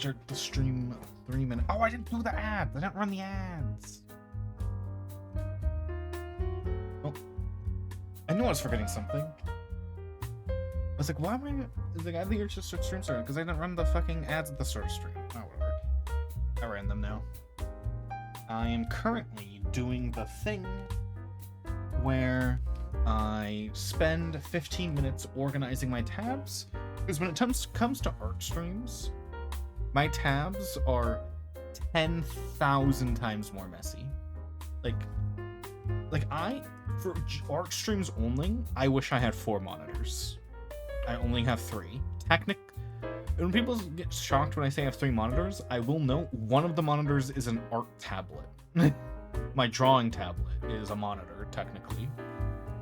start the stream 3 minutes. Oh, I didn't do the ads. I didn't run the ads. Oh, I knew I was forgetting something. I was like, why am I? It's like, I think it's just a stream started because I didn't run the fucking ads at the start of stream. Oh, whatever. I ran them now. I am currently doing the thing where I spend 15 minutes organizing my tabs, because when it comes to art streams, my tabs are 10,000 times more messy. Like for art streams only, I wish I had 4 monitors. I only have 3. When people get shocked when I say I have 3 monitors, I will note one of the monitors is an art tablet. My drawing tablet is a monitor, technically.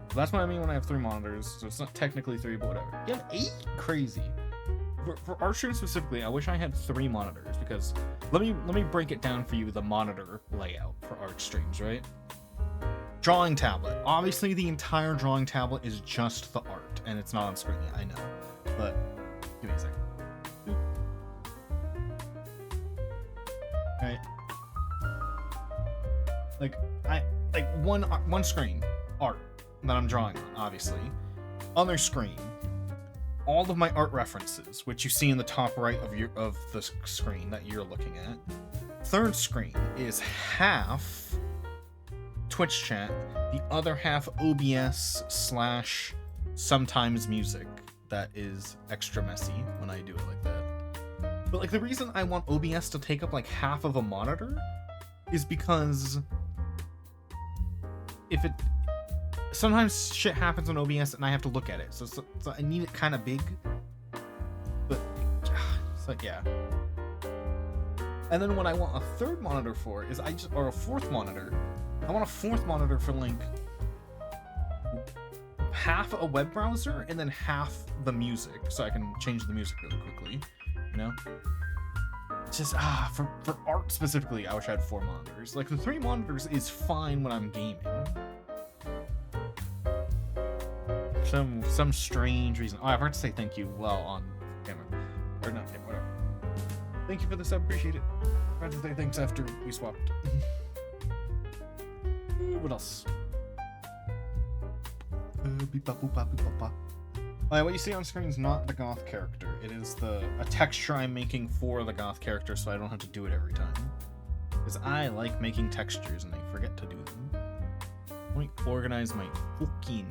So that's what I mean when I have 3 monitors. So it's not technically 3, but whatever. You have 8? Crazy. For art stream specifically, I wish I had 3 monitors, because let me break it down for you, the monitor layout for art streams, right? Drawing tablet. Obviously, the entire drawing tablet is just the art, and it's not on screen yet, I know. But give me a second. Right. Like one screen, art that I'm drawing on, obviously. Other screen, all of my art references, which you see in the top right of the screen that you're looking at. Third screen is half Twitch chat, the other half OBS / sometimes music. That is extra messy when I do it like that. But like, the reason I want OBS to take up like half of a monitor is because sometimes shit happens on OBS and I have to look at it, so I need it kind of big. But it's like, yeah. And then what I want a third monitor for is or a fourth monitor. I want a fourth monitor for like half a web browser and then half the music, so I can change the music really quickly. You know? It's just for art specifically, I wish I had 4 monitors. Like, the 3 monitors is fine when I'm gaming. Some strange reason. Oh, I forgot to say thank you on camera. Or not camera, whatever. Thank you for the sub, appreciate it. I forgot to say thanks after we swapped. What else? What you see on screen is not the goth character. It is a texture I'm making for the goth character, so I don't have to do it every time. Because I like making textures and I forget to do them. Let me organize my fucking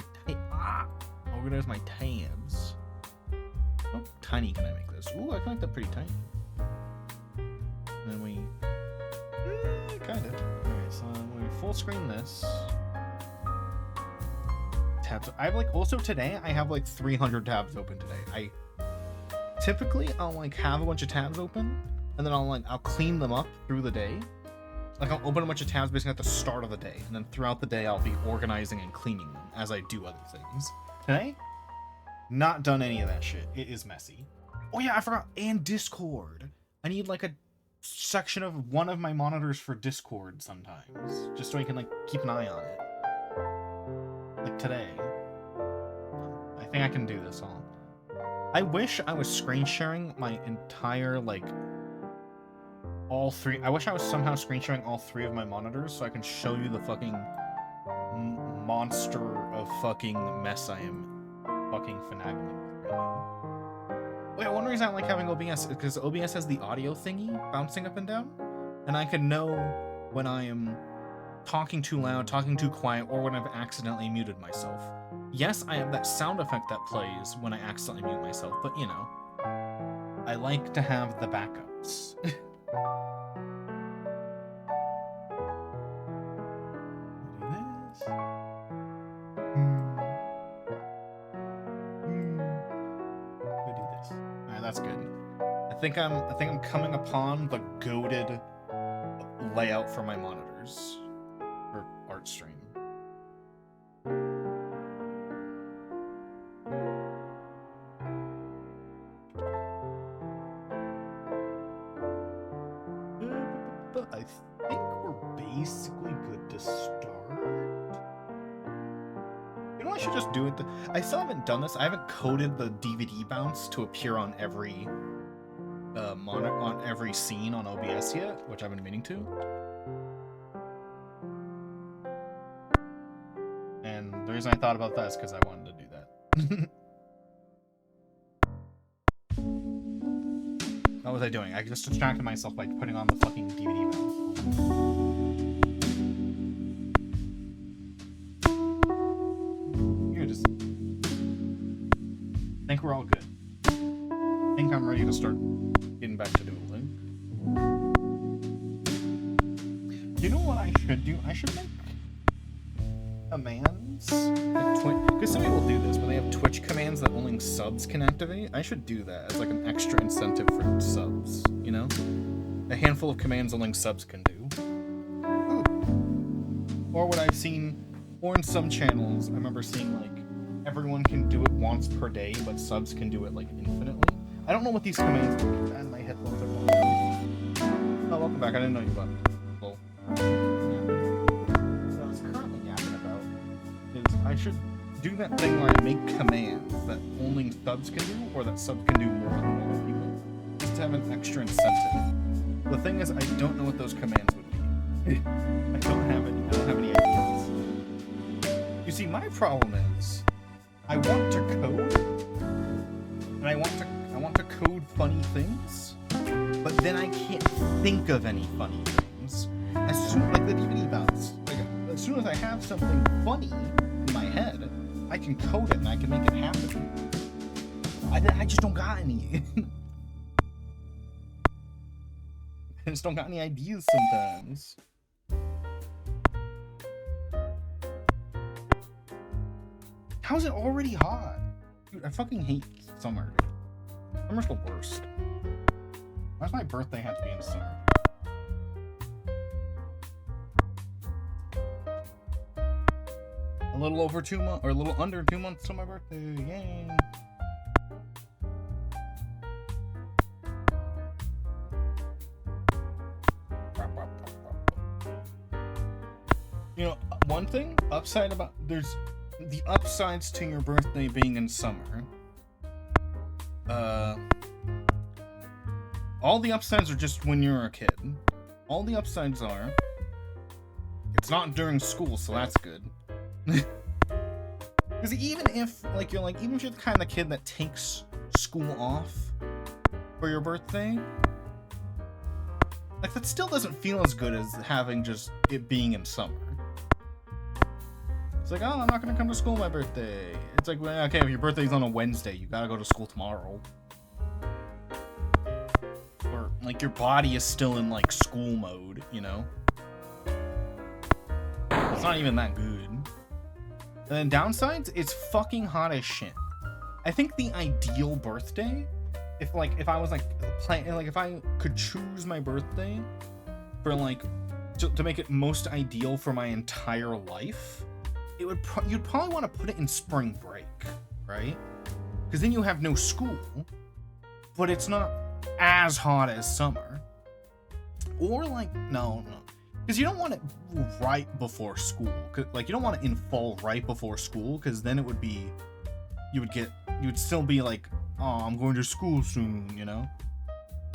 organize my tabs. How tiny can I make this? Ooh, I can make that pretty tiny. And then we kind of. Alright, so we full screen this. Tabs. I have also today I have 300 tabs open today. Typically I'll have a bunch of tabs open and then I'll clean them up through the day. I'll open a bunch of tabs basically at the start of the day, and then throughout the day I'll be organizing and cleaning them as I do other things. Today, not done any of that shit. It is messy. Oh yeah, I forgot. And Discord. I need a section of one of my monitors for Discord sometimes, just so I can keep an eye on it. Like today. I think I can do this all. I wish I was screen sharing my entire all 3. I wish I was somehow screen sharing all 3 of my monitors so I can show you the fucking monster of fucking mess I am fucking finagling with right now. Wait, one reason I like having OBS is because OBS has the audio thingy bouncing up and down, and I can know when I am talking too loud, talking too quiet, or when I've accidentally muted myself. Yes, I have that sound effect that plays when I accidentally mute myself, but you know, I like to have the backups. That's good. I think I'm coming upon the goated layout for my monitors for art stream. I think we're basically good to start. You know, I should just do it. I still haven't done this. I haven't coded the DVD bounce to appear on every monitor on every scene on OBS yet, which I've been meaning to. And the reason I thought about that is because I wanted to do that. What was I doing? I just distracted myself by putting on the fucking DVD valve. You're just... I think we're all good. I think I'm ready to start getting back to dueling. You know what I should do? I should make commands, like because some people do this, but they have Twitch commands that only subs can activate. I should do that as like an extra incentive for subs, you know? A handful of commands only subs can do. Or what I've seen, or in some channels, I remember seeing like, everyone can do it once per day, but subs can do it like infinitely. I don't know what these commands do, and my headphones are on. Oh, welcome back, I didn't know you about it. Well, I should do that thing where I make commands that only subs can do, or that subs can do more than other people, just to have an extra incentive. The thing is, I don't know what those commands would be. I don't have any ideas. You see, my problem is, I want to code, and I want to code funny things, but then I can't think of any funny things. As soon like the DVD bounce, like as soon as I have something funny my head, I can code it and I can make it happen. I just don't got any. I just don't got any ideas sometimes. How's it already hot? Dude, I fucking hate summer. Summer's the worst. Why's my birthday have to be in summer? A little over 2 months, or a little under 2 months till my birthday. Yay! You know, one thing upside about there's the upsides to your birthday being in summer. All the upsides are just when you're a kid. All the upsides are it's not during school, so that's good. Because even if you're the kind of kid that takes school off for your birthday, like that still doesn't feel as good as having just it being in summer. It's like, oh, I'm not gonna come to school my birthday. It's like, well, okay, if your birthday's on a Wednesday, you gotta go to school tomorrow. Or like your body is still in like school mode, you know? It's not even that good. And then downsides, it's fucking hot as shit. I think the ideal birthday, if I was if I could choose my birthday for to make it most ideal for my entire life, it would you'd probably want to put it in spring break, right? Because then you have no school, but it's not as hot as summer. Or no. Because you don't want it right before school. Like, you don't want it in fall right before school, because then it would be... You would still be like, oh, I'm going to school soon, you know?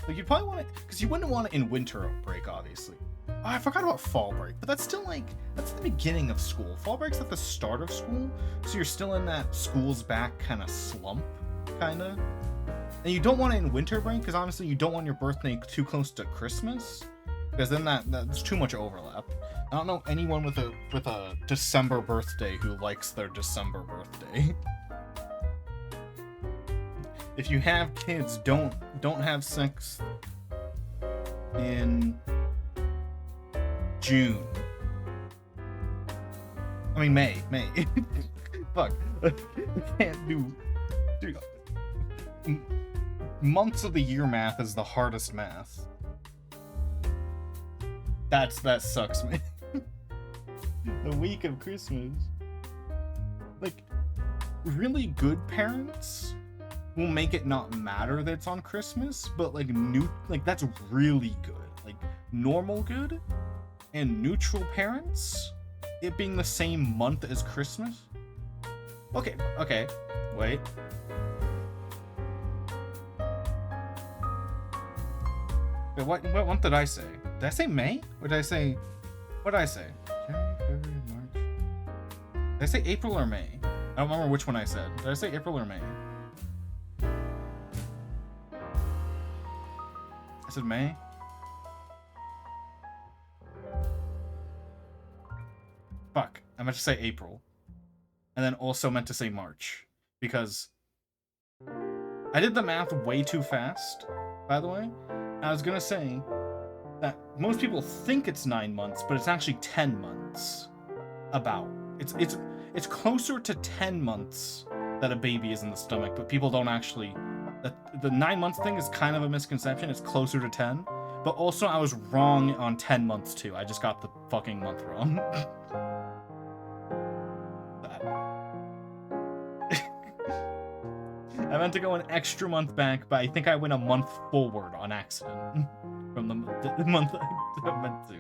Like, you'd probably want it... Because you wouldn't want it in winter break, obviously. Oh, I forgot about fall break. But that's still, that's the beginning of school. Fall break's at the start of school, so you're still in that school's back kind of slump, kind of. And you don't want it in winter break, because honestly, you don't want your birthday too close to Christmas. Because then that's too much overlap. I don't know anyone with a December birthday who likes their December birthday. If you have kids, don't have sex in June. I mean May. Fuck. I can't do. Dude. Months of the year math is the hardest math. That sucks, man. The week of Christmas. Like, really good parents will make it not matter that it's on Christmas, but that's really good. Like, normal good and neutral parents, it being the same month as Christmas. Okay, wait. Wait, what month did I say? Did I say May? Or did I say... What did I say? January, February, March... Did I say April or May? I don't remember which one I said. Did I say April or May? I said May? Fuck. I meant to say April. And then also meant to say March. Because I did the math way too fast, by the way. I was gonna say that most people think it's 9 months, but it's actually 10 months. About. It's closer to 10 months that a baby is in the stomach, but people don't actually... The 9 months thing is kind of a misconception. It's closer to 10. But also, I was wrong on 10 months, too. I just got the fucking month wrong. I meant to go an extra month back, but I think I went a month forward on accident. From the month I meant to.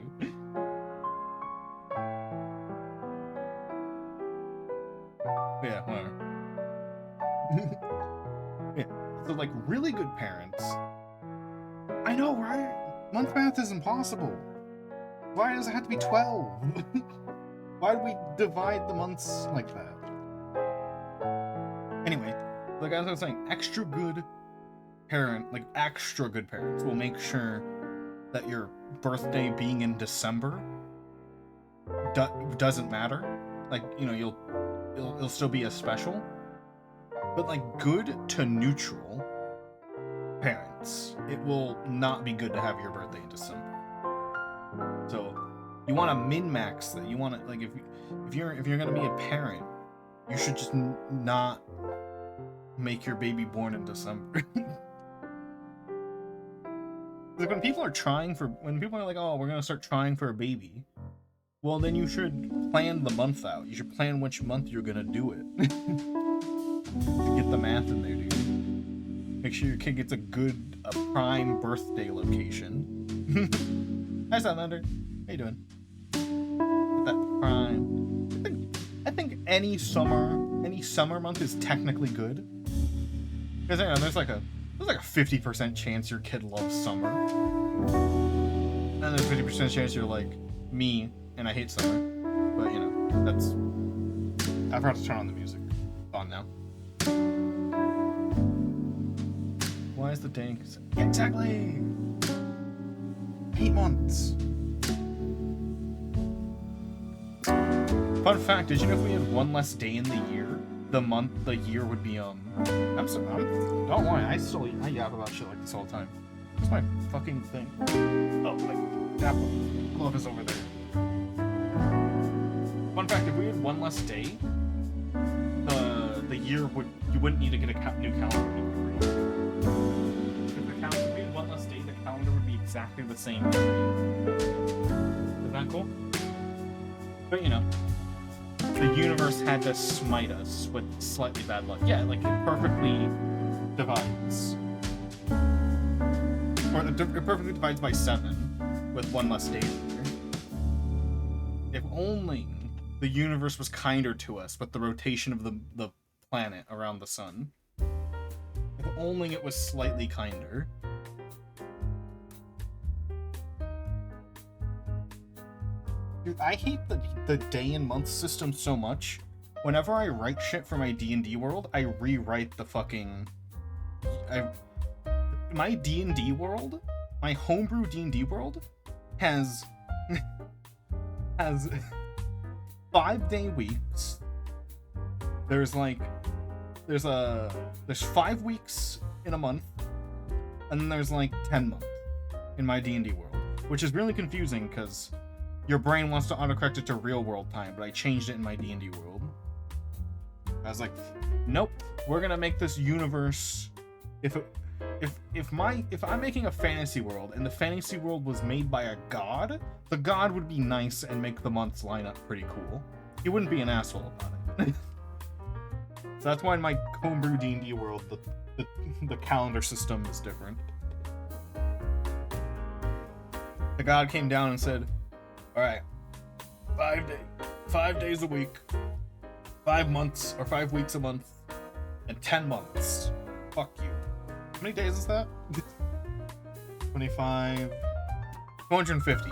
Yeah, whatever. Yeah, so like really good parents. I know, right? Month math is impossible. Why does it have to be 12? Why do we divide the months like that? Anyway, like as I was saying, extra good parents will make sure that your birthday being in December doesn't matter. Like, you know, it'll still be as special. But like good to neutral parents, it will not be good to have your birthday in December. So you want to min-max that. You want to, like, if you're gonna be a parent, you should just not make your baby born in December. Like when people are like, oh, we're gonna start trying for a baby, well then you should plan the month out. You should plan which month you're gonna do it. Get the math in there, dude. Make sure your kid gets a prime birthday location. Hi, Southlander. How you doing? Get that prime. I think any summer month is technically good. Because there's like a 50% chance your kid loves summer. And there's 50% chance you're like me and I hate summer. But you know, I forgot to turn on the music. It's on now. Why is the day... Exactly! 8 months. Fun fact, did you know if we had one less day in the year, the year would be, don't worry, I yap about shit like this all the time. What's my fucking thing? Oh, my Apple glove is over there. Fun fact, if we had one less day, the year you wouldn't need to get a new calendar anymore. If we had one less day, the calendar would be exactly the same. Isn't that cool? But you know, the universe had to smite us with slightly bad luck. Yeah, like it perfectly divides. Or it perfectly divides by 7 with one less day in there. If only the universe was kinder to us with the rotation of the planet around the sun. If only it was slightly kinder. Dude, I hate the day and month system so much. Whenever I write shit for my D&D world, I rewrite the fucking... My D&D world, my homebrew D&D world, has 5-day weeks. There's 5 weeks in a month, and then there's like 10 months in my D&D world, which is really confusing because your brain wants to autocorrect it to real world time, but I changed it in my D&D world. I was like, nope, we're gonna make this universe. If I'm making a fantasy world and the fantasy world was made by a god, the god would be nice and make the months line up pretty cool. He wouldn't be an asshole about it. So that's why in my homebrew D&D world, the calendar system is different. The god came down and said, all right, 5 days a week, 5 months or 5 weeks a month, and 10 months. Fuck you. How many days is that? 25, 250.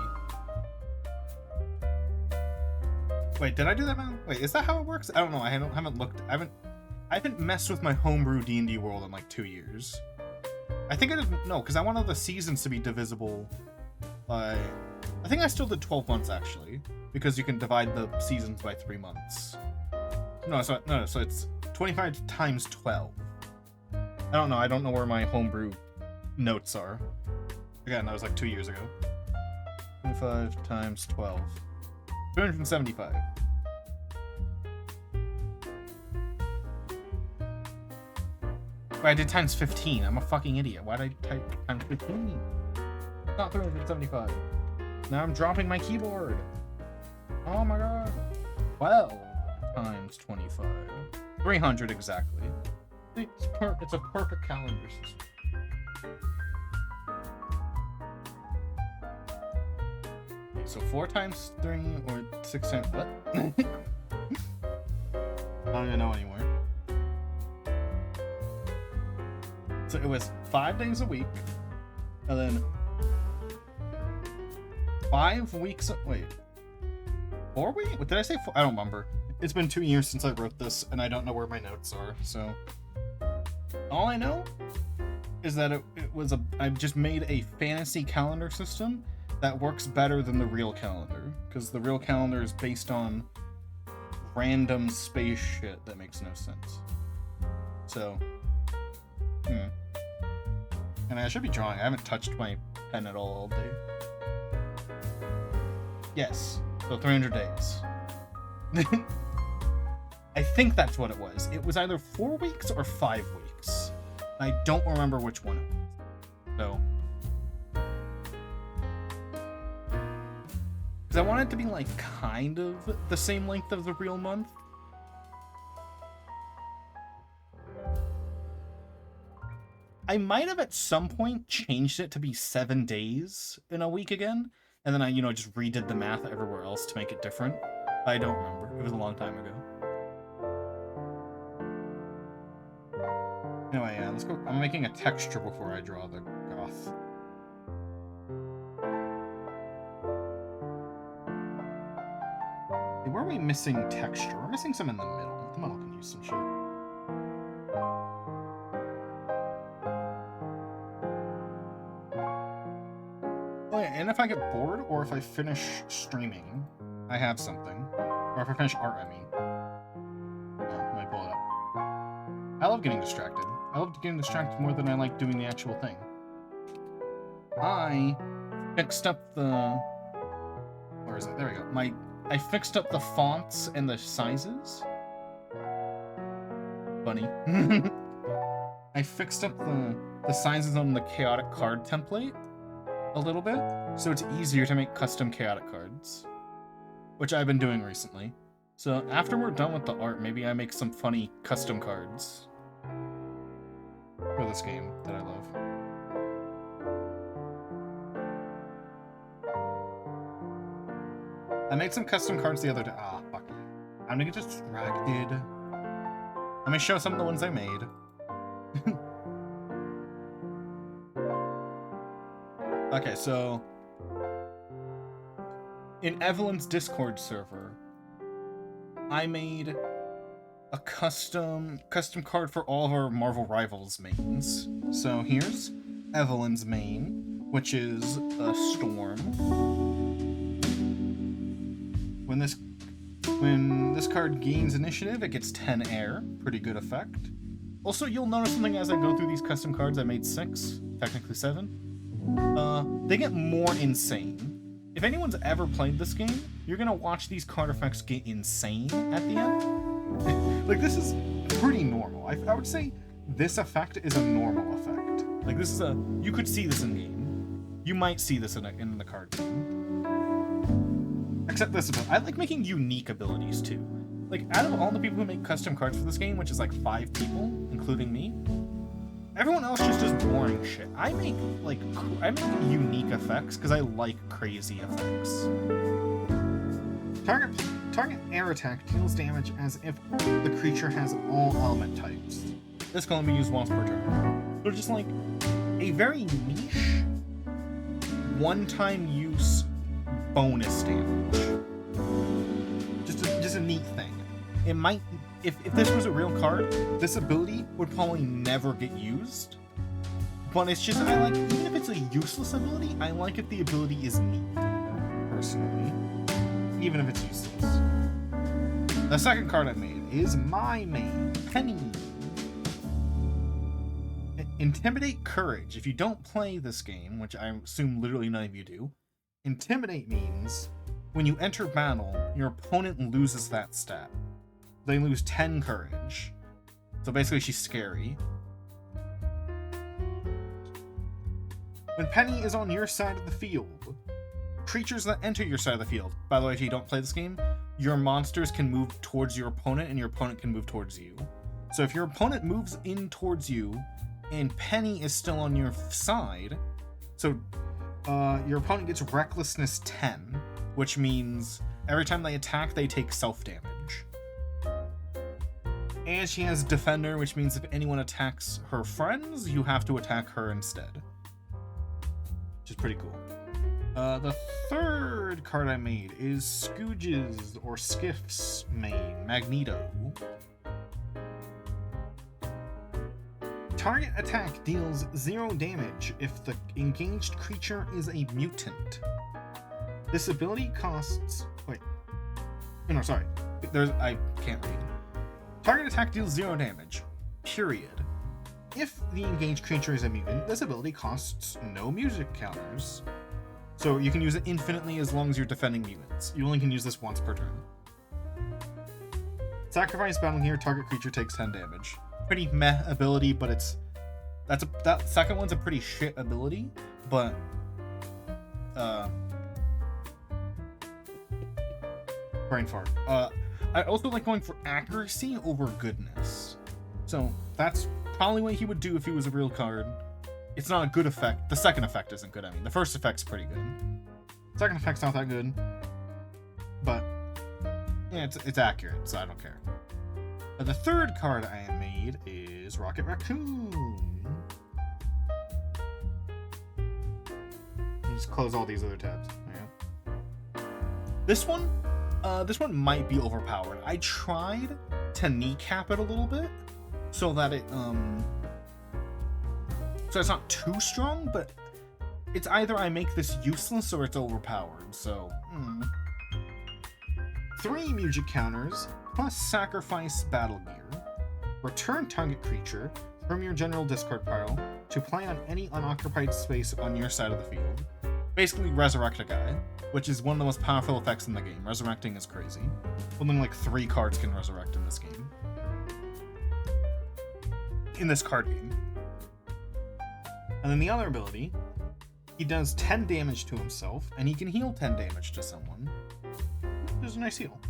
Wait, did I do that math? Wait, is that how it works? I don't know. I haven't looked. I haven't messed with my homebrew D&D world in like 2 years. I think I didn't. No, because I wanted the seasons to be divisible by. I think I still did 12 months actually, because you can divide the seasons by 3 months. No, so it's 25 times 12. I don't know. I don't know where my homebrew notes are. Again, that was like 2 years ago. 25 times 12. 275. Wait, I did times 15. I'm a fucking idiot. Why did I type times 15? Not 375. Now I'm dropping my keyboard. Oh my god. 12 times 25. 300 exactly. It's a perfect calendar system. Okay, so 4 times 3 or 6 times what? I don't even know anymore. So it was 5 days a week, and then 5 weeks. Wait, 4 weeks? What did I say? I don't remember. It's been 2 years since I wrote this, and I don't know where my notes are. So all I know is that I just made a fantasy calendar system that works better than the real calendar, because the real calendar is based on random space shit that makes no sense. So, and I should be drawing. I haven't touched my pen at all day. Yes, so 300 days. I think that's what it was. It was either 4 weeks or 5 weeks. I don't remember which one it was. So, because I want it to be like kind of the same length of the real month. I might have at some point changed it to be 7 days in a week again, and then I, just redid the math everywhere else to make it different. I don't remember. It was a long time ago. Anyway, yeah, let's go. I'm making a texture before I draw the goth. Hey, where are we missing texture? We're missing some in the middle. The middle can use some shit. Oh yeah, and if I get bored, or if I finish streaming, I have something. Or if I finish art, I mean. Let me pull it up. I love getting distracted. I love getting distracted more than I like doing the actual thing. I fixed up the... Where is it? There we go. I fixed up the fonts and the sizes. Funny. I fixed up the sizes on the chaotic card template a little bit, so it's easier to make custom chaotic cards, which I've been doing recently. So after we're done with the art, maybe I make some funny custom cards for this game that I love. I made some custom cards the other day. Ah, fuck. I'm gonna get distracted. Let me show some of the ones I made. Okay, so in Evelyn's Discord server, I made a custom card for all of our Marvel Rivals mains. So here's Evelyn's main, which is a Storm. When this card gains initiative, it gets 10 air. Pretty good effect. Also, you'll notice something as I go through these custom cards. I made 6, technically 7. They get more insane. If anyone's ever played this game, you're gonna watch these card effects get insane at the end. Like, this is pretty normal. I would say this effect is a normal effect. Like, this is you could see this in game. You might see this in the card game. Except this ability. I like making unique abilities too. Like, out of all the people who make custom cards for this game, which is like 5 people, including me, everyone else just does boring shit. I make unique effects because I like crazy effects. Target air attack deals damage as if the creature has all element types. This can only be used once per turn. So just like a very niche one-time use bonus damage. Just a neat thing. It might, if this was a real card, this ability would probably never get used. But it's just, I like, even if it's a useless ability, I like if the ability is neat, personally. Even if it's useless. The second card I made is my main, Penny. Intimidate Courage. If you don't play this game, which I assume literally none of you do, Intimidate means when you enter battle, your opponent loses that stat. They lose 10 Courage. So basically she's scary. When Penny is on your side of the field, creatures that enter your side of the field, by the way, if you don't play this game, your monsters can move towards your opponent and your opponent can move towards you. So if your opponent moves in towards you and Penny is still on your side, so your opponent gets Recklessness 10, which means every time they attack, they take self-damage. And she has Defender, which means if anyone attacks her friends, you have to attack her instead. Which is pretty cool. The third card I made is Scooge's or Skiff's main, Magneto. Target attack deals 0 damage if the engaged creature is a mutant. This ability costs... Wait. No, sorry. I can't read. Target attack deals 0 damage. Period. If the engaged creature is a mutant, this ability costs no music counters. So you can use it infinitely as long as you're defending mutants. You only can use this once per turn. Sacrifice battle here, target creature takes 10 damage. Pretty meh ability, but that second one's a pretty shit ability, but brain fart. I also like going for accuracy over goodness. So that's probably what he would do if he was a real card. It's not a good effect. The second effect isn't good. I mean, the first effect's pretty good. Second effect's not that good, but yeah, it's accurate, so I don't care. The third card I made is Rocket Raccoon. Just close all these other tabs. Yeah. This one might be overpowered. I tried to kneecap it a little bit so that so it's not too strong, but it's either I make this useless or it's overpowered, so... 3 music counters, plus sacrifice battle gear. Return target creature from your general discard pile to play on any unoccupied space on your side of the field. Basically resurrect a guy, which is one of the most powerful effects in the game. Resurrecting is crazy. Only like 3 cards can resurrect in this game. In this card game. And then the other ability, he does 10 damage to himself, and he can heal 10 damage to someone. There's a nice heal.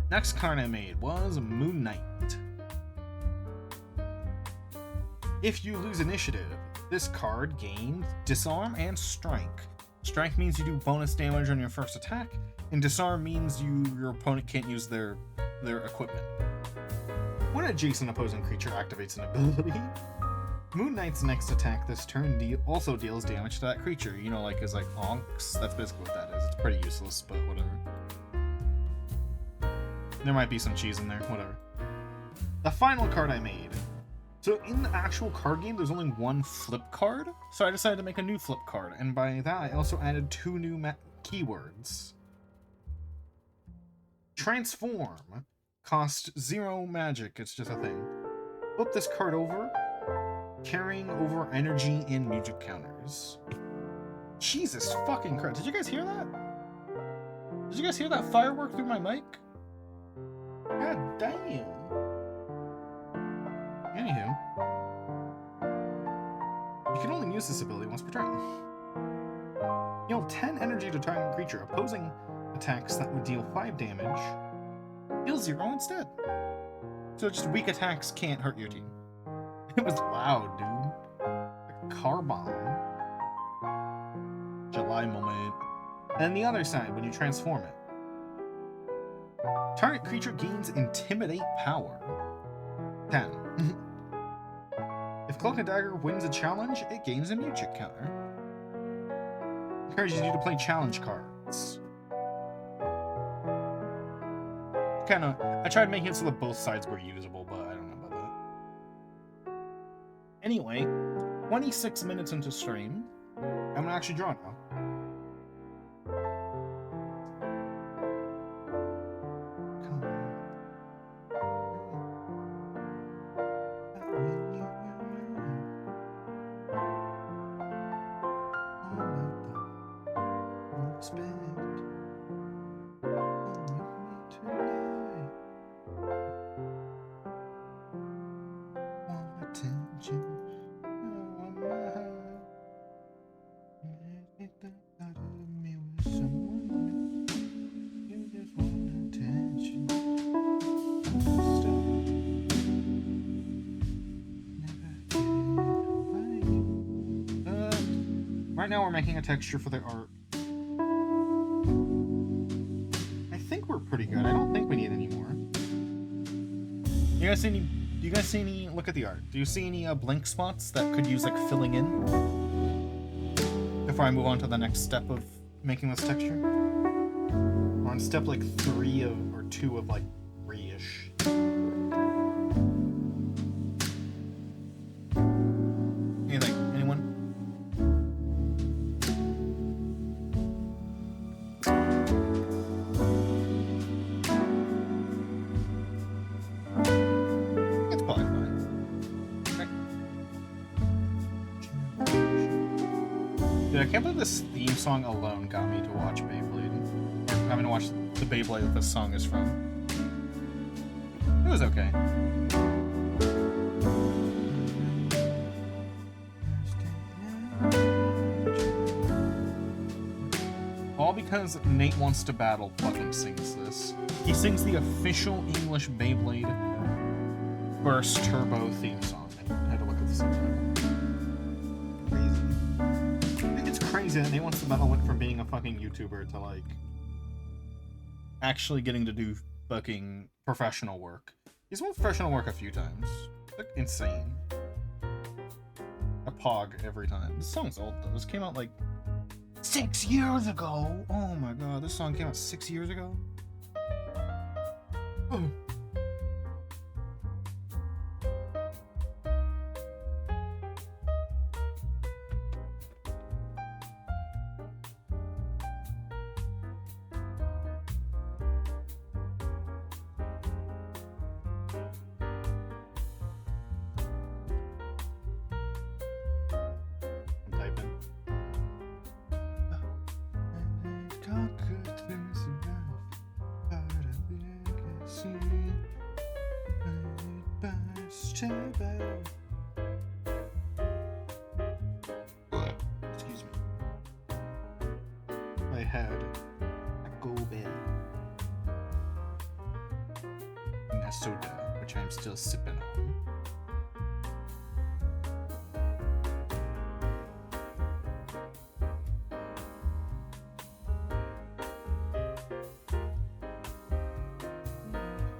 Next card I made was Moon Knight. If you lose initiative, this card gains Disarm and Strike. Strike means you do bonus damage on your first attack, and Disarm means your opponent can't use their equipment. When an adjacent opposing creature activates an ability, Moon Knight's next attack this turn also deals damage to that creature. You know, like, is like onks. That's basically what that is. It's pretty useless, but whatever. There might be some cheese in there, whatever. The final card I made. So in the actual card game, there's only one flip card, so I decided to make a new flip card, and by that I also added 2 new keywords. Transform. Cost 0 magic, it's just a thing. Flip this card over, carrying over energy in music counters. Jesus fucking Christ. Did you guys hear that? Did you guys hear that firework through my mic? God damn. Anywho. You can only use this ability once per turn. Deal 10 energy to target creature. Opposing attacks that would deal 5 damage deal 0 instead. So just weak attacks can't hurt your team. It was loud, dude. A car bomb. July moment. And the other side, when you transform it. Target creature gains Intimidate power. 10. If Cloak and Dagger wins a challenge, it gains a music counter. encourages you to play challenge cards. I tried making it so that both sides were usable, but I don't know about that. Anyway, 26 minutes into stream. I'm gonna actually draw now. Right now we're making a texture for the art. I think we're pretty good. I don't think we need any more. Do you guys see any look at the art? Do you see any blank spots that could use like filling in? Before I move on to the next step of making this texture? We're on step like 3 or 2 of like 3-ish. Anything? Anyone? It's probably fine. Okay. Dude, I can't believe this theme song alone got me to watch Beyblade. Or having to watch the Beyblade that this song is from. It was okay. All because Nate Wants to Battle fucking sings this. He sings the official English Beyblade Burst Turbo theme song. I had to look at the subtitle. Crazy. I think it's crazy that Nate Wants to Battle went from being a fucking YouTuber to like actually getting to do fucking professional work. He's done professional work a few times. Like insane. A pog every time. This song's old though. This came out like 6 years ago. Oh my god, this song came out 6 years ago. Oh. I'm typing. Excuse me. I had a go bell and a soda, which I'm still sipping on.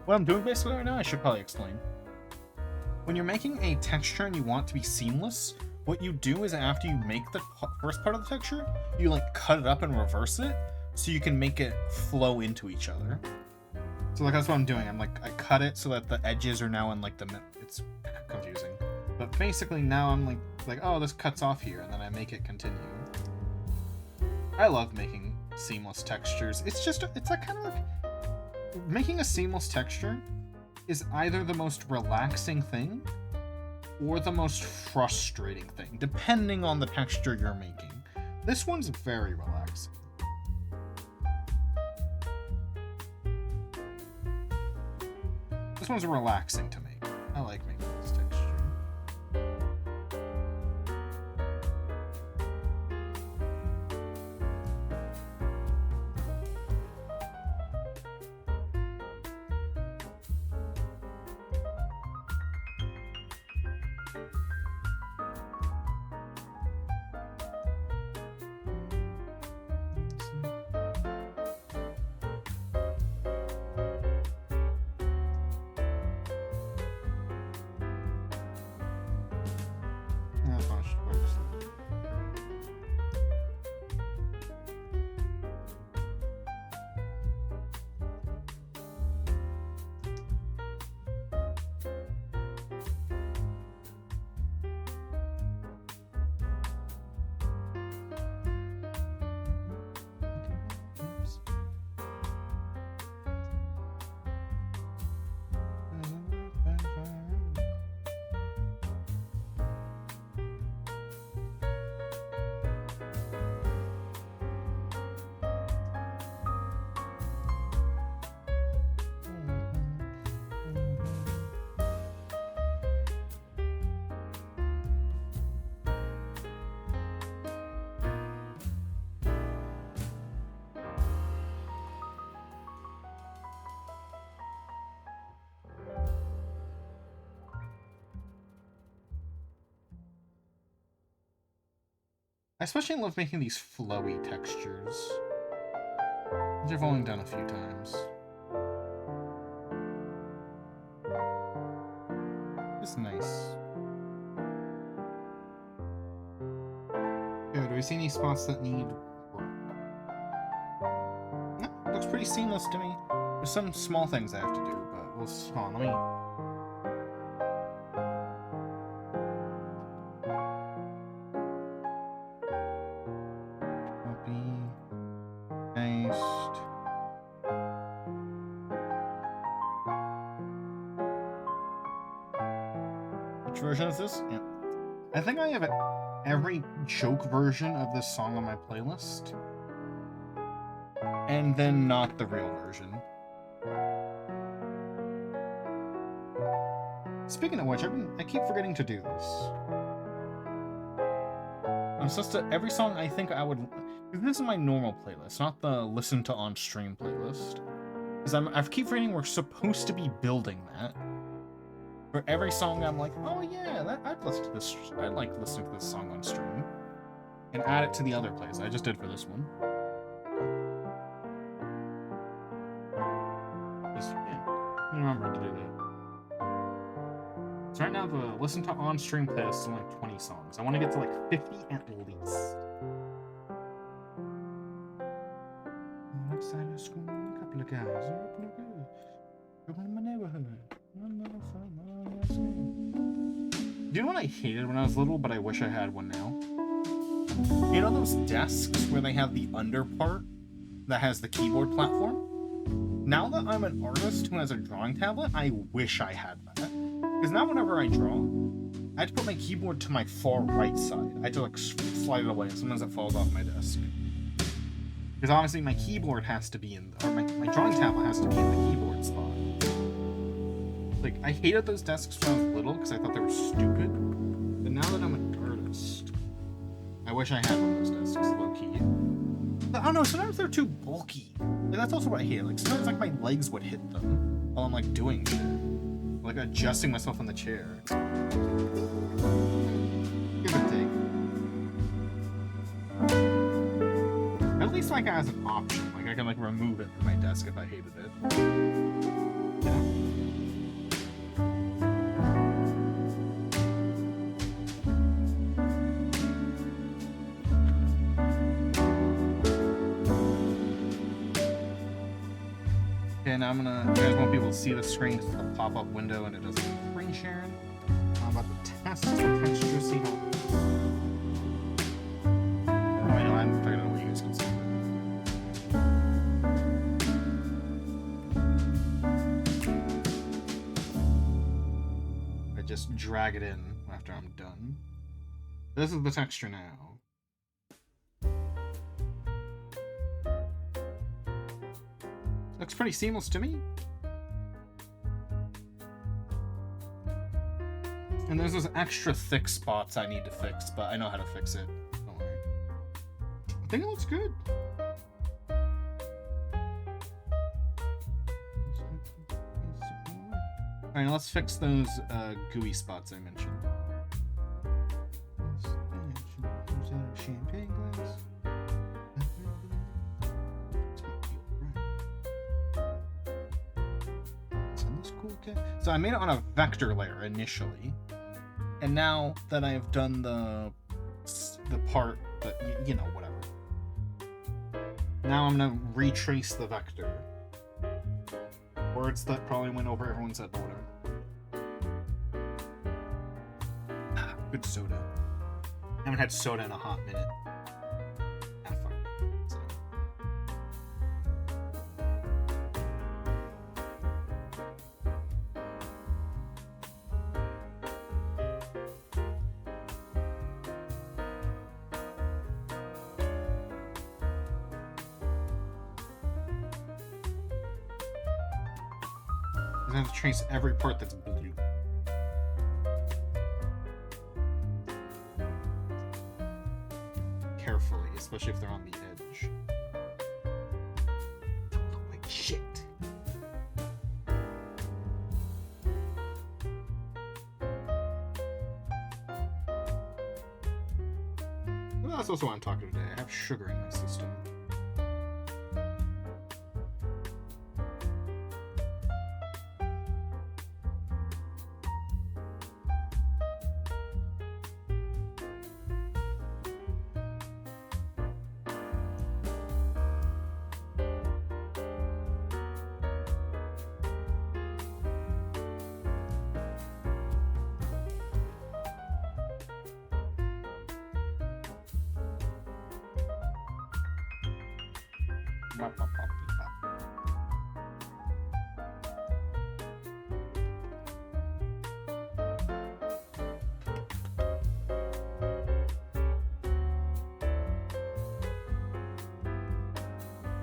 What I'm doing basically right now, I should probably explain. When you're making a texture and you want to be seamless, what you do is after you make the first part of the texture, you like cut it up and reverse it so you can make it flow into each other. So like that's what I'm doing. I'm like, I cut it so that the edges are now in like the, it's confusing. But basically now I'm like, oh, this cuts off here, and then I make it continue. I love making seamless textures. It's just, it's like kind of like, making a seamless texture is either the most relaxing thing or the most frustrating thing, depending on the texture you're making. This one's very relaxing. This one's relaxing to make. I like making this texture. especially love making these flowy textures. Which I've only done a few times. It's nice. Good. Do we see any spots that need work? No, looks pretty seamless to me. There's some small things I have to do, but we'll... Hold on, let me... Version is this? Yeah. I think I have every joke version of this song on my playlist. And then not the real version. Speaking of which, I keep forgetting to do this. I'm supposed to... Every song I think I would... This is my normal playlist, not the listen to on stream playlist. Because I keep forgetting we're supposed to be building that. For every song, I'm like, oh yeah, I'd listen to this. I'd like listening to this song on stream, and add it to the other plays. I just did for this one. Just remember to do that. So right now, the listen to on stream playlist is only 20 songs. I want to get to like 50 at least. Outside of school, a couple of guys are up in my neighborhood. Do you know what I hated when I was little, but I wish I had one now? You know those desks where they have the under part that has the keyboard platform? Now that I'm an artist who has a drawing tablet, I wish I had that. Because now whenever I draw, I have to put my keyboard to my far right side. I have to like slide it away, and sometimes it falls off my desk. Because obviously my keyboard has to be in, or my drawing tablet has to be in the keyboard spot. Like, I hated those desks when I was little because I thought they were stupid. But now that I'm an artist, I wish I had one of those desks, low-key. But I don't know, sometimes they're too bulky. Like, that's also what I hate. Like, sometimes, like, my legs would hit them while I'm, like, doing shit. Like, adjusting myself in the chair. Give or take. At least, like, as an option. Like, I can, like, remove it from my desk if I hated it. You know? And I'm gonna, you guys won't be able to see the screen, it's a pop-up window and it does screen sharing. I'm about to test the texture, see how... Oh, I know, I'm figuring out what you guys can see. I just drag it in after I'm done. This is the texture now. Looks pretty seamless to me. And there's those extra thick spots I need to fix, but I know how to fix it. Don't worry. I think it looks good. Alright, let's fix those gooey spots I mentioned. Champagne glass. So I made it on a vector layer initially, and now that I've done the part that, you know, whatever. Now I'm gonna retrace the vector. Words that probably went over everyone's head, but whatever. Good soda. I haven't had soda in a hot minute. Ah, fuck. So. I have to trace every part that's blue. Carefully, especially if they're on the edge. Don't look like shit. That's also why I'm talking today. I have sugar in my system.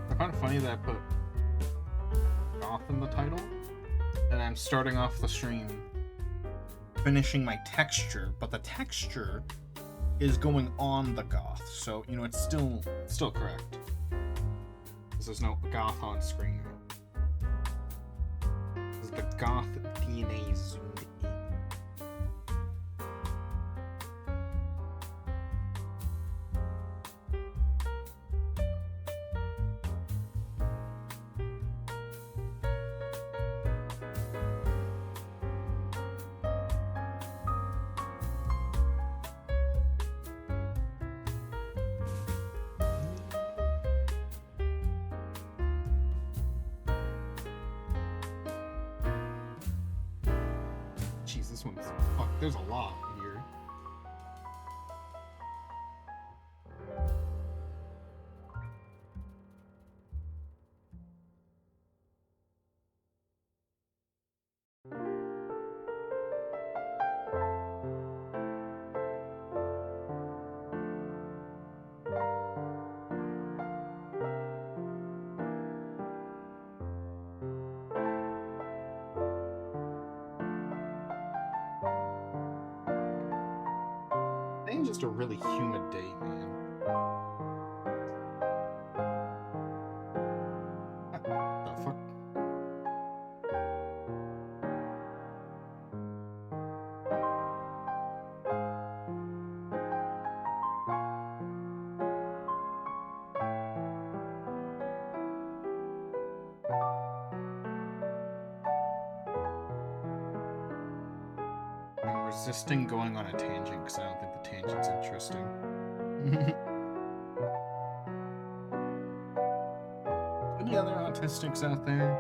I find it funny that I put goth in the title, and I'm starting off the stream finishing my texture, but the texture is going on the goth, so you know it's still correct. Because there's no goth on screen. This is the goth DNA zoomed in. This one's fuck. There's a lot here. Today's just a really humid day, man. What the fuck? I'm resisting going on a tangent because I don't think the tangent's interesting. Any other autistics out there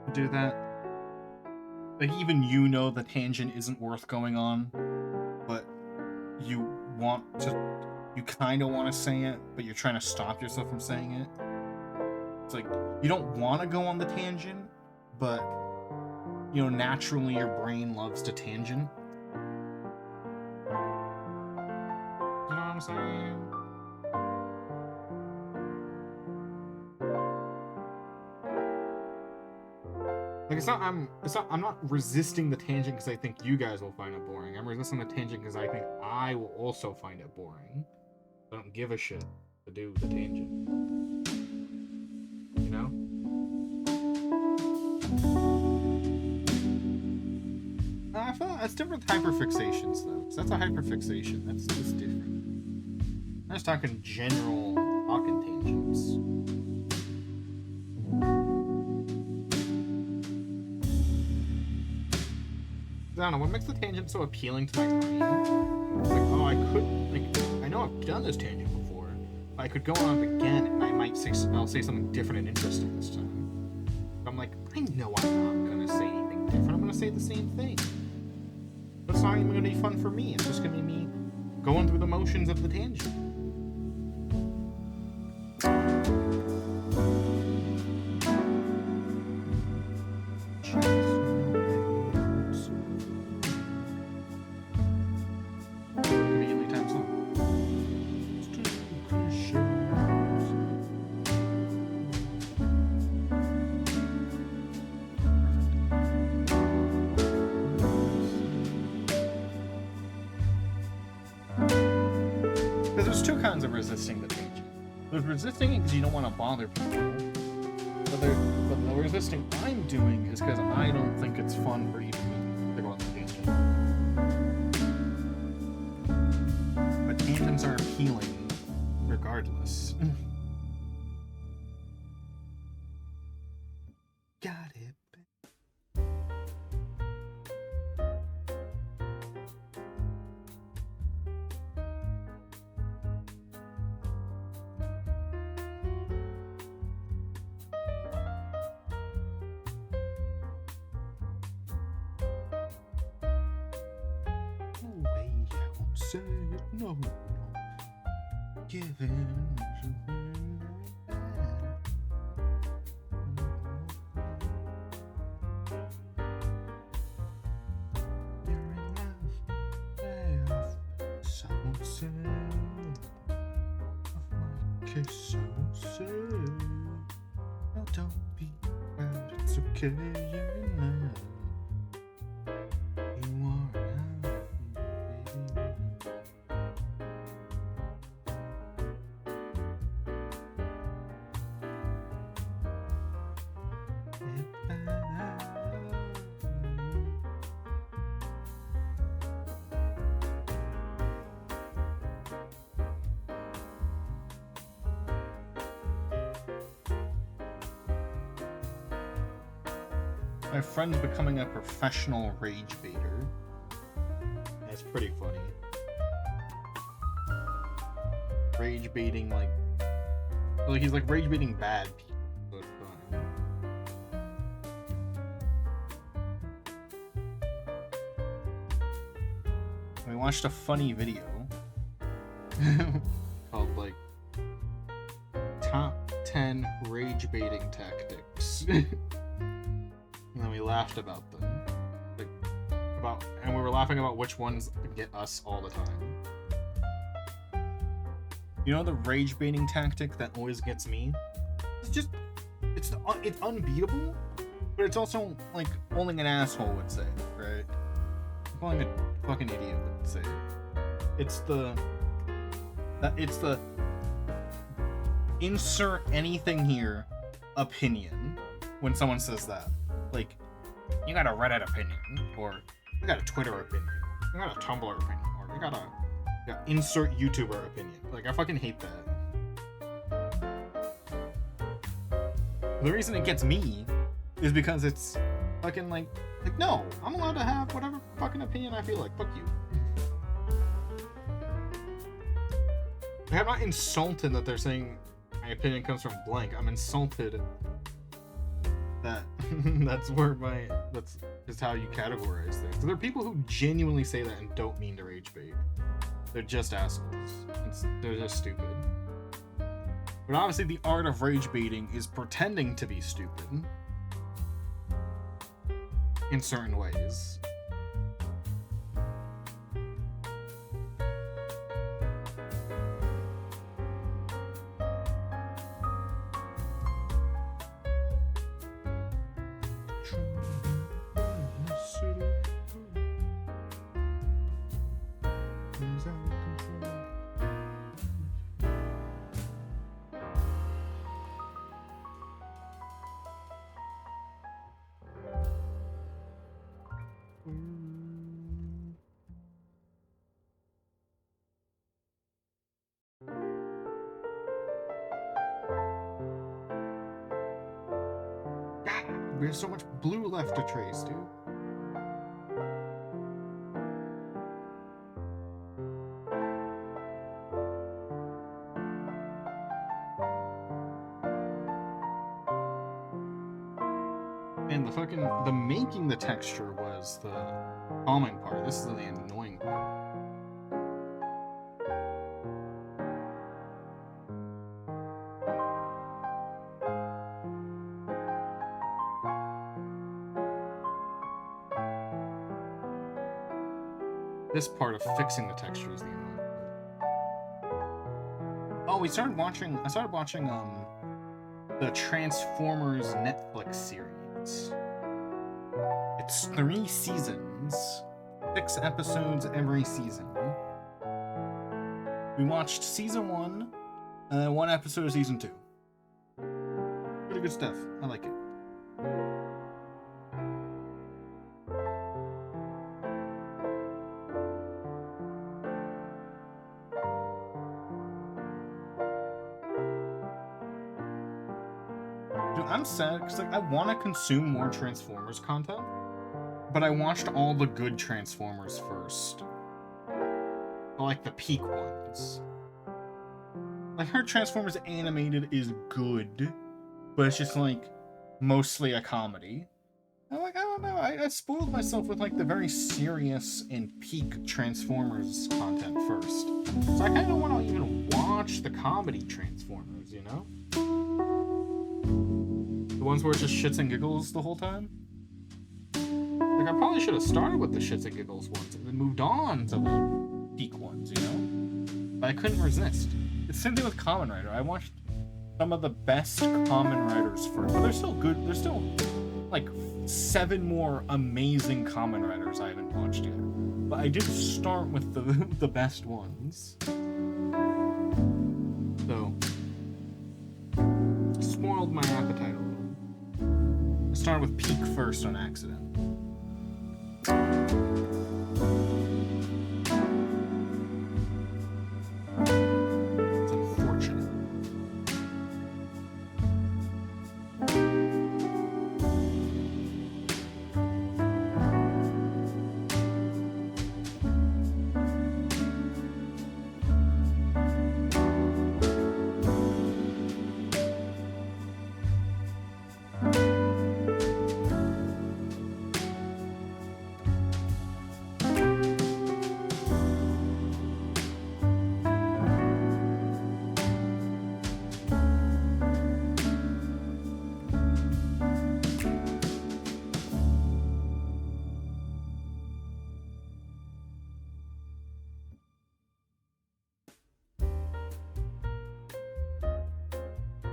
who do that? Like, even you know the tangent isn't worth going on, but you kind of want to say it, but you're trying to stop yourself from saying it. It's like, you don't want to go on the tangent, but, you know, naturally your brain loves to tangent. You know what I'm saying? Like, I'm not resisting the tangent because I think you guys will find it boring. I'm resisting the tangent because I think I will also find it boring. I don't give a shit to do the tangent. You know? I feel like that's different with hyperfixations, though. Because that's a hyperfixation. That's different. I'm just talking general talking tangents. I don't know, what makes the tangent so appealing to my brain? It's like, oh, I know I've done this tangent before. But I could go on it again, and I'll say something different and interesting this time. But I'm like, I know I'm not gonna say anything different. I'm gonna say the same thing. But it's not even gonna be fun for me. It's just gonna be me going through the motions of the tangent. There's two kinds of resisting the tangent. There's resisting it because you don't want to bother people. But the resisting I'm doing is because I don't think it's fun for even me to go on the tangent. But tangents are appealing regardless. Got it. No way, I won't say it. No, no. Giving. So say, no, don't be proud, it's okay, you're enough. You are enough, baby. My friend's becoming a professional rage baiter. That's pretty funny. Rage baiting, like he's like rage baiting bad people, so it's fun. We watched a funny video called like Top 10 Rage Baiting Tactics. And then we laughed about them. And we were laughing about which ones get us all the time. You know the rage baiting tactic that always gets me? It's unbeatable, but it's also like only an asshole would say, right? Only a fucking idiot would say. It's the insert anything here opinion when someone says that. Like, you got a Reddit opinion, or you got a Twitter opinion, you got a Tumblr opinion, or you got a insert YouTuber opinion. Like, I fucking hate that. The reason it gets me is because it's fucking like no, I'm allowed to have whatever fucking opinion I feel like. Fuck you. Like, I'm not insulted that they're saying my opinion comes from blank. I'm insulted that that's just how you categorize things. There are people who genuinely say that and don't mean to rage bait. They're just assholes. They're just stupid. But obviously the art of rage baiting is pretending to be stupid in certain ways. We have so much blue left to trace, dude. And the making the texture was the calming part. This is the annoying part. This part of fixing the texture is the annoying part. Oh, I started watching the Transformers Netflix series. It's 3 seasons, 6 episodes every season. We watched season 1, and then 1 episode of season 2. Pretty good stuff. I like it. I'm sad because like I want to consume more Transformers content, but I watched all the good Transformers first, like the peak ones. I heard Transformers animated is good, but it's just like mostly a comedy. I'm like, I don't know. I spoiled myself with like the very serious and peak Transformers content first, so I kind of want to even watch the comedy Transformers, you know? The ones where it's just shits and giggles the whole time. Like, I probably should have started with the shits and giggles ones and then moved on to the peak ones, you know? But I couldn't resist. It's the same thing with Kamen Rider. I watched some of the best Kamen Riders first, but they're still good. There's still like 7 more amazing Kamen Riders I haven't watched yet. But I did start with the best ones. So, spoiled my appetite a little. I started with Peak first on accident. It's unfortunate.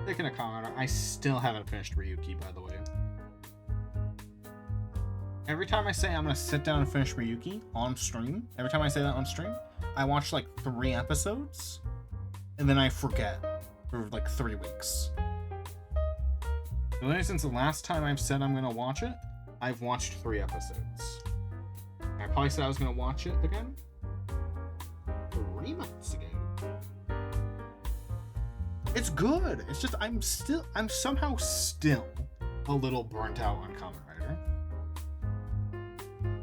Taking a comment, I still haven't finished Ryuki, by the way. Every time I say I'm gonna sit down and finish Ryuki on stream, every time I say that on stream, I watch like 3 episodes, and then I forget for like 3 weeks. So since the last time I've said I'm gonna watch it, I've watched 3 episodes. I probably said I was gonna watch it again 3 months ago. It's good. It's just I'm somehow still a little burnt out on Kamen Rider.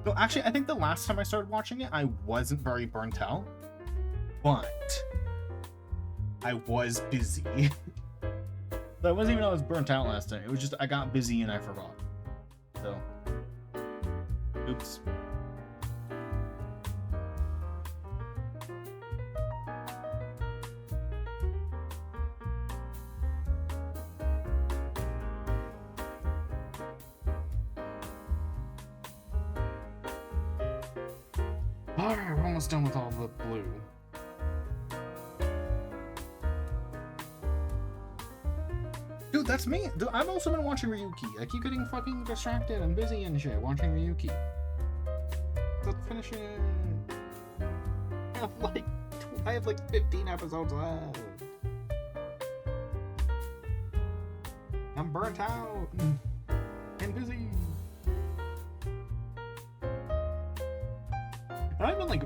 So actually, I think the last time I started watching it, I wasn't very burnt out, but I was busy. That wasn't even I was burnt out last time. It was just I got busy and I forgot. So, oops. Alright, we're almost done with all the blue. Dude, that's me. Dude, I've also been watching Ryuki. I keep getting fucking distracted and busy and shit watching Ryuki. Let's finish it. I have like 15 episodes left. I'm burnt out and busy.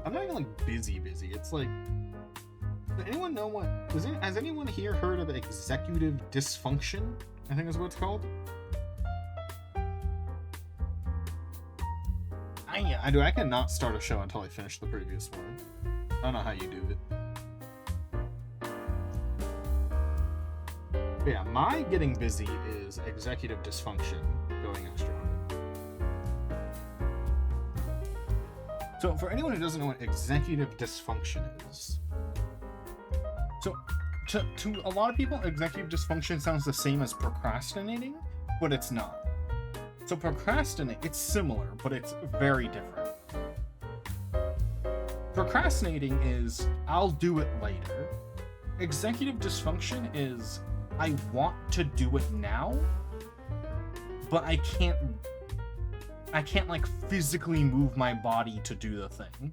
I'm not even like busy. It's like, does anyone know what? Has anyone here heard of executive dysfunction? I think is what it's called. I do. I cannot start a show until I finish the previous one. I don't know how you do it. But yeah, my getting busy is executive dysfunction going extra. So for anyone who doesn't know what executive dysfunction is, so to a lot of people, executive dysfunction sounds the same as procrastinating, but it's not. So procrastinate, it's similar, but it's very different. Procrastinating is, I'll do it later. Executive dysfunction is, I want to do it now, but I can't like physically move my body to do the thing.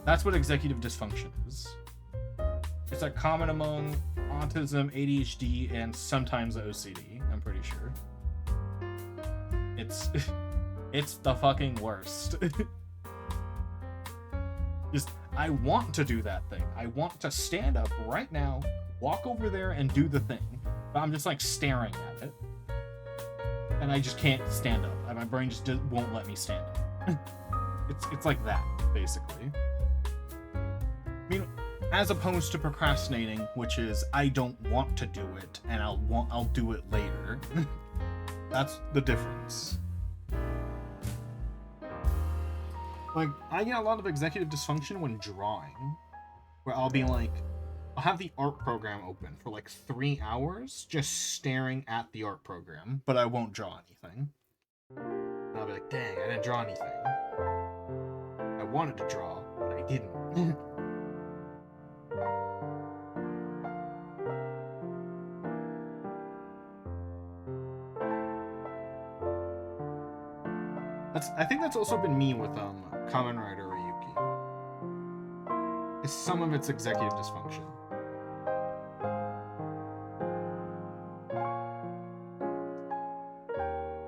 That's what executive dysfunction is. It's like common among autism, ADHD, and sometimes OCD, I'm pretty sure. It's the fucking worst. Just, I want to do that thing. I want to stand up right now, walk over there and do the thing. But I'm just like staring at it. and I just can't stand up. And my brain just won't let me stand up. It's like that, basically. I mean, as opposed to procrastinating, which is I don't want to do it and I'll do it later. That's the difference. Like, I get a lot of executive dysfunction when drawing, where I'll be like, I'll have the art program open for like 3 hours just staring at the art program, but I won't draw anything. And I'll be like, dang, I didn't draw anything. I wanted to draw, but I didn't. I think that's also been me with Kamen Rider Ryuki. It's some of its executive dysfunction.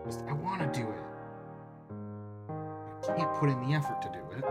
Just, I want to do it. I can't put in the effort to do it.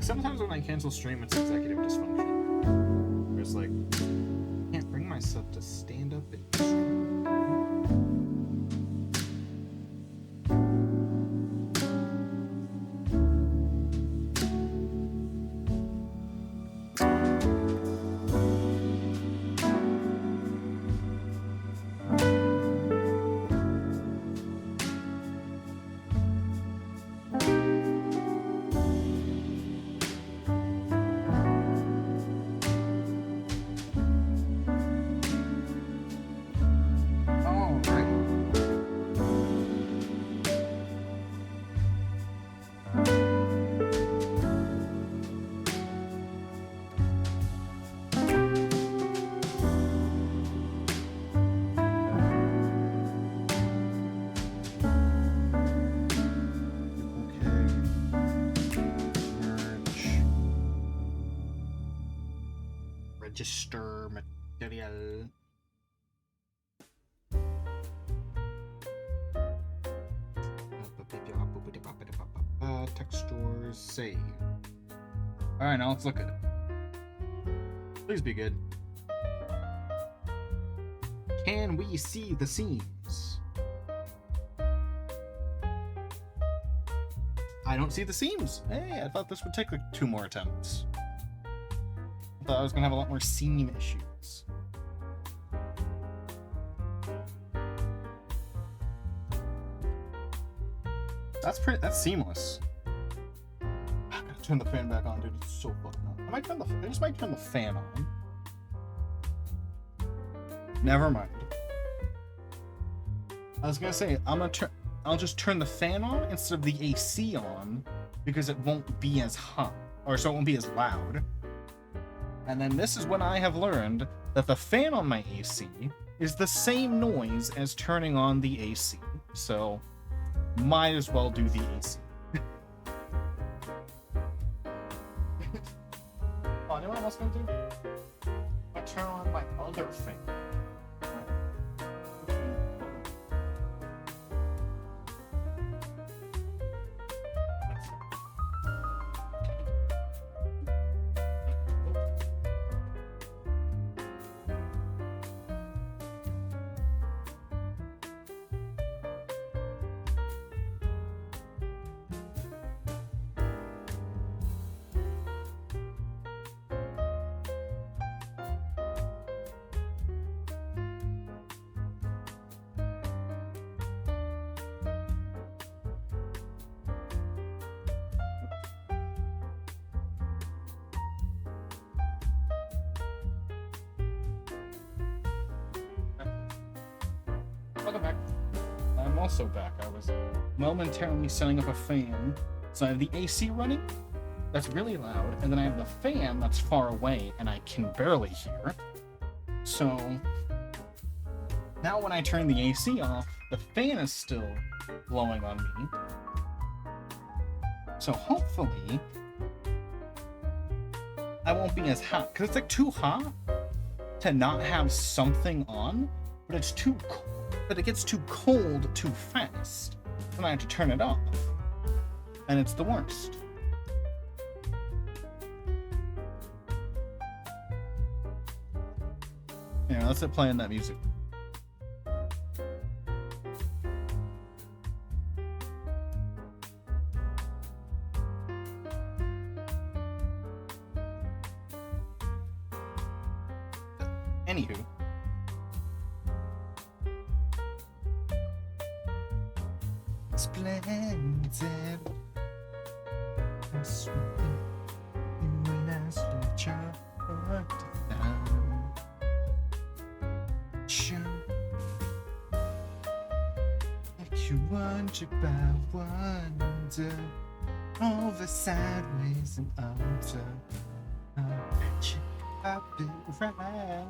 Sometimes when I cancel stream, it's executive dysfunction. Where it's like, I can't bring myself to stand up and stream. Register material. Textures, save. Alright, now let's look at it. Please be good. Can we see the seams? I don't see the seams. Hey, I thought this would take like 2 more attempts. I thought I was gonna have a lot more seam issues. That's seamless. I gotta turn the fan back on, dude. It's so fucking hot. I just might turn the fan on. Never mind. I was gonna say I'll just turn the fan on instead of the AC on because it won't be as hot, or so it won't be as loud. And then this is when I have learned that the fan on my AC is the same noise as turning on the AC. So, might as well do the AC. Oh, you know what I was gonna do? I turn on my other fan. Welcome back. I'm also back. I was momentarily setting up a fan. So I have the AC running, that's really loud, and then I have the fan that's far away and I can barely hear. So now when I turn the AC off, the fan is still blowing on me. So hopefully I won't be as hot, because it's like too hot to not have something on, but it's too cold. But it gets too cold too fast, and I have to turn it off, and it's the worst. Yeah, let's start playing that music. Anywho. Splendid and sweeping when I sleep down. Sure, make you wonder by wonder, over sideways and under. I'll be right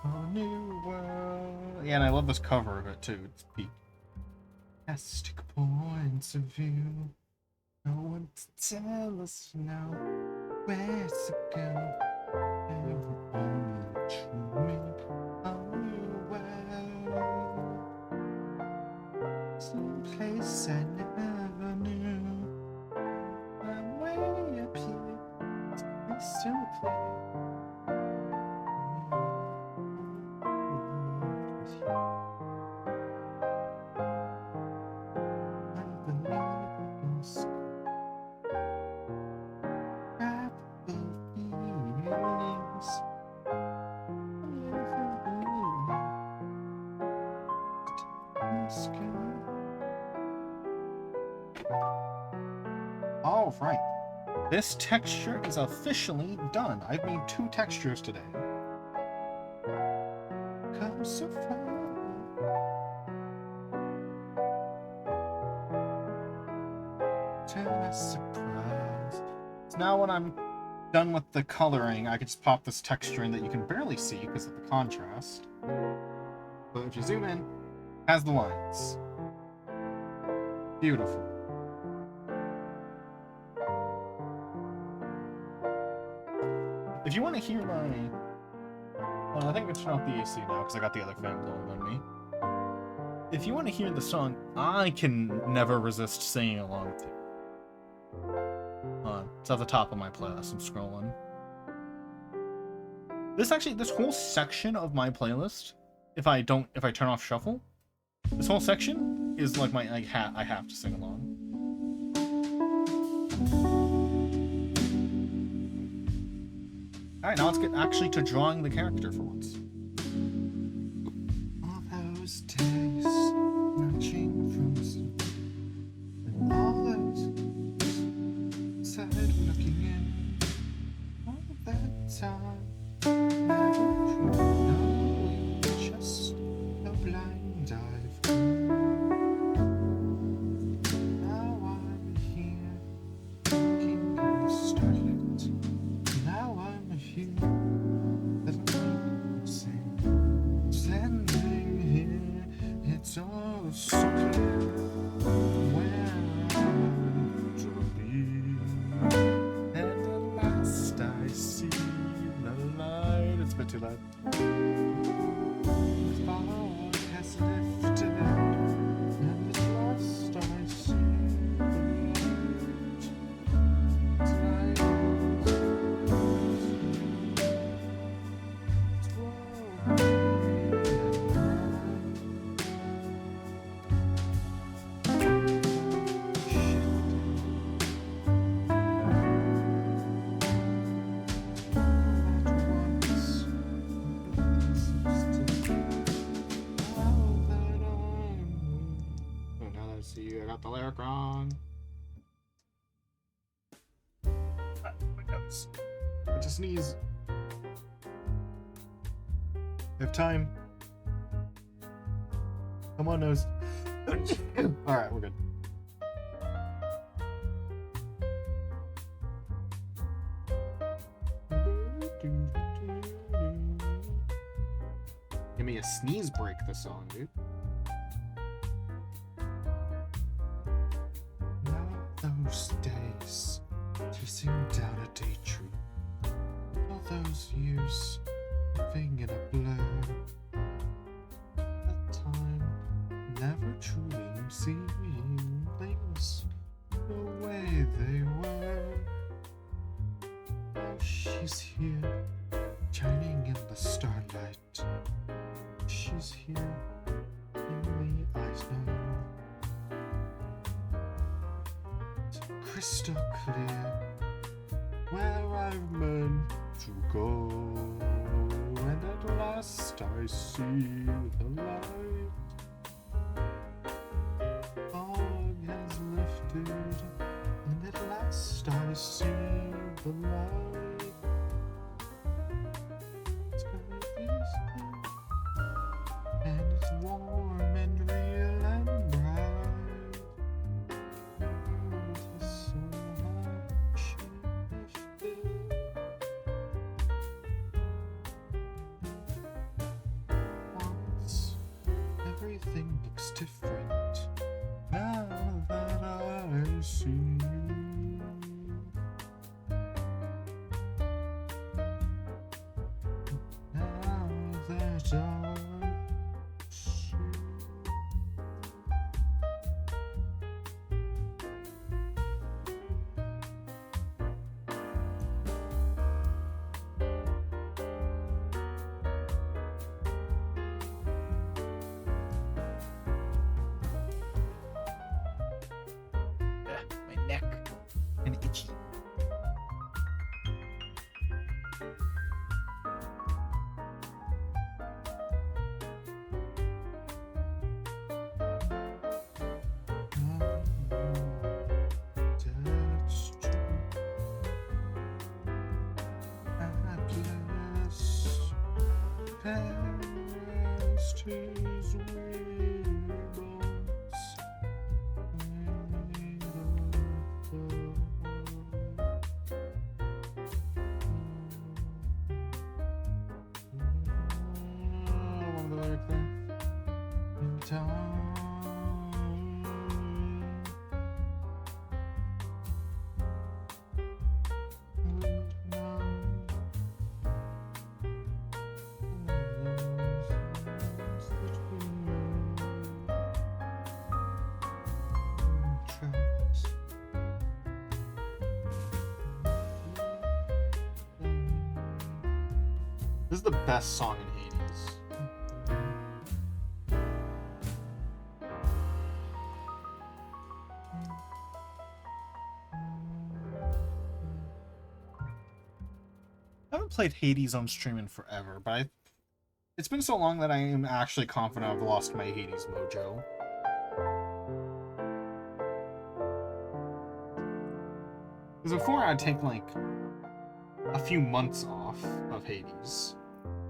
on a new world. Yeah, and I love this cover of it too. It's peak. Fantastic points of view. No one to tell us now where to go. Everyone to me on your way. Some place I never knew. I'm way up here. We still play. All right, this texture is officially done. I've made 2 textures today. Come so far. To my surprise. So now when I'm done with the coloring, I can just pop this texture in that you can barely see because of the contrast. But if you zoom in, it has the lines. Beautiful. If you want to hear my... Well, I think I'm turn off the AC now because I got the other fan blowing on me. If you want to hear the song, I can never resist singing along to. It's at the top of my playlist. I'm scrolling. This whole section of my playlist, if I turn off shuffle, this whole section is like my I have to sing along. Alright, now let's get actually to drawing the character for once. All those days, marching from and all those side looking in, all that time, never knowing just a blind dive. Now I'm here, looking and starlit. Now I'm here, the same, standing here. It's all so clear where I want to be. And at last I see the light. It's a bit too loud. The fog has lifted out, and at last I see the light. It's like I got the lyric wrong. My notes. I just sneeze. I have time. Come on, nose. Alright, we're good. Give me a sneeze break this song, dude. Now those days, chasing down a daydream. All those years, living in a blur. That time never truly seeing things the way they were. Now she's here, shining in the starlight. She's here, in the eyes know. It's crystal clear where I'm meant to go. And at last I see the light. Fog has lifted, and at last I see the light. It's gonna be still, and it's warm and real and bright. There's so much lifted. Once everything looks different now that I see you. Now that I see. My neck and itchy. That's true. Atlas passed his wheels. This is the best song in Hades. I haven't played Hades on stream in forever, but it's been so long that I am actually confident I've lost my Hades mojo. Because before I'd take like a few months off of Hades,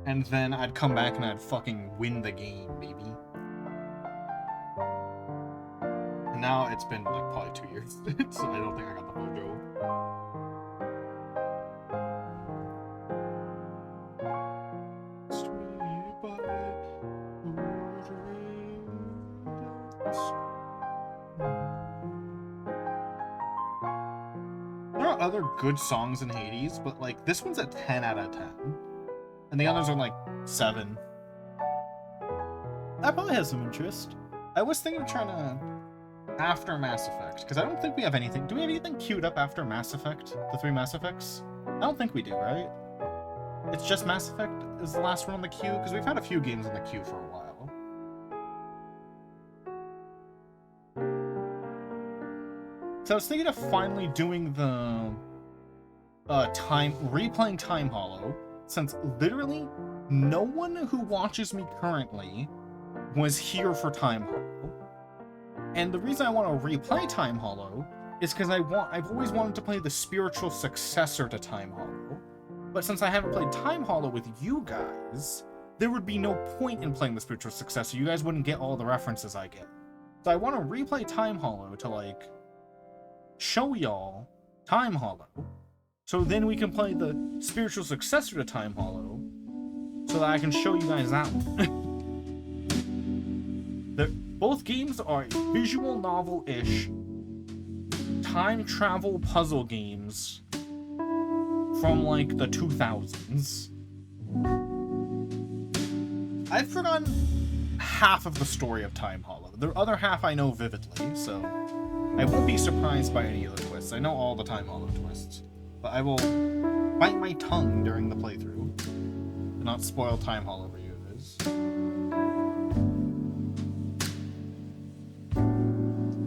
and then I'd come back and I'd fucking win the game, baby. And now it's been like probably 2 years, so I don't think I got the mojo. There are other good songs in Hades, but like this one's a 10 out of 10. And the others are like 7. That probably has some interest. I was thinking of trying to after Mass Effect, because I don't think we have anything. Do we have anything queued up after Mass Effect? The 3 Mass Effects? I don't think we do, right? It's just Mass Effect is the last one on the queue, because we've had a few games on the queue for a while. So I was thinking of finally doing the replaying Time Hollow, since literally no one who watches me currently was here for Time Hollow. And the reason I want to replay Time Hollow is because I've always wanted to play the spiritual successor to Time Hollow. But since I haven't played Time Hollow with you guys, there would be no point in playing the spiritual successor. You guys wouldn't get all the references I get. So I want to replay Time Hollow to, like, show y'all Time Hollow. So then we can play the spiritual successor to Time Hollow, so that I can show you guys that one. Both games are visual novel-ish time travel puzzle games from, like, the 2000s. I've forgotten half of the story of Time Hollow. The other half I know vividly, so I won't be surprised by any of the twists. I know all the Time Hollow twists, but I will bite my tongue during the playthrough to not spoil Time Hollow for you guys.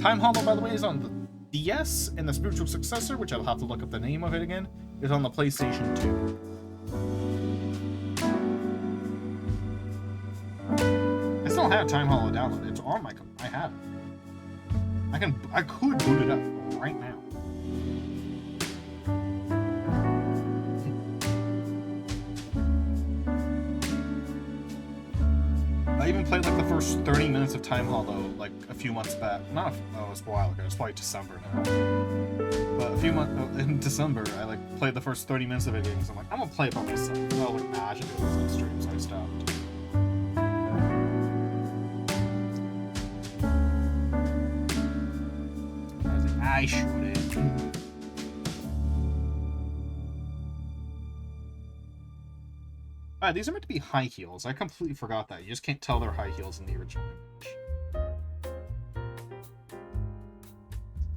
Time Hollow, by the way, is on the DS, and the spiritual successor, which I'll have to look up the name of it again, is on the PlayStation 2. I still have Time Hollow downloaded. It's on my I have it. I could boot it up right now. I even played like the first 30 minutes of Time Hollow like a few months back. It was a while ago. It's probably December now. But a few months in December, I like played the first 30 minutes of it because I'm like, I'm gonna play it by myself. And I was like, nah, I should do this on stream, so I stopped. I was like, I shouldn't. These are meant to be high heels. I completely forgot that. You just can't tell they're high heels in the original image.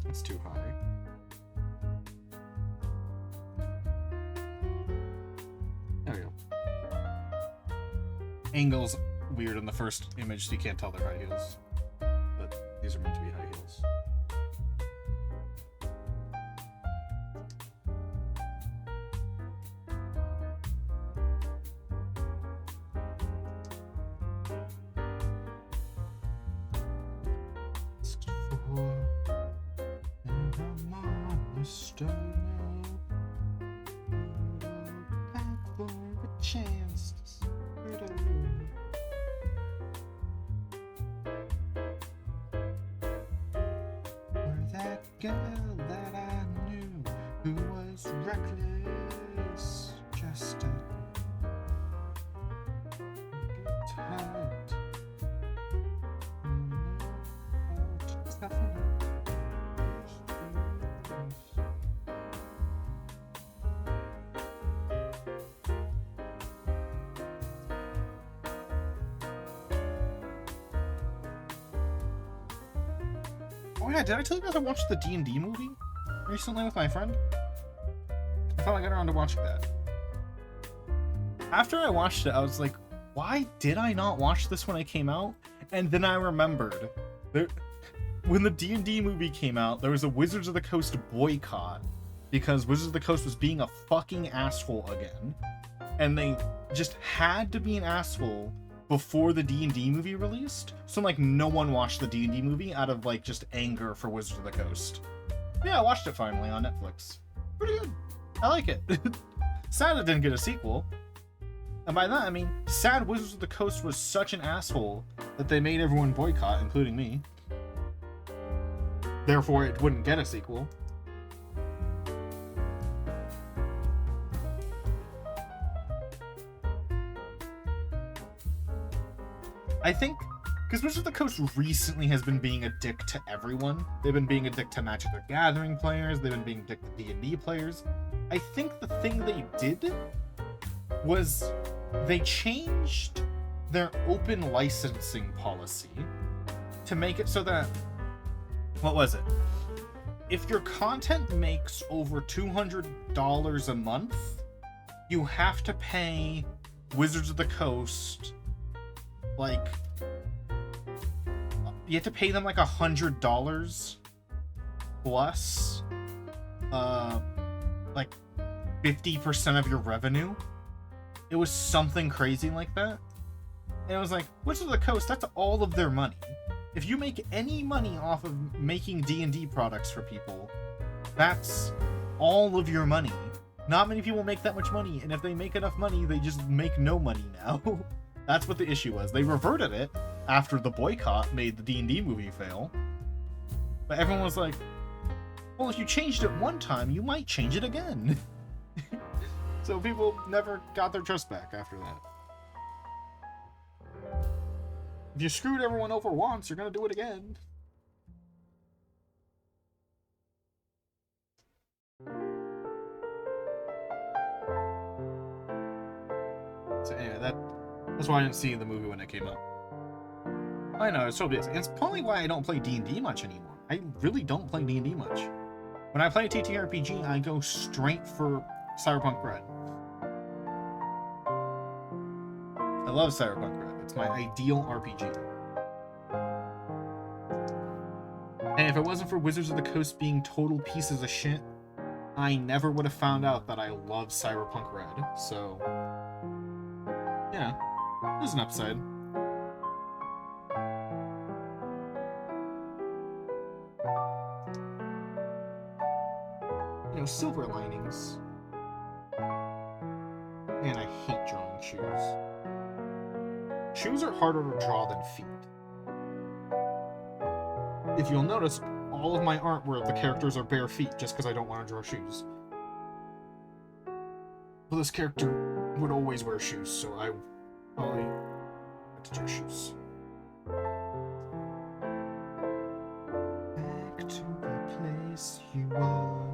It's too high. There we go. Angle's weird in the first image, so you can't tell they're high heels. But these are meant to be high heels. Oh yeah, did I tell you guys I watched the D&D movie recently with my friend? I finally got around to watching that. After I watched it, I was like, why did I not watch this when it came out? And then I remembered. When the D&D movie came out, there was a Wizards of the Coast boycott because Wizards of the Coast was being a fucking asshole again. And they just had to be an asshole before the D&D movie released. So, like, no one watched the D&D movie out of, like, just anger for Wizards of the Coast. Yeah, I watched it finally on Netflix. Pretty good. I like it. Sad it didn't get a sequel. And by that, I mean, sad Wizards of the Coast was such an asshole that they made everyone boycott, including me. Therefore, it wouldn't get a sequel. I think, because Wizards of the Coast recently has been being a dick to everyone. They've been being a dick to Magic the Gathering players. They've been being a dick to D&D players. I think the thing they did was they changed their open licensing policy to make it so that, what was it? If your content makes over $200 a month, you have to pay Wizards of the Coast, like, you have to pay them like $100 plus, like 50% of your revenue. It was something crazy like that. And it was like, Wizards of the Coast, that's all of their money. If you make any money off of making D&D products for people, that's all of your money. Not many people make that much money, and if they make enough money, they just make no money now. That's what the issue was. They reverted it after the boycott made the D&D movie fail. But everyone was like, well, if you changed it one time, you might change it again. So people never got their trust back after that. If you screwed everyone over once, you're gonna do it again. So anyway, that's why I didn't see the movie when it came out. I know, it's totally is. It's probably why I don't play D&D much anymore. I really don't play D&D much. When I play a TTRPG, I go straight for Cyberpunk Red. I love Cyberpunk Red. It's my ideal RPG. And if it wasn't for Wizards of the Coast being total pieces of shit, I never would have found out that I love Cyberpunk Red. So, yeah, there's an upside. You know, silver linings. Man, I hate drawing shoes. Shoes are harder to draw than feet. If you'll notice, all of my art where the characters are bare feet just because I don't want to draw shoes. But this character would always wear shoes, so I probably had to draw shoes. Back to the place you were.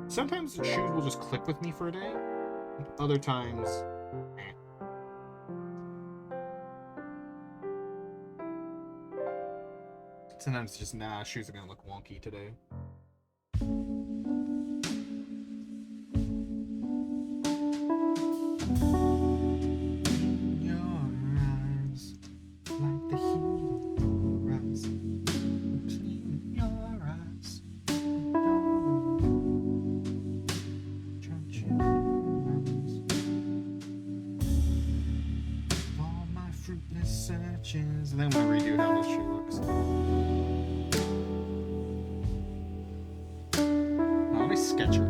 Sometimes shoes will just click with me for a day. Other times, Sometimes it's just, nah, shoes are gonna look wonky today. And then I'm gonna redo how this shoe looks. Oh, let me sketch it.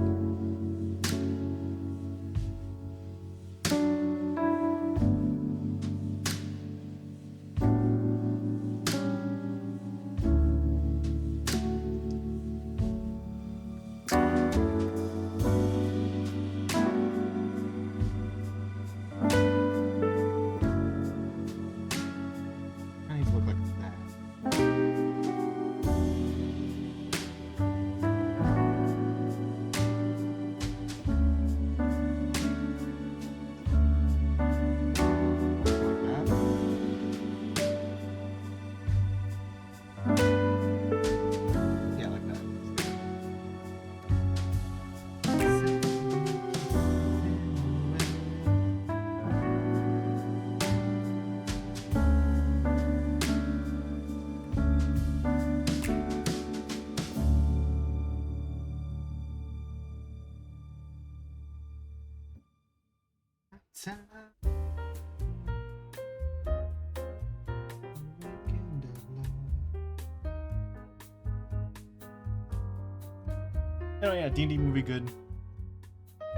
Oh yeah, D&D movie good.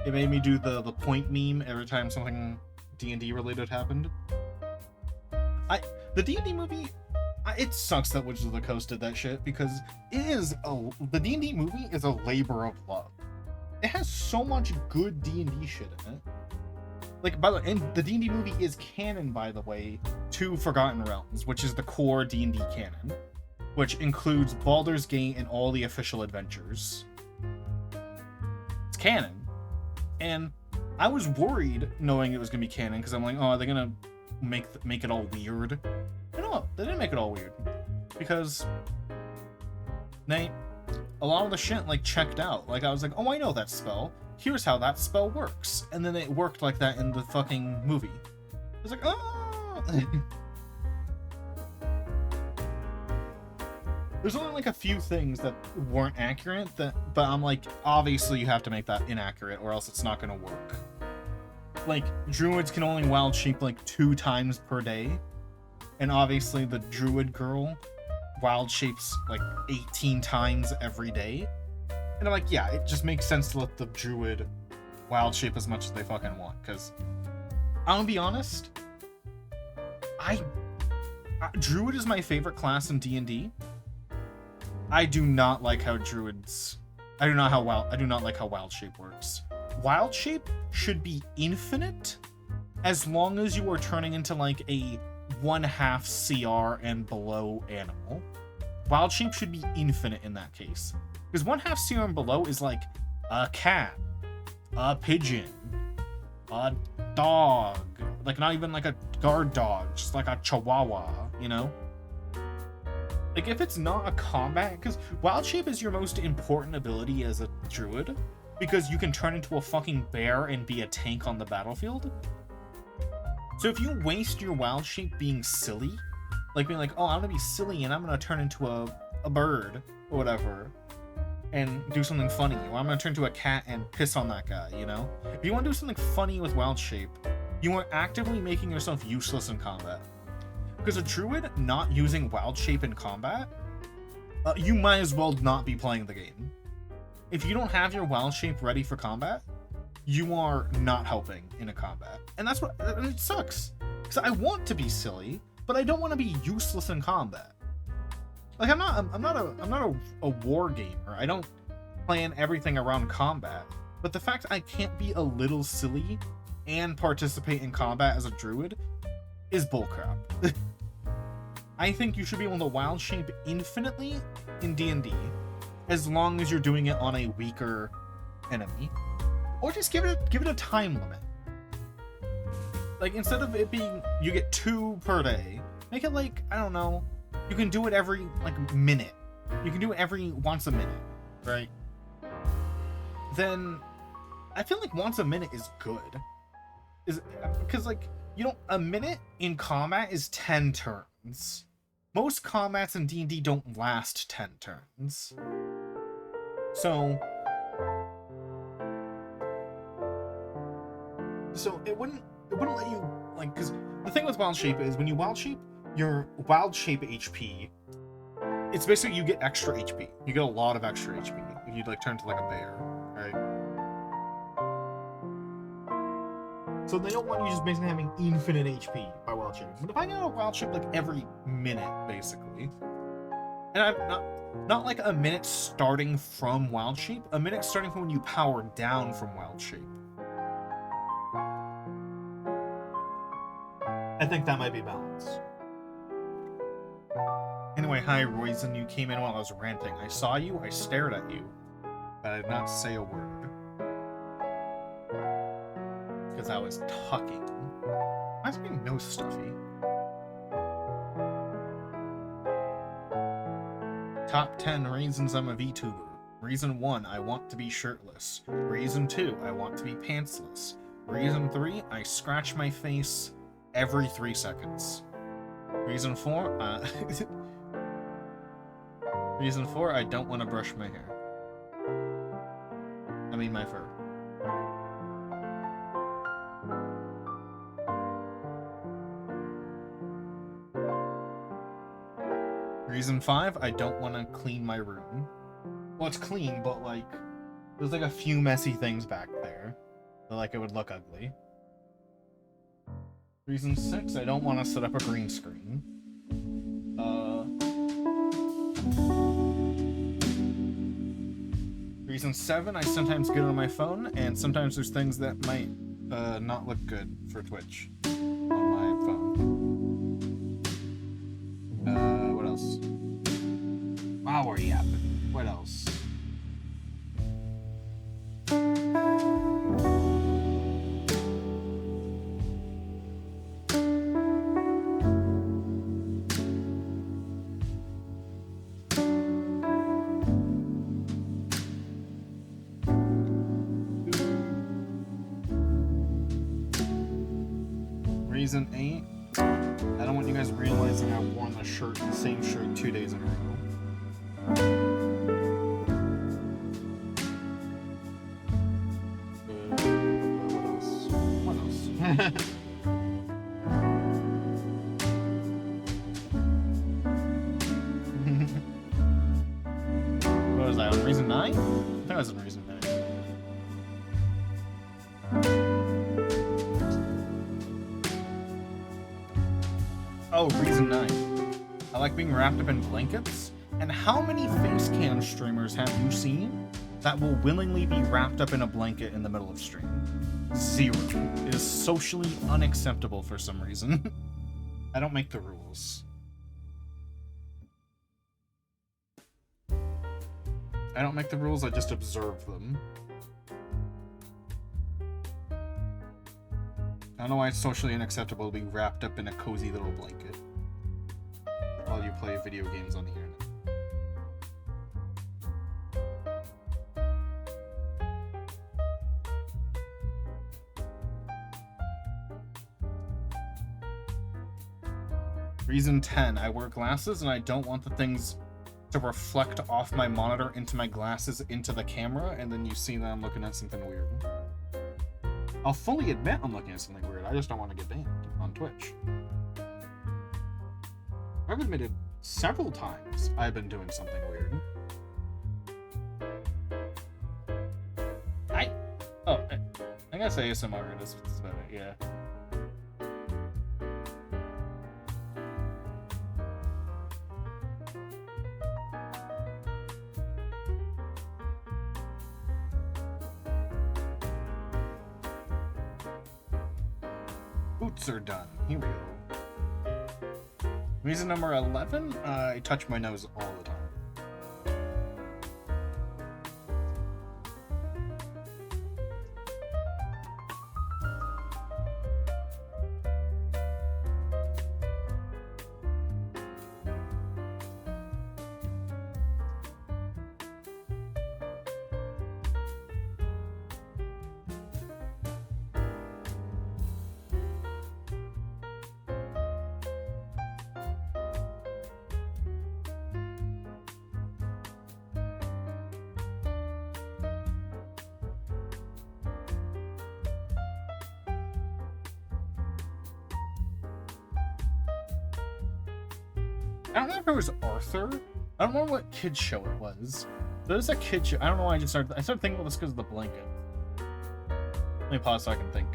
It made me do the point meme every time something D&D related happened. The D&D movie, it sucks that Wizards of the Coast did that shit because the D&D movie is a labor of love. It has so much good D&D shit in it. Like, by the way, and the D&D movie is canon, by the way, to Forgotten Realms, which is the core D&D canon, which includes Baldur's Gate and all the official adventures. It's canon. And I was worried knowing it was going to be canon, because I'm like, oh, are they going to make it all weird? No, they didn't make it all weird. Because a lot of the shit, like, checked out. Like, I was like, oh, I know that spell. Here's how that spell works. And then it worked like that in the fucking movie. I was like, oh! There's only like a few things that weren't accurate, but I'm like, obviously you have to make that inaccurate or else it's not gonna work. Like, druids can only wild shape like 2 times per day. And obviously the druid girl wild shapes like 18 times every day. And I'm like, yeah, it just makes sense to let the druid wild shape as much as they fucking want. Because I'm gonna be honest, druid is my favorite class in D&D. I do not like how druids. I do not like how wild shape works. Wild shape should be infinite as long as you are turning into like a 1/2 CR and below animal. Wild shape should be infinite in that case. Because 1/2 CR and below is like a cat, a pigeon, a dog. Like not even like a guard dog, just like a chihuahua, you know? Like if it's not a combat, because wild shape is your most important ability as a druid, because you can turn into a fucking bear and be a tank on the battlefield. So if you waste your wild shape being silly, like being like, oh, I'm gonna be silly and I'm gonna turn into a bird or whatever and do something funny, or I'm gonna turn into a cat and piss on that guy, you know? If you want to do something funny with wild shape, you are actively making yourself useless in combat. Because a druid not using wild shape in combat, you might as well not be playing the game. If you don't have your wild shape ready for combat, you are not helping in a combat. And that's what, it sucks. Because I want to be silly, but I don't want to be useless in combat. Like I'm not a war gamer. I don't plan everything around combat. But the fact I can't be a little silly and participate in combat as a druid is bullcrap. I think you should be able to wild shape infinitely in D&D as long as you're doing it on a weaker enemy, or just give it a time limit. Like instead of it being you get 2 per day, make it like, I don't know, you can do it every like minute. You can do it every once a minute, right? Then I feel like once a minute is good. Is because like a minute in combat is 10 turns. Most combats in D&D don't last 10 turns. So it wouldn't let you, like, because the thing with wild shape is when you wild shape, your wild shape HP, it's basically you get extra HP. You get a lot of extra HP if you like turn to like a bear, right? So they don't want you just basically having infinite HP by wild shape. But if I get a wild shape like every minute, basically, and I'm not like a minute starting from wild shape, a minute starting from when you power down from wild shape, I think that might be balanced. Anyway, hi Roizen, you came in while I was ranting. I saw you, I stared at you, but I did not say a word. Because I was talking. Why is my nose stuffy? Top 10 reasons I'm a VTuber. Reason 1, I want to be shirtless. Reason 2, I want to be pantsless. Reason 3, I scratch my face every 3 seconds. Reason 4, Reason 4, I don't want to brush my hair. I mean my fur. Reason 5, I don't want to clean my room. Well, it's clean, but like, there's like a few messy things back there. That, like, it would look ugly. Reason 6, I don't want to set up a green screen. Reason 7, I sometimes get on my phone, and sometimes there's things that might not look good for Twitch on my phone. What else? Wow, we're yapping. What else? Reason 8, I don't want you guys realizing I've worn the same shirt 2 days in a row. What else? Reason 9? I think I was in Reason 9. Oh, Reason 9. I like being wrapped up in blankets. And how many face cam streamers have you seen that will willingly be wrapped up in a blanket in the middle of stream? 0. It is socially unacceptable for some reason. I don't make the rules. I don't make the rules, I just observe them. I don't know why it's socially unacceptable to be wrapped up in a cozy little blanket while you play video games on the internet. Reason 10, I wear glasses and I don't want the things to reflect off my monitor into my glasses into the camera, and then you see that I'm looking at something weird. I'll fully admit I'm looking at something weird, I just don't want to get banned on Twitch. I've admitted several times I've been doing something weird. I guess ASMR is about it, yeah. Boots are done. Here we go. Reason number 11, I touch my nose all the time. I don't know if it was Arthur. I don't know what kid show it was. There's a kid show. I don't know why I started thinking about this because of the blanket. Let me pause so I can think.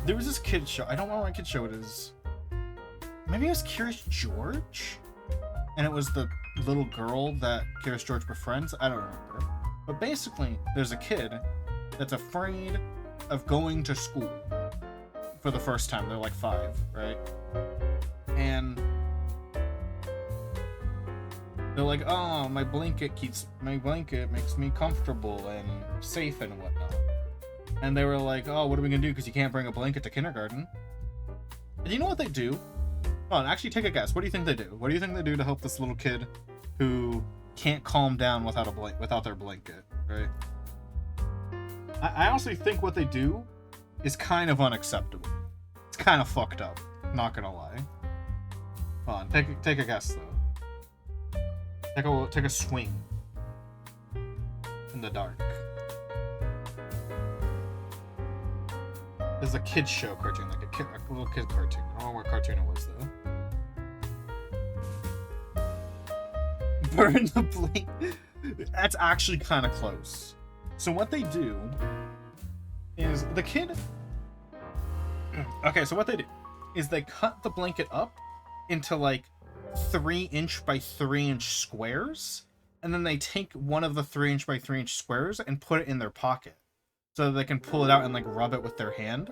There was this kid show. I don't know what kid show it is. Maybe it was Curious George? And it was the little girl that Curious George befriends? I don't remember. But basically, there's a kid that's afraid of going to school for the first time. They're like 5, right? And they're like, oh, my blanket makes me comfortable and safe and whatnot. And they were like, oh, what are we gonna do? Because you can't bring a blanket to kindergarten. And you know what they do? Come on, actually take a guess. What do you think they do? What do you think they do to help this little kid who can't calm down without their blanket, right? I honestly think what they do is kind of unacceptable. It's kind of fucked up, not gonna lie. Hold on, take a guess though. Take a swing in the dark. This is a kid's show cartoon, like a little kid cartoon. I don't know what cartoon it was though. Burn the blink. That's actually kind of close. So what they do is the kid. Okay, so what they do is they cut the blanket up into like 3-inch by 3-inch squares, and then they take one of the 3-inch by 3-inch squares and put it in their pocket so that they can pull it out and like rub it with their hand.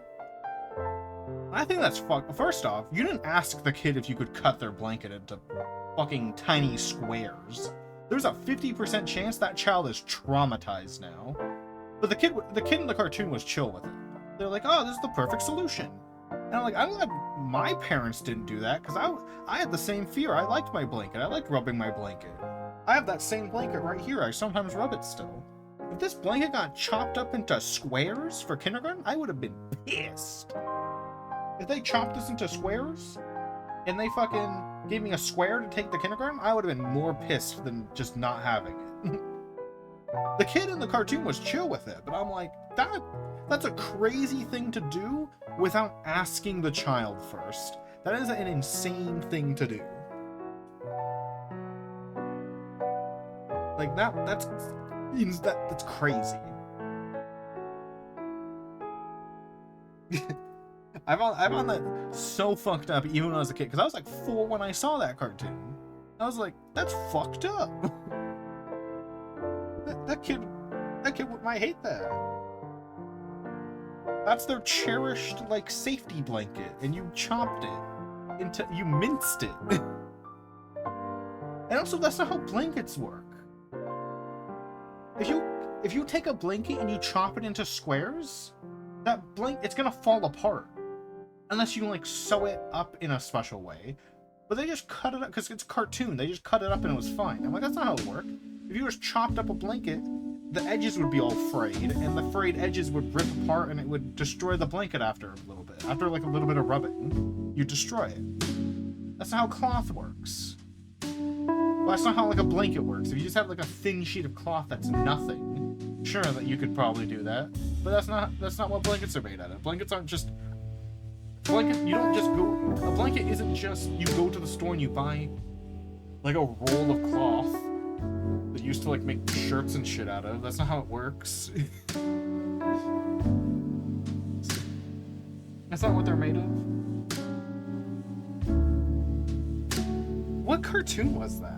I think that's First off, you didn't ask the kid if you could cut their blanket into fucking tiny squares. There's a 50% chance that child is traumatized now. But the kid in the cartoon was chill with it. They're like, oh, this is the perfect solution. And I'm like, I'm glad my parents didn't do that, because I had the same fear. I liked my blanket. I liked rubbing my blanket. I have that same blanket right here. I sometimes rub it still. If this blanket got chopped up into squares for kindergarten, I would have been pissed. If they chopped this into squares, and they fucking gave me a square to take to kindergarten, I would have been more pissed than just not having it. The kid in the cartoon was chill with it, but I'm like, that's a crazy thing to do without asking the child first. That is an insane thing to do. Like that's crazy. I found that so fucked up even when I was a kid, because I was like 4 when I saw that cartoon. I was like, that's fucked up. that kid might hate that. That's their cherished like safety blanket, and you chopped it into, you minced it. And also, that's not how blankets work. If you take a blanket and you chop it into squares, it's gonna fall apart. Unless you like sew it up in a special way. But they just cut it up, because it's a cartoon, they just cut it up and it was fine. I'm like, that's not how it worked. If you just chopped up a blanket, the edges would be all frayed, and the frayed edges would rip apart, and it would destroy the blanket after a little bit. After like a little bit of rubbing, you destroy it. That's not how cloth works. Well, that's not how like a blanket works. If you just have like a thin sheet of cloth that's nothing, sure, that you could probably do that. But that's not what blankets are made out of. Blankets aren't just... you don't just go... A blanket isn't just you go to the store and you buy like a roll of cloth that used to like make shirts and shit out of. That's not how it works. That's not what they're made of. What cartoon was that?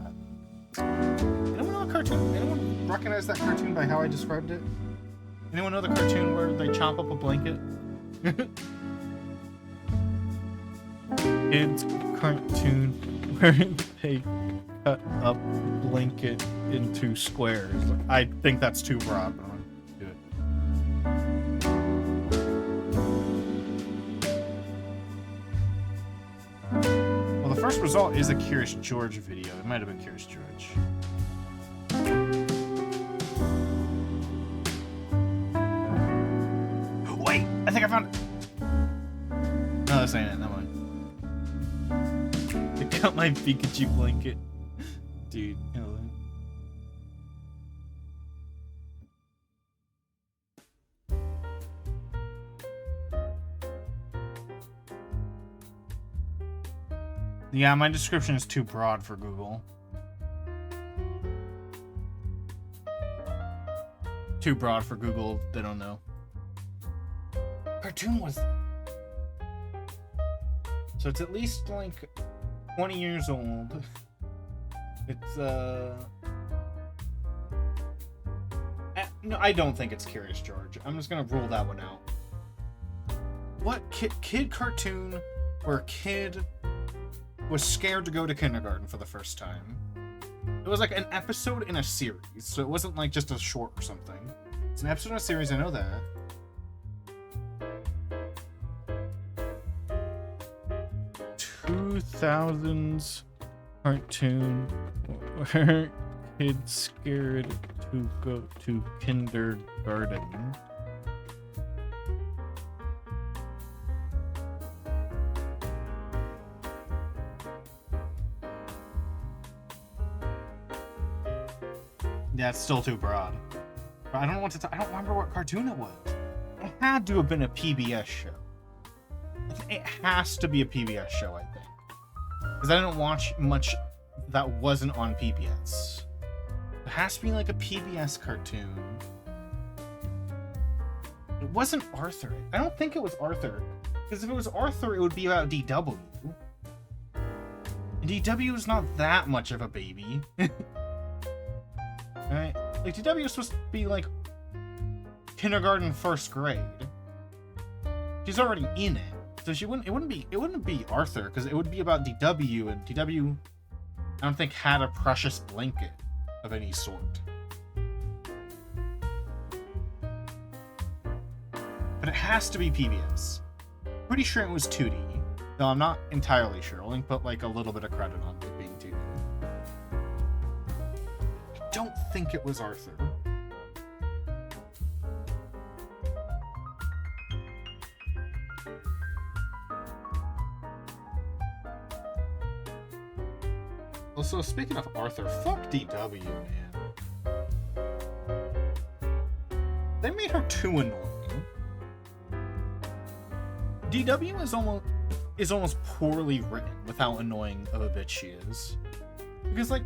Anyone know a cartoon? Anyone recognize that cartoon by how I described it? Anyone know the cartoon where they chop up a blanket? Kids cartoon where they cut up blanket into squares. I think that's too broad, but I'm gonna do it. Well, the first result is a Curious George video. It might have been Curious George. Wait, I think I found it. No, this ain't it. Never mind. I got my Pikachu blanket. Dude, hello. Yeah, my description is too broad for Google. Too broad for Google, they don't know. Cartoon was... So it's at least like 20 years old. It's no, I don't think it's Curious George. I'm just gonna rule that one out. What kid cartoon where a kid was scared to go to kindergarten for the first time? It was like an episode in a series, so it wasn't like just a short or something. It's an episode in a series, I know that. 2000s cartoon where kids scared to go to kindergarten. Yeah, it's still too broad. I don't know what to I don't remember what cartoon it was. It had to have been a PBS show. It has to be a PBS show, I think. Because I didn't watch much that wasn't on PBS. It has to be like a PBS cartoon. It wasn't Arthur. I don't think it was Arthur. Because if it was Arthur, it would be about DW. And DW is not that much of a baby. Right? Like, DW is supposed to be like kindergarten, first grade. She's already in it. So it wouldn't be Arthur, because it would be about DW, and DW I don't think had a precious blanket of any sort. But it has to be PBS. Pretty sure it was 2D, though I'm not entirely sure. I'll put like a little bit of credit on it being 2D. I don't think it was Arthur. Also, speaking of Arthur, fuck DW, man. They made her too annoying. DW is almost poorly written with how annoying of a bitch she is. Because, like,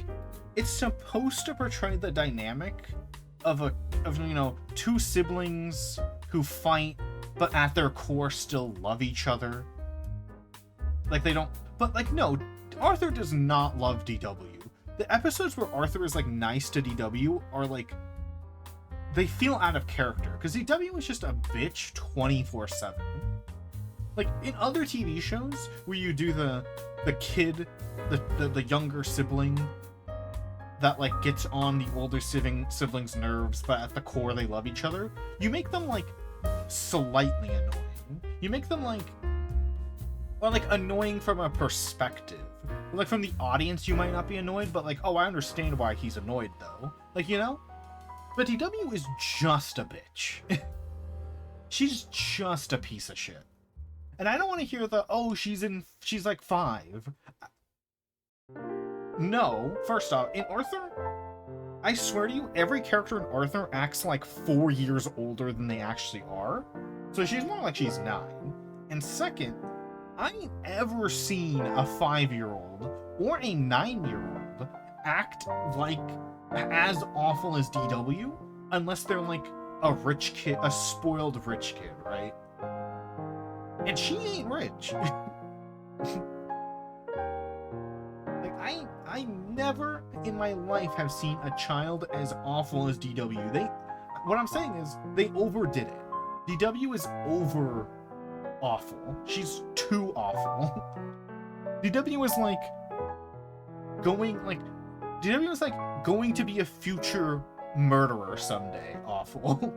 it's supposed to portray the dynamic of two siblings who fight, but at their core still love each other. Like, they don't... But, like, no, Arthur does not love DW. The episodes where Arthur is, like, nice to DW are, like... They feel out of character, because DW is just a bitch 24/7. Like, in other TV shows, where you do the kid, the younger sibling, that, like, gets on the older sibling's nerves, but at the core they love each other, you make them, like, slightly annoying. You make them, like... Well, like, annoying from a perspective. Like, from the audience, you might not be annoyed, but, like, oh, I understand why he's annoyed, though. Like, you know? But DW is just a bitch. She's just a piece of shit. And I don't want to hear the, oh, she's like 5. No, first off, in Arthur, I swear to you, every character in Arthur acts like 4 years older than they actually are. So she's more like she's 9. And second, I ain't ever seen a 5-year-old or a 9-year-old act like as awful as DW, unless they're like a rich kid, a spoiled rich kid, right? And she ain't rich. Like, I never in my life have seen a child as awful as DW. What I'm saying is, they overdid it. DW is over awful. She's too awful. DW is like going to be a future murderer someday. Awful.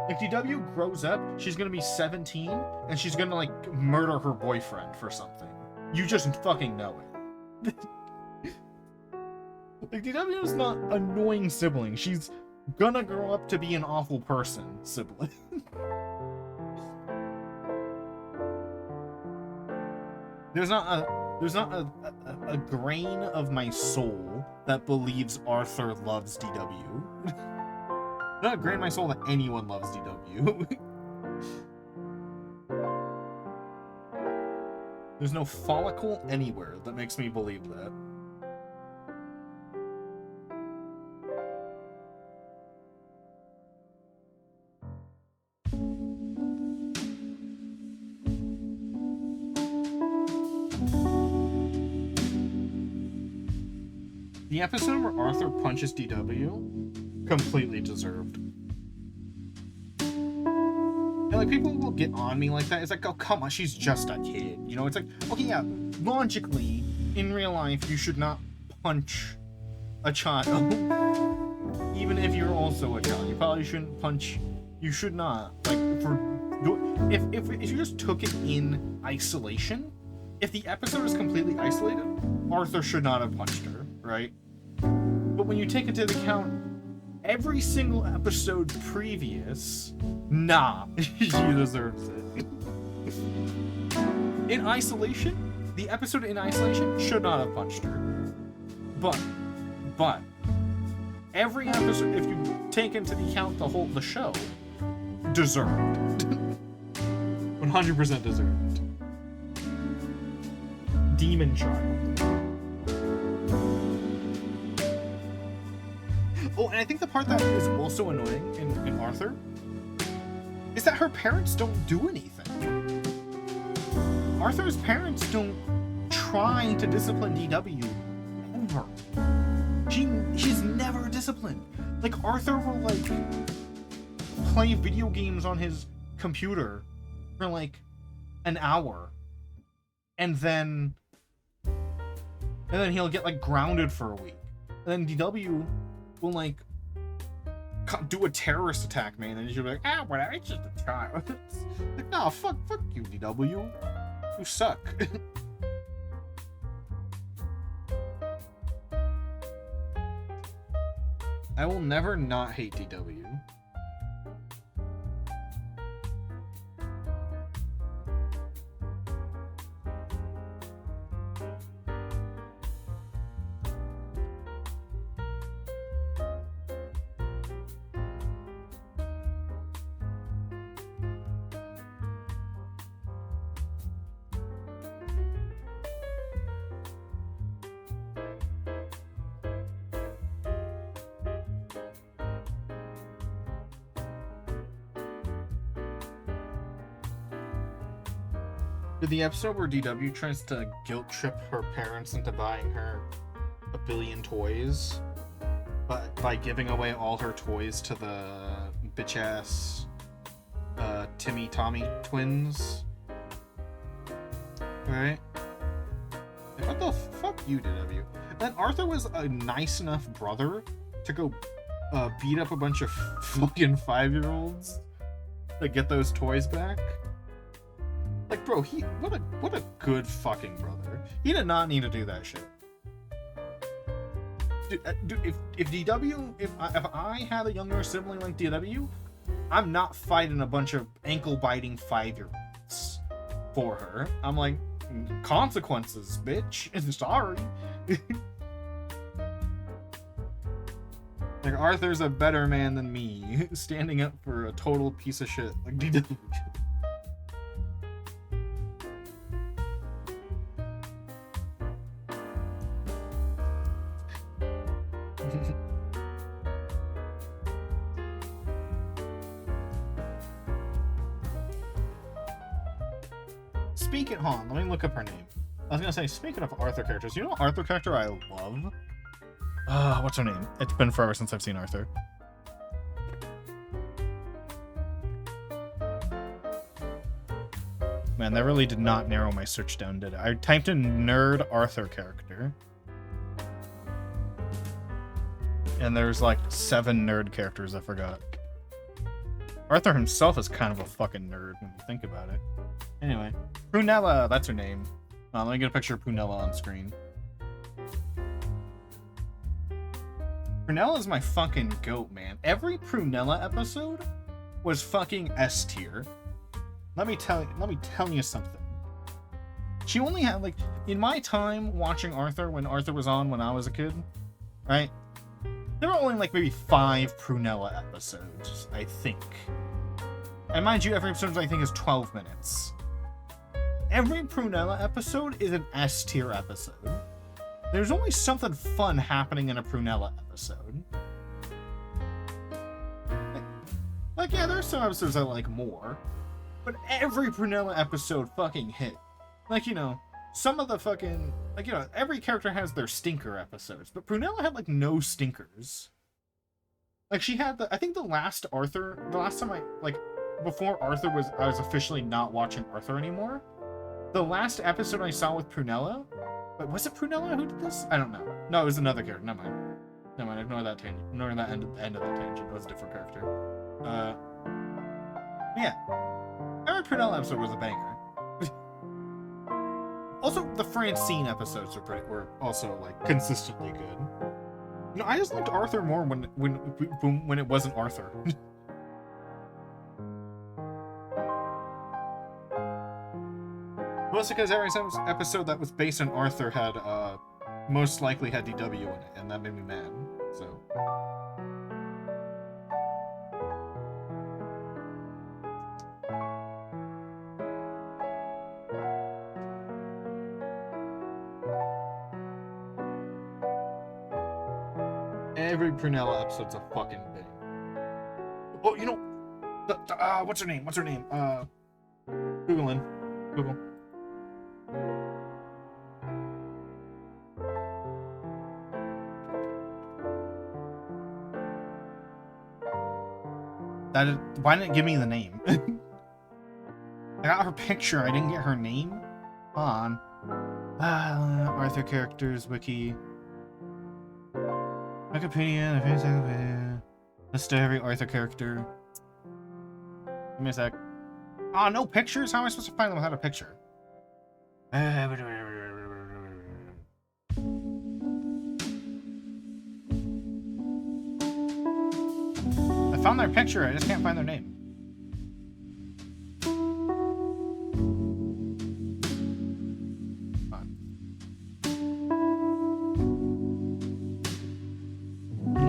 If DW grows up, she's gonna be 17, and she's gonna, like, murder her boyfriend for something. You just fucking know it. Like, DW is not annoying sibling. She's gonna grow up to be an awful person sibling. There's not a grain of my soul that believes Arthur loves DW. Not a grain of my soul that anyone loves DW. There's no follicle anywhere that makes me believe that. The episode where Arthur punches DW, completely deserved. And, like, people will get on me like that. It's like, oh, come on, she's just a kid. You know, it's like, okay, yeah, logically, in real life, you should not punch a child. Even if you're also a child. You probably shouldn't punch... You should not. Like, if you just took it in isolation, if the episode is completely isolated, Arthur should not have punched her, right? But when you take into account every single episode previous, nah, she deserves it. In isolation, the episode in isolation should not have punched her. But every episode, if you take into account the show, deserved. 100% deserved. Demon Child. Oh, and I think the part that is also annoying in Arthur is that her parents don't do anything. Arthur's parents don't try to discipline DW ever. She's never disciplined. Like, Arthur will, like, play video games on his computer for, like, an hour. And then he'll get, like, grounded for a week. And then DW will, like, do a terrorist attack, man, and you'll be like, whatever, it's just a child. Like, nah, fuck you, DW. You suck. I will never not hate DW. The episode where DW tries to guilt trip her parents into buying her a billion toys, but by giving away all her toys to the bitch ass Timmy Tommy twins. Right? Like, what the fuck you, DW? Then Arthur was a nice enough brother to go beat up a bunch of fucking 5-year-olds to get those toys back. Like, bro, what a good fucking brother. He did not need to do that shit. Dude, if DW, if I had a younger sibling like DW, I'm not fighting a bunch of ankle-biting 5-year-olds for her. I'm like, consequences, bitch. Sorry. Like, Arthur's a better man than me, standing up for a total piece of shit like DW. Hold on, let me look up her name. I was gonna say, speaking of Arthur characters, you know what Arthur character I love? What's her name? It's been forever since I've seen Arthur. Man, that really did not narrow my search down, did it? I typed in nerd Arthur character. And there's like 7 nerd characters I forgot. Arthur himself is kind of a fucking nerd when you think about it. Anyway, Prunella, that's her name. Let me get a picture of Prunella on screen. Prunella is my fucking goat, man. Every Prunella episode was fucking S tier. Let me tell you something. She only had, like, in my time watching Arthur when Arthur was on when I was a kid, right? There were only like maybe 5 Prunella episodes, I think. And mind you, every episode I think is 12 minutes. Every Prunella episode is an S tier episode. There's always something fun happening in a Prunella episode. Like, yeah, there's some episodes I like more, but every Prunella episode fucking hit. Like, you know, some of the fucking, like, you know, every character has their stinker episodes, but Prunella had, like, no stinkers. Like, she had I think the last time I, like, before Arthur I was officially not watching Arthur anymore, the last episode I saw with Prunella, but was it Prunella who did this? I don't know. No, it was another character. Never mind. Ignore that tangent. Ignore that end of that tangent. It was a different character. Yeah. Every Prunella episode was a banger. Also, the Francine episodes were also, like, consistently good. You know, I just liked Arthur more when it wasn't Arthur. Mostly because every episode that was based on Arthur had, most likely had DW in it, and that made me mad, so. Every Prunella episode's a fucking thing. Oh, you know, what's her name? Google. Why didn't it give me the name? I got her picture, I didn't get her name. Hold on. Arthur characters, wiki. Wikipedia, let's do every Arthur character. Give me a sec. Oh, no pictures? How am I supposed to find them without a picture? I found their picture, I just can't find their name.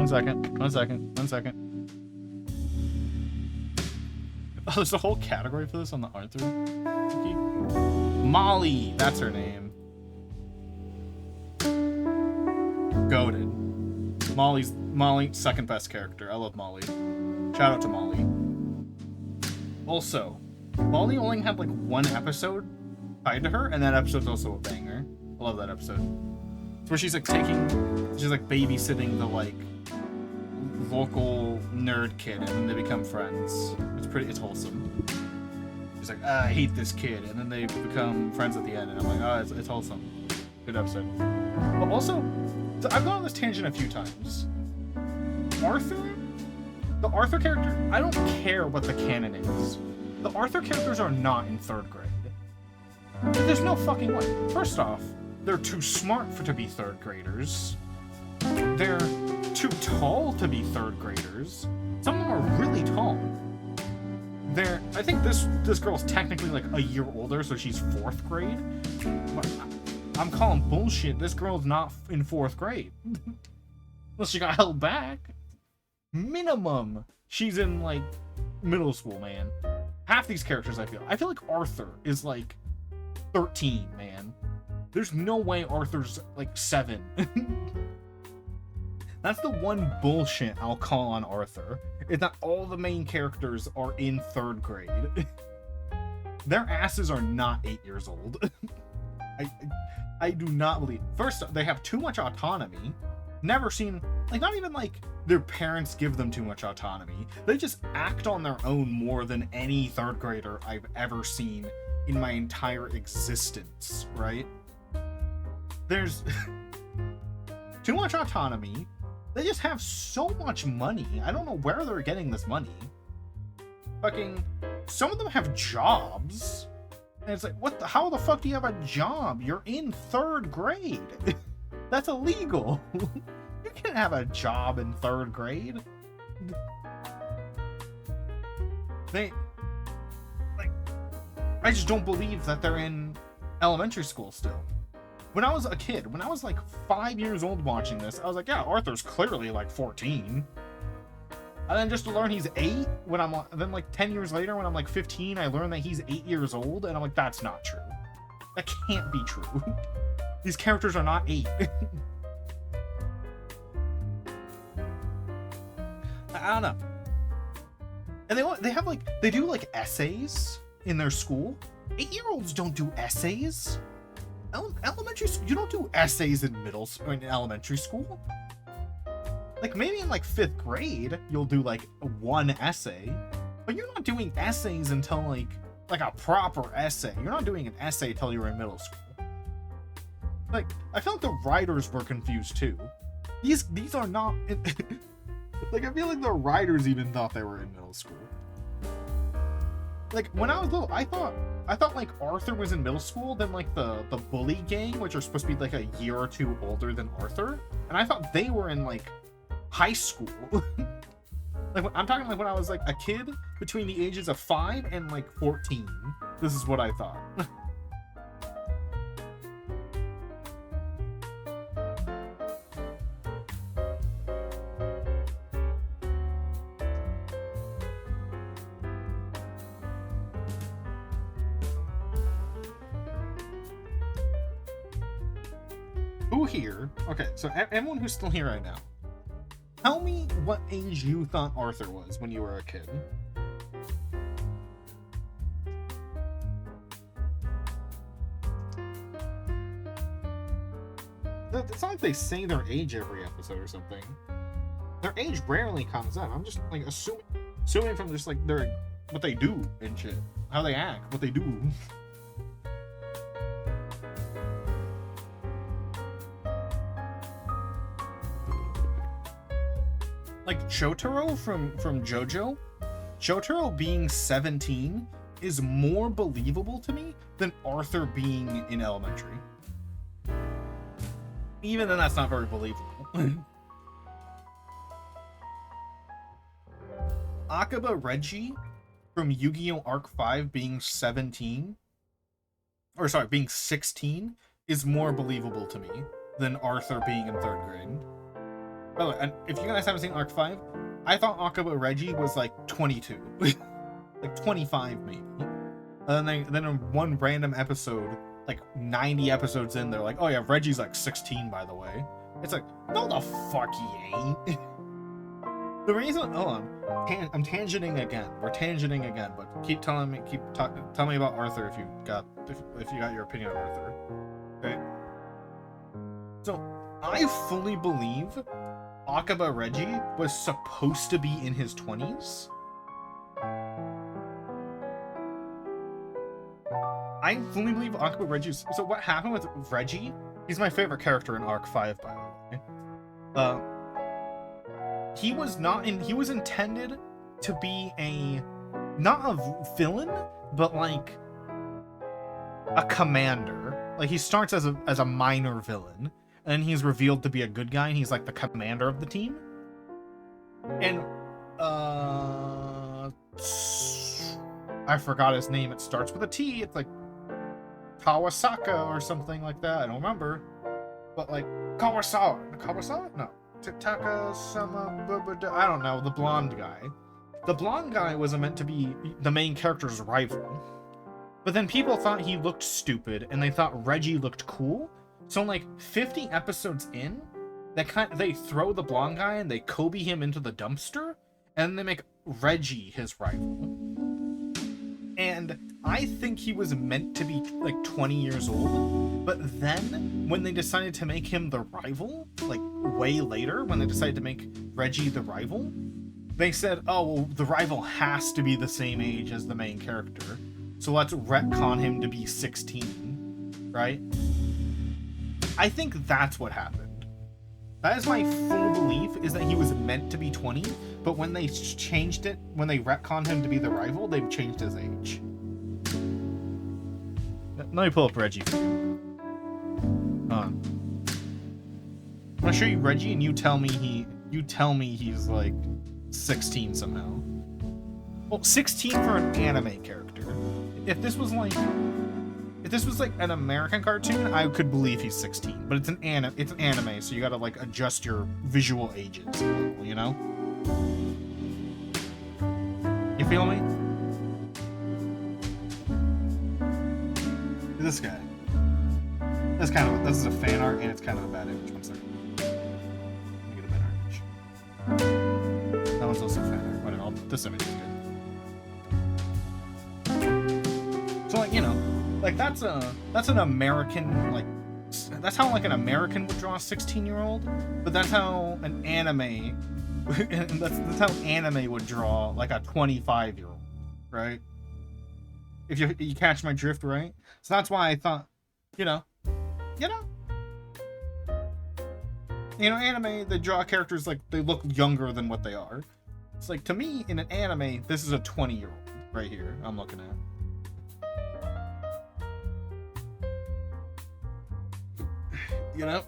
One second. Oh, there's a whole category for this on the Arthur wiki. Molly, that's her name. Goated. Molly, second best character. I love Molly. Shout out to Molly. Also, Molly only had like 1 episode tied to her, and that episode's also a banger. I love that episode. It's where she's like babysitting the like local nerd kid, and then they become friends. It's wholesome. She's like, I hate this kid, and then they become friends at the end, and I'm like, oh, it's wholesome. Good episode. But also, I've gone on this tangent a few times. The Arthur character, I don't care what the canon is. The Arthur characters are not in 3rd grade. There's no fucking way. First off, they're too smart to be 3rd graders. They're too tall to be 3rd graders. Some of them are really tall. I think this girl's technically like a year older, so she's 4th grade. But I'm calling bullshit. This girl's not in 4th grade. Unless she got held back. Minimum, she's in like middle school, man. Half these characters, I feel like Arthur is like 13, man. There's no way Arthur's like 7. That's the one bullshit I'll call on Arthur. Is that all the main characters are in 3rd grade. Their asses are not 8 years old. I do not believe. First, they have too much autonomy. Never seen, like, not even like their parents give them too much autonomy. They just act on their own more than any 3rd grader I've ever seen in my entire existence, right? There's too much autonomy. They just have so much money. I don't know where they're getting this money. Fucking, some of them have jobs. And it's like, how the fuck do you have a job? You're in 3rd grade. That's illegal. You can't have a job in 3rd grade. I just don't believe that they're in elementary school still. When I was a kid, when I was like 5 years old watching this, I was like, yeah, Arthur's clearly like 14. And then just to learn he's 8, then like 10 years later, when I'm like 15, I learned that he's 8 years old, and I'm like, that's not true. That can't be true. These characters are not 8. I don't know. And they do like essays in their school. 8-year-olds don't do essays. Elementary school, you don't do essays in elementary school. Like maybe in like 5th grade, you'll do like one essay, but you're not doing essays until like a proper essay. You're not doing an essay until you're in middle school. Like, I feel like the writers were confused too. These are not like, I feel like the writers even thought they were in middle school. Like, when I was little, I thought like Arthur was in middle school, then like the bully gang, which are supposed to be like a year or 2 older than Arthur, and I thought they were in like high school. Like, I'm talking like when I was like a kid between the ages of 5 and like 14. This is what I thought. Who here? Okay, so everyone who's still here right now, tell me what age you thought Arthur was when you were a kid. It's not like they say their age every episode or something. Their age rarely comes up. I'm just like assuming from just like what they do and shit, how they act, what they do. Like Jotaro from JoJo, Jotaro being 17 is more believable to me than Arthur being in elementary. Even then, that's not very believable. Akaba Reggie from Yu-Gi-Oh! Arc 5 being 17, or sorry, being 16 is more believable to me than Arthur being in 3rd grade. By the way, and if you guys haven't seen Arc 5, I thought Akaba Reggie was like 22. Like 25 maybe. And then in one random episode, like 90 episodes in, they're like, oh yeah, Reggie's like 16 by the way. It's like, no the fuck he ain't. The reason, I'm tangenting again. We're tangenting again, but keep telling me, tell me about Arthur if you got your opinion on Arthur. Okay. So I fully believe Akaba Reggie was supposed to be in his 20s. I fully believe Akaba Reggie. So what happened with Reggie? He's my favorite character in Arc 5, by the way. He was intended to be not a villain, but like a commander. Like he starts as a minor villain, and he's revealed to be a good guy, and he's like the commander of the team. And I forgot his name. It starts with a T. It's like Kawasaka or something like that. I don't remember. But like Kawasawa? No. Taka-sama, I don't know, the blonde guy. The blonde guy was meant to be the main character's rival. But then people thought he looked stupid, and they thought Reggie looked cool. So like 50 episodes in, they throw the blonde guy and they Kobe him into the dumpster, and they make Reggie his rival. And I think he was meant to be like 20 years old, but then when they decided to make him the rival, like way later, when they decided to make Reggie the rival, they said, oh, well, the rival has to be the same age as the main character, so let's retcon him to be 16, right? I think that's what happened. That is my full belief, is that he was meant to be 20, but when they changed it, when they retconned him to be the rival, they changed his age. Let me pull up Reggie for you. I'm gonna show you Reggie, and you tell me he's like 16 somehow. Well, 16 for an anime character. If this was like an American cartoon, I could believe he's 16. But it's an anime, so you gotta like adjust your visual ages, you know? You feel me? This guy. This is a fan art, and it's kind of a bad image. 1 second. Let me get a better image. That one's also fan art. Whatever. This image is good. So like, you know, like that's an American, like, that's how like an American would draw a 16-year-old, but that's how an anime, that's how anime would draw like a 25-year-old, right? If you catch my drift, right? So that's why I thought, you know, anime, they draw characters like they look younger than what they are. It's like, to me, in an anime, this is a 20-year-old right here I'm looking at. You know?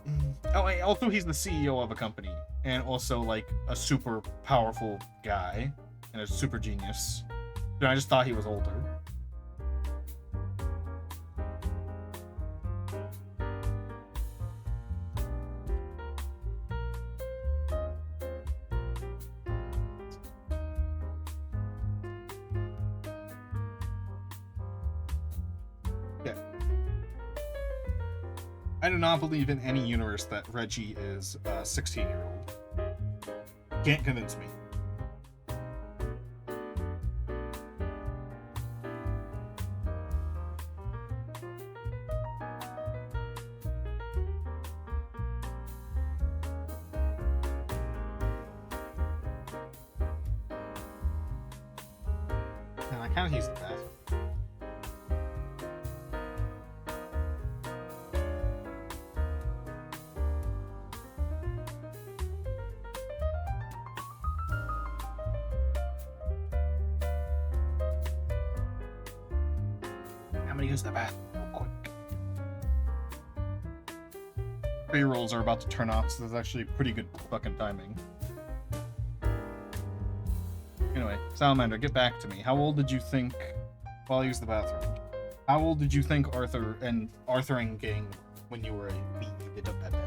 Oh, also he's the CEO of a company, and also like a super powerful guy and a super genius. And I just thought he was older. I do not believe in any universe that Reggie is a 16-year-old. Can't convince me. And I kind of use the bathroom. I'm gonna use the bathroom real quick. Pre-rolls are about to turn off, so that's actually pretty good fucking timing. Anyway, Salamander, get back to me. How old did you think, while I use the bathroom, how old did you think Arthur and Gang when you were a wee bit of baby?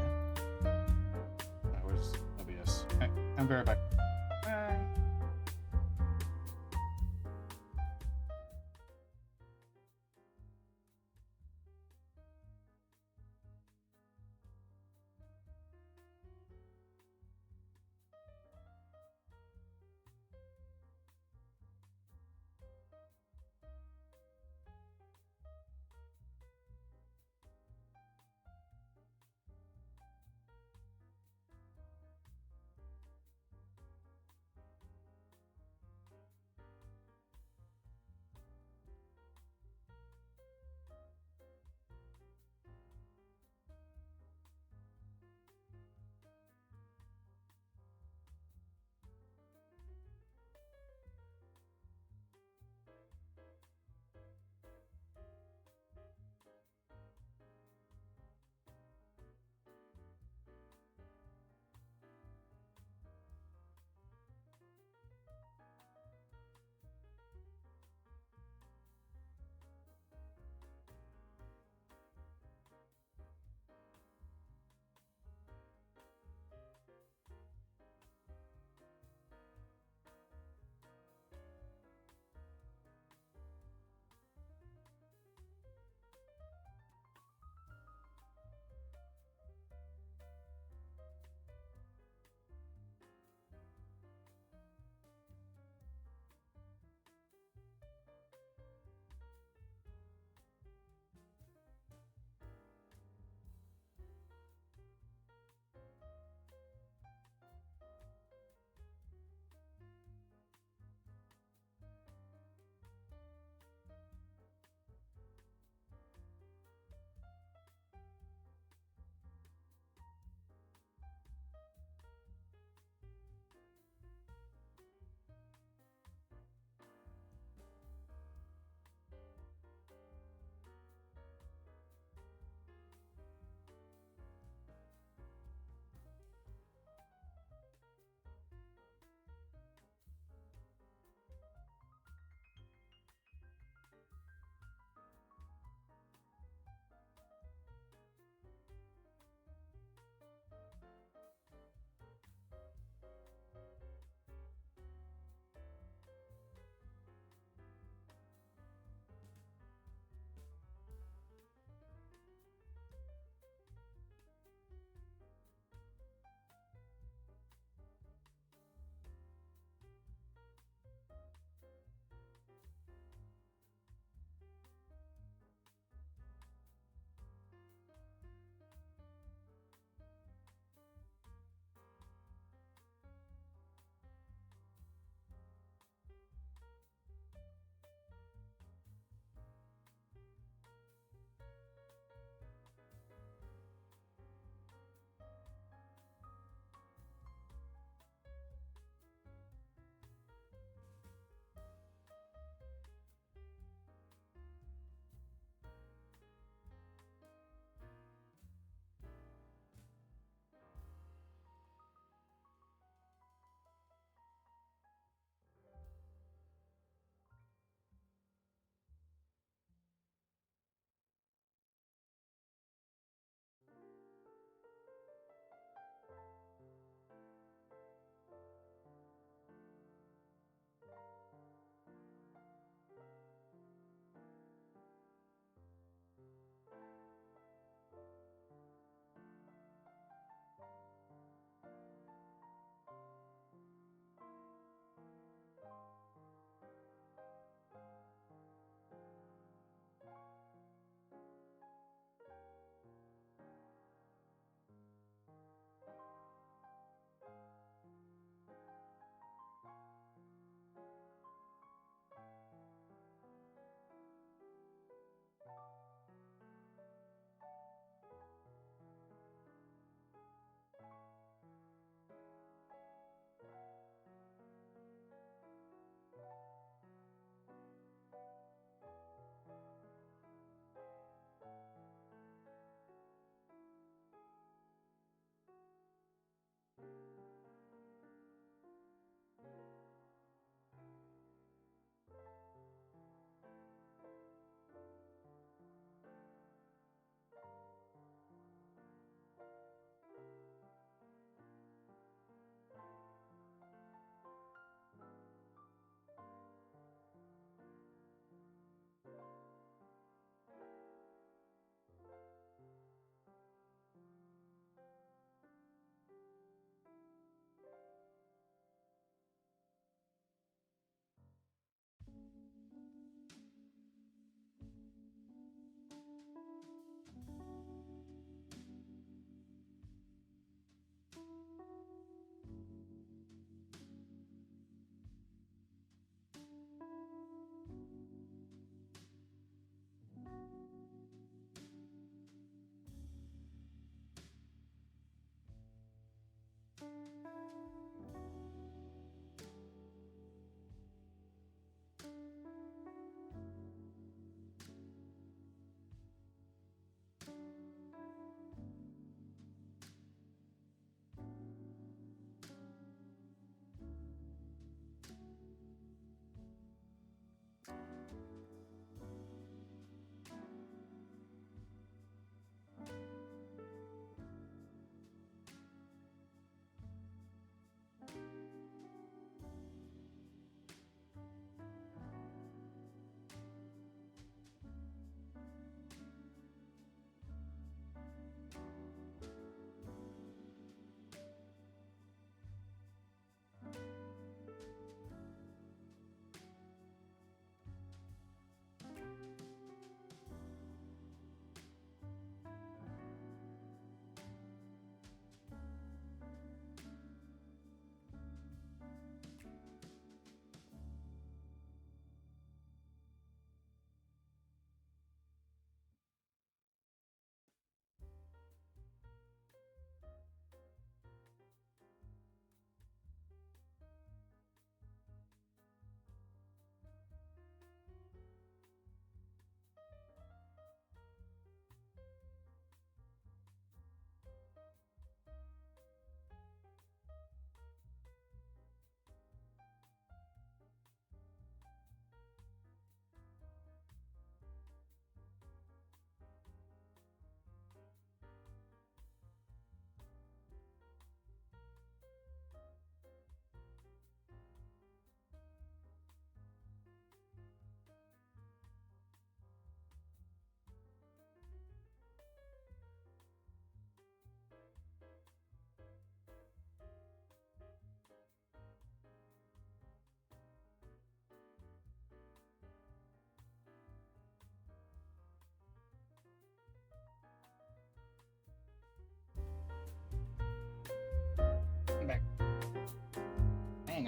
Where's OBS? Okay, I'm very back. Bye.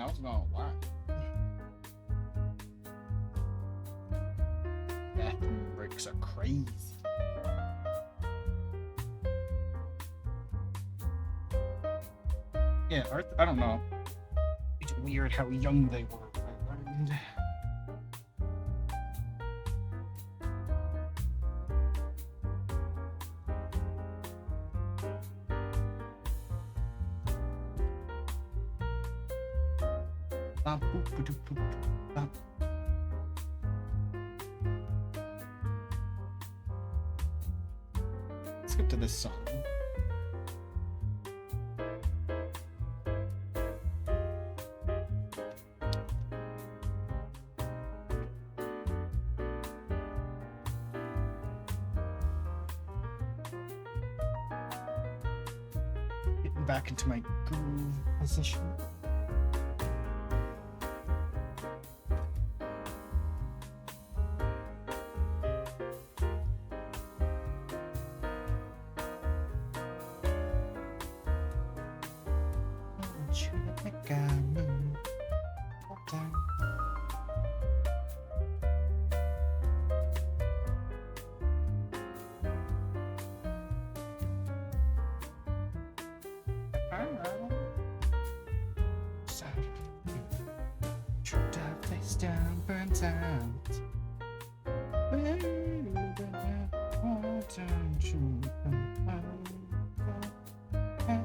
I was gonna lie. Bathroom breaks are crazy. Yeah, I don't know. It's weird how young they were. Let's get to this song. Getting back into my groove position. Down, burnt out. Baby, why don't you come over? I'm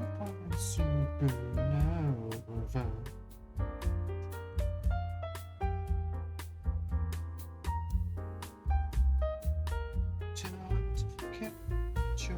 supernova. Don't forget your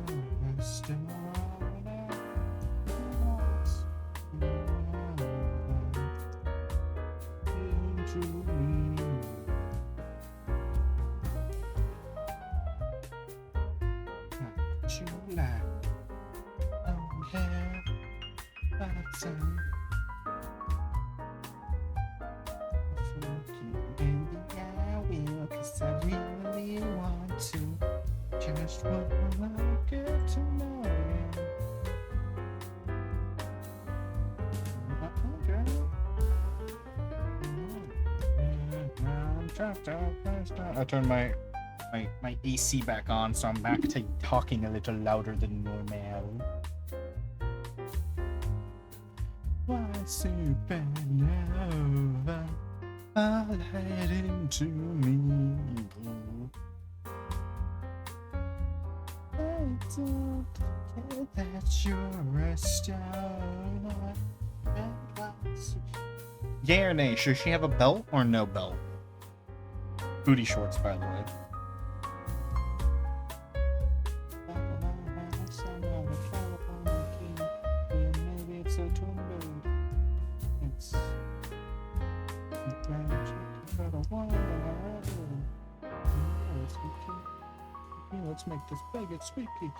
I really want to. Just wanna get to know you. I turned my AC back on, so I'm back to talking a little louder than normal. Why supernova fall into me? I don't care that you're a star. Yay or nay? Should she have a belt or no belt? Booty shorts, by the way. Let's make this big and squeaky.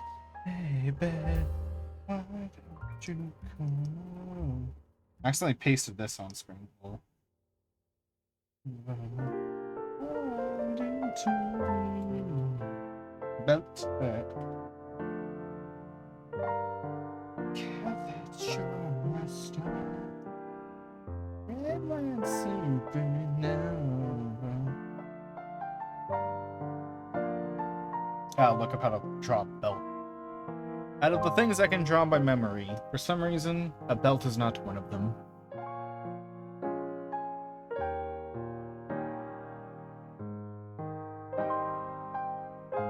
Hey, babe, why don't you come? I accidentally pasted this on screen. Belt back. Redline supernova. I'll look up how to draw a belt. Out of the things I can draw by memory, for some reason, a belt is not one of them.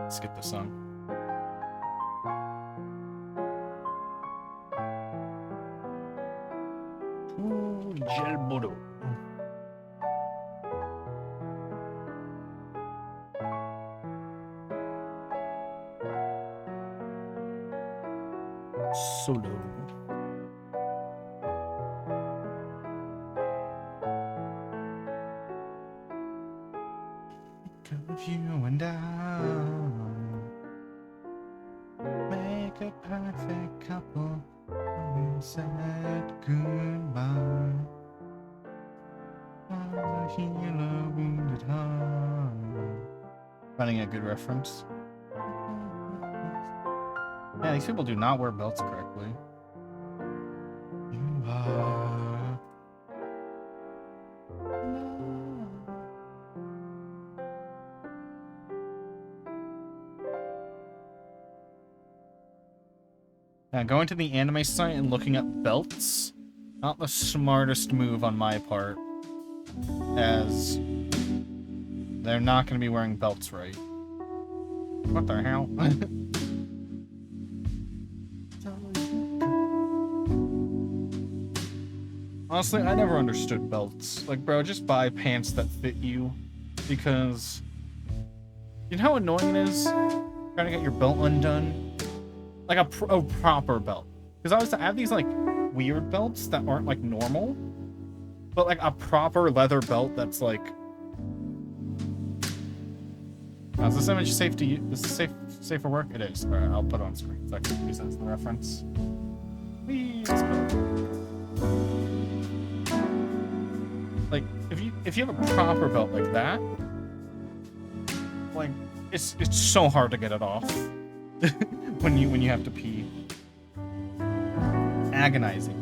Skip the song. Gelbodo. Solo. Think of you and I make a perfect couple. We said goodbye. On the heel of wounded heart. Finding a good reference. Yeah, these people do not wear belts correctly. You are Now, going to the anime site and looking up belts, not the smartest move on my part, as they're not going to be wearing belts right. What the hell? Honestly, I never understood belts. Like, bro, just buy pants that fit you, because you know how annoying it is trying to get your belt undone? Like a proper belt. Because I have these, like, weird belts that aren't, like, normal, but, like, a proper leather belt that's, like... Now, is this image safe to use? Is this safe for work? It is. Alright, I'll put it on screen so I can use it as the reference. Whee, let's go. Like, if you have a proper belt like that, like, it's so hard to get it off when you have to pee. Agonizing.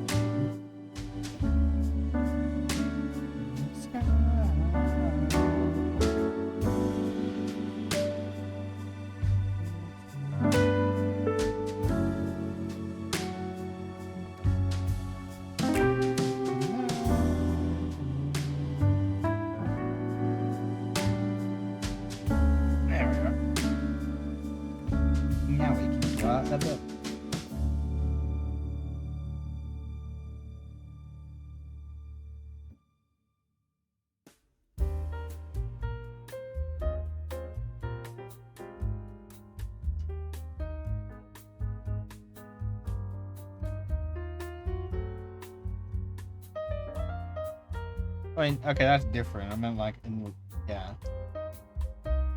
I mean, okay, that's different. I meant like, yeah.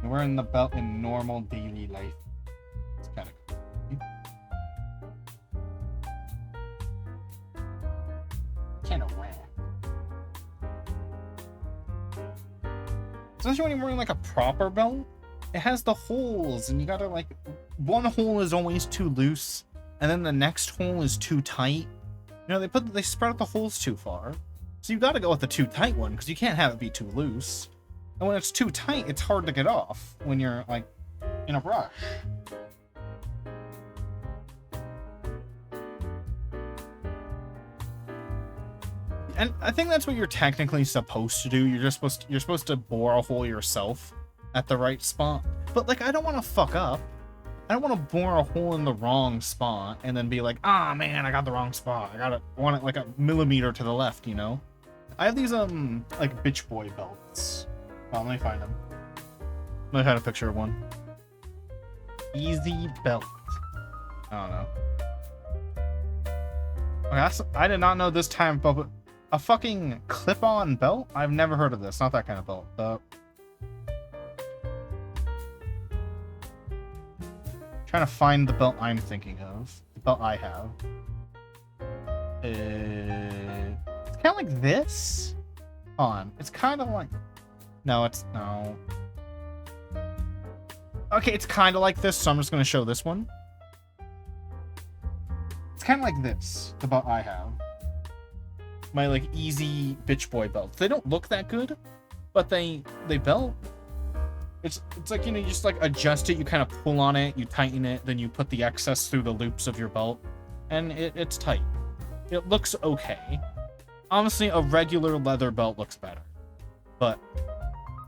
Wearing the belt in normal daily life. It's kind of cool. Kind of whack. Especially when you're wearing like a proper belt. It has the holes, and you gotta like, one hole is always too loose, and then the next hole is too tight. You know, they spread out the holes too far. So you gotta go with the too tight one, because you can't have it be too loose. And when it's too tight, it's hard to get off when you're, like, in a rush. And I think that's what you're technically supposed to do. You're supposed to bore a hole yourself at the right spot. But, like, I don't want to fuck up. I don't want to bore a hole in the wrong spot and then be like, ah, man, I got the wrong spot. Want it, like, a millimeter to the left, you know? I have these, like, bitch boy belts. Well, let me find them. Let me find a picture of one. Easy belt. I don't know. Okay, I did not know this time, but a fucking clip-on belt? I've never heard of this. Not that kind of belt. Trying to find the belt I'm thinking of. The belt I have. It's kind of like this. It's kind of like... No. Okay, it's kind of like this, so I'm just going to show this one. It's kind of like this, the belt I have. My, like, easy bitch boy belts. They don't look that good, but they belt. It's like, you know, you just, like, adjust it, you kind of pull on it, you tighten it, then you put the excess through the loops of your belt, and it's tight. It looks okay. Honestly, a regular leather belt looks better. But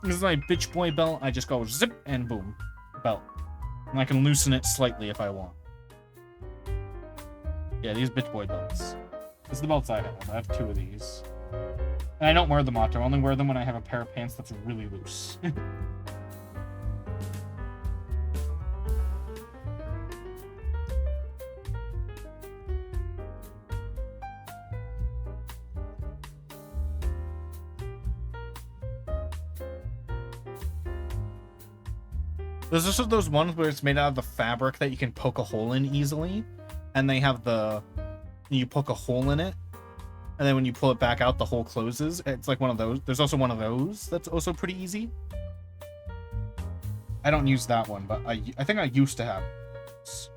this is my bitch boy belt. I just go zip and boom, belt. And I can loosen it slightly if I want. Yeah, these bitch boy belts. This is the belts I have. I have 2 of these. And I don't wear them often. I only wear them when I have a pair of pants that's really loose. There's also those ones where it's made out of the fabric that you can poke a hole in easily. And they have you poke a hole in it. And then when you pull it back out, the hole closes. It's like one of those. There's also one of those that's also pretty easy. I don't use that one, but I think I used to have this.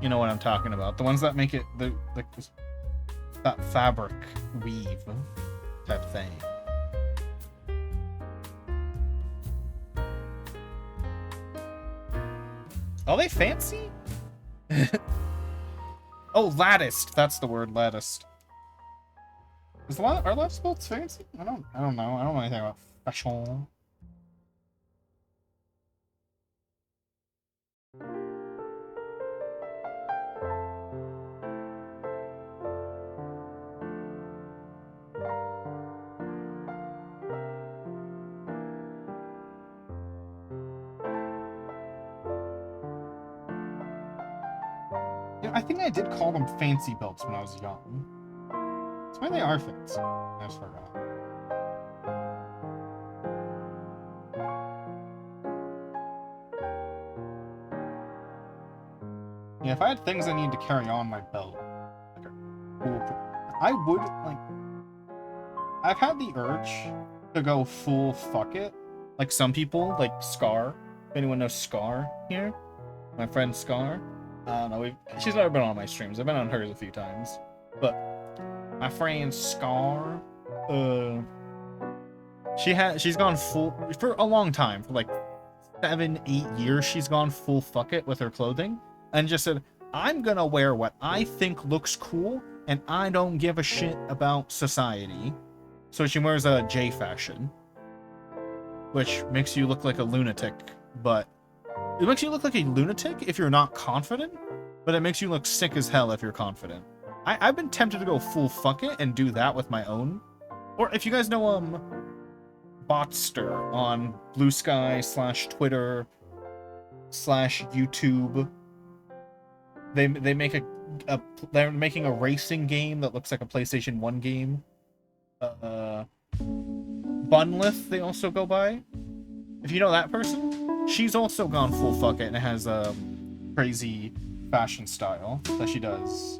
You know what I'm talking about. The ones that make it, that fabric weave type thing. Are they fancy? Oh, latticed. That's the word, latticed. Are lattice belts fancy? I don't know. I don't know anything about fashion. Yeah, I think I did call them fancy belts when I was young. That's why they are fancy. I just forgot. Yeah, if I had things I need to carry on my belt, like a cool, I would, like, I've had the urge to go full fuck it. Like some people, like Scar. If anyone knows Scar here, my friend Scar. I don't know, she's never been on my streams. I've been on hers a few times. But my friend Scar, she's gone full for a long time, for like 7-8 years. She's gone full fuck it with her clothing and just said, I'm gonna wear what I think looks cool and I don't give a shit about society. So she wears a J fashion, which makes you look like a lunatic, but it makes you look like a lunatic if you're not confident, but it makes you look sick as hell if you're confident. I've been tempted to go full fuck it and do that with my own. Or if you guys know Botster on Blue Sky / Twitter / YouTube, they make they're making a racing game that looks like a PlayStation 1 game. Bunlith they also go by. If you know that person, she's also gone full fuck it and has a crazy fashion style that she does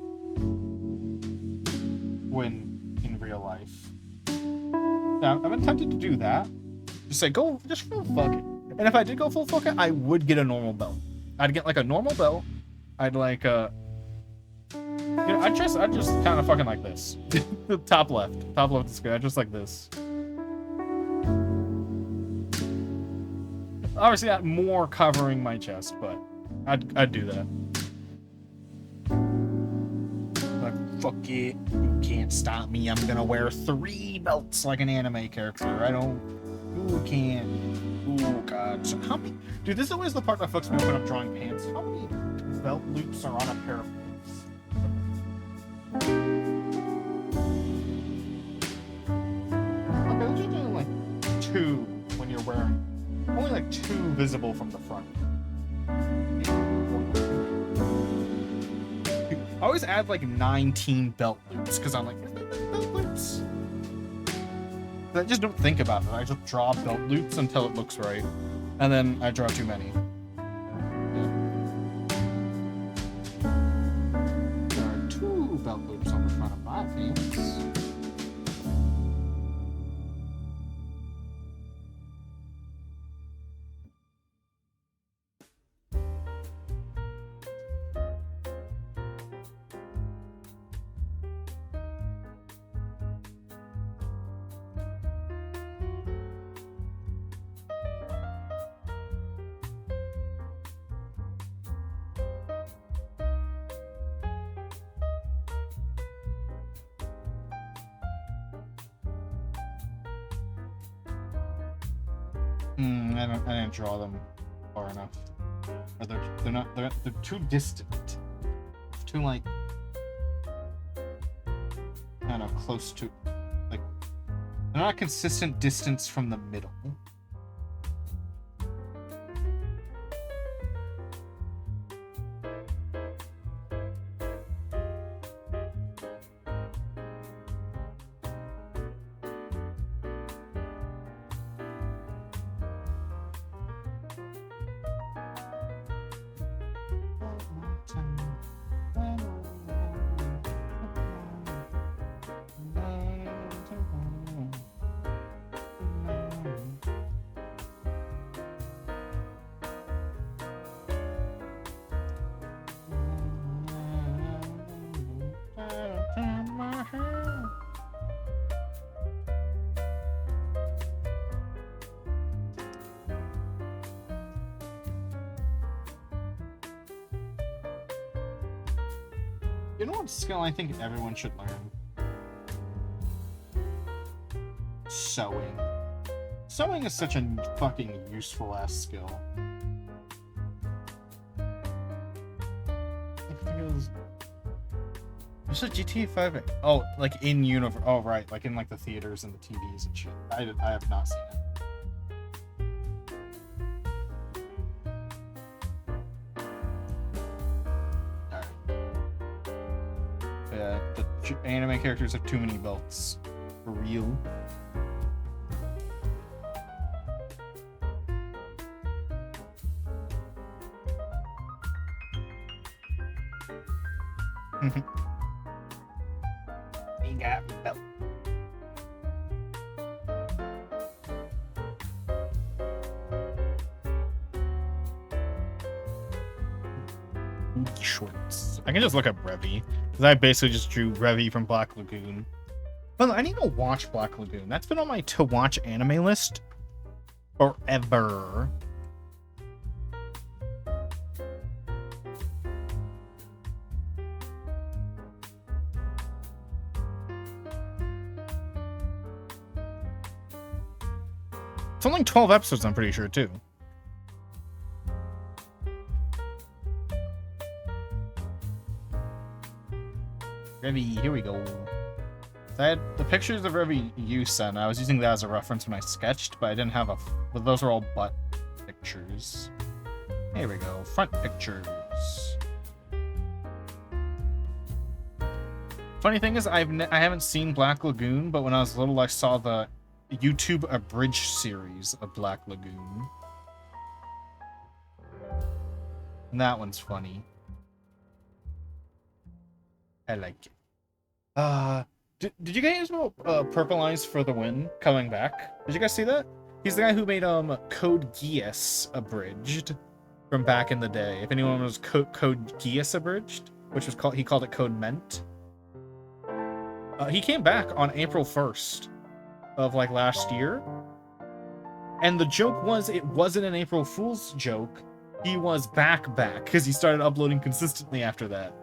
when in real life. Now, I've been tempted to do that. Just say, just full fuck it. And if I did go full fuck it, I would get a normal belt. I'd get like a normal belt. I'd like I just kind of fucking like this. Top left is good. I just like this. Obviously, not more covering my chest, but I'd do that. Like, fuck it, you can't stop me. I'm gonna wear 3 belts like an anime character. Who can? Oh god. So how many? Dude, this is always the part that fucks me up when I'm drawing pants. How many belt loops are on a pair of pants? Okay, let's just do like 2 when you're wearing. Only like 2 visible from the front. I always add like 19 belt loops because I'm like, belt loops. But I just don't think about it. I just draw belt loops until it looks right, and then I draw too many. Yeah. There are 2 belt loops on the front of my pants. I didn't draw them far enough. Or they're too distant. Too like kind of close to, like, they're not a consistent distance from the middle. You know what skill I think everyone should learn? Sewing. Sewing is such a fucking useful ass skill. There's a GTA 5. Oh, like in universe. Oh, right. Like in like the theaters and the TVs and shit. I have not seen it. Yeah, the anime characters have too many belts. For real. He got belt. Shorts. I can just look up Revy. Because I basically just drew Revy from Black Lagoon. But I need to watch Black Lagoon. That's been on my to-watch anime list forever. It's only 12 episodes, I'm pretty sure, too. Revy, here we go. So I had the pictures of Revy you sent. I was using that as a reference when I sketched, but I didn't have a... But those are all butt pictures. Here we go. Front pictures. Funny thing is, I haven't seen Black Lagoon, but when I was little, I saw the YouTube abridged series of Black Lagoon. And that one's funny. I like it. Did you guys know Purple Eyes for the Win coming back? Did you guys see that? He's the guy who made Code Geass abridged from back in the day. If anyone was Code Geass abridged, which was he called it Code Ment. He came back on April 1st of like last year. And the joke was it wasn't an April Fool's joke. He was back because he started uploading consistently after that.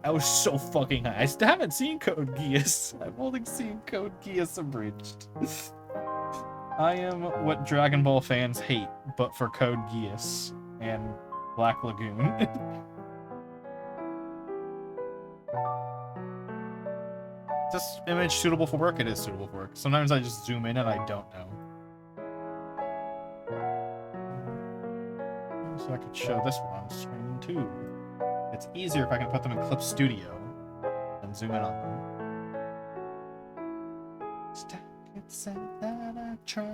I was so fucking high. I still haven't seen Code Geass. I've only seen Code Geass abridged. I am what Dragon Ball fans hate, but for Code Geass and Black Lagoon. Is this image suitable for work? It is suitable for work. Sometimes I just zoom in and I don't know. So I could show this one on screen too. It's easier if I can put them in Clip Studio and zoom in on them. Stack it, said that I tried.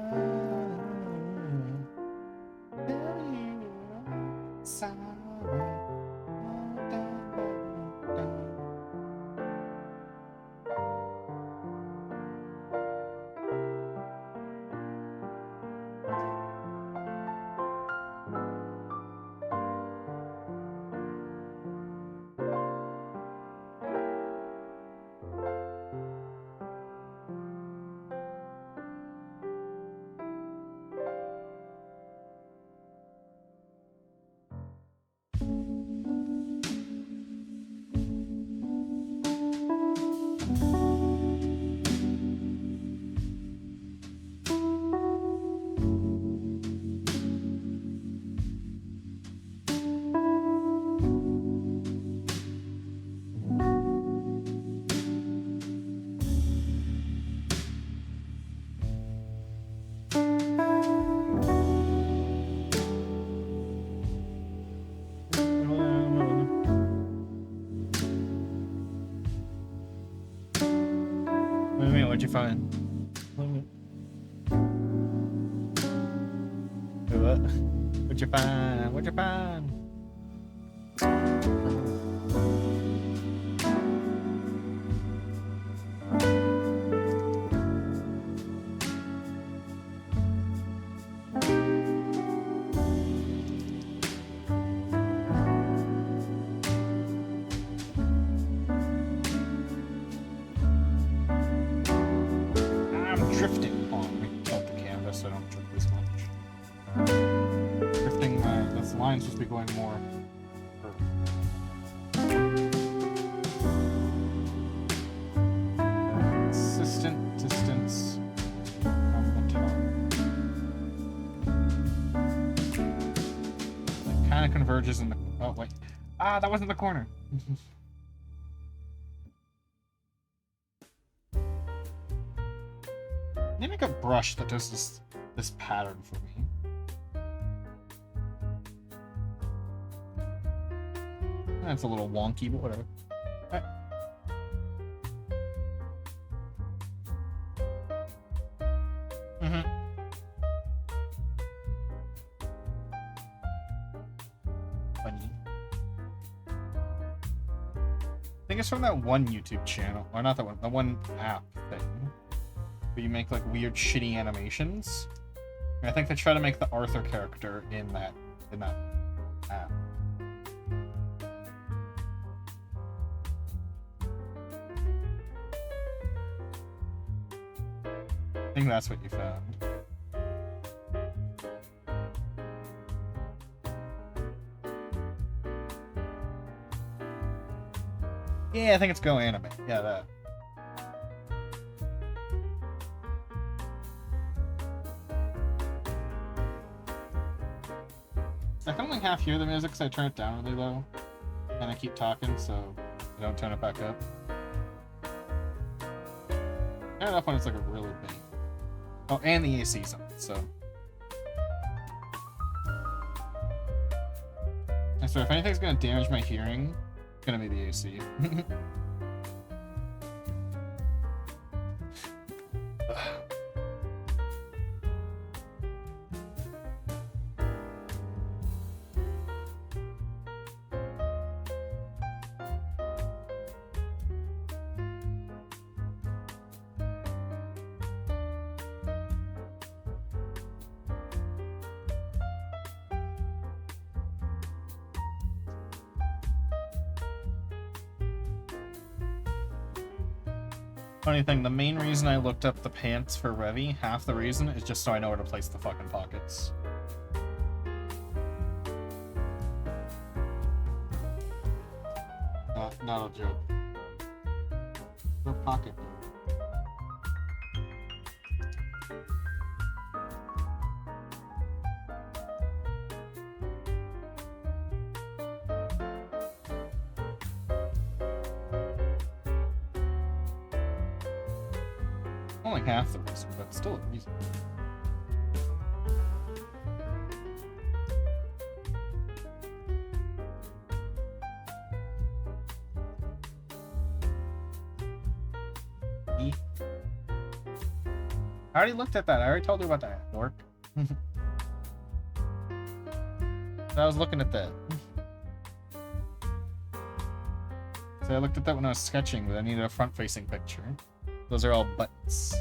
Tell you I'm sorry. What'd you find? What? What'd you find? What'd you find? kind of converges in the... Oh, wait. Ah, that wasn't the corner. Let me make a brush that does this pattern for me. That's a little wonky, but whatever. Right. Funny. I think it's from that one YouTube channel, or not that one, the one app thing, where you make like weird, shitty animations. And I think they try to make the Arthur character in that app. I think that's what you found. Yeah, I think it's Go Anime. Yeah, that. I can only half hear the music because I turn it down really low. And I keep talking, so I don't turn it back up. Turn it up when it's like a really big. Oh, and the AC's on, so. I swear, if anything's gonna damage my hearing, it's gonna be the AC. Funny thing, the main reason I looked up the pants for Revy, half the reason, is just so I know where to place the fucking pockets. Not a joke. Your pocket. Only half the reason, but still a reason. I already looked at that. I already told you about that at work. I was looking at that. So I looked at that when I was sketching, but I needed a front-facing picture. Those are all butts.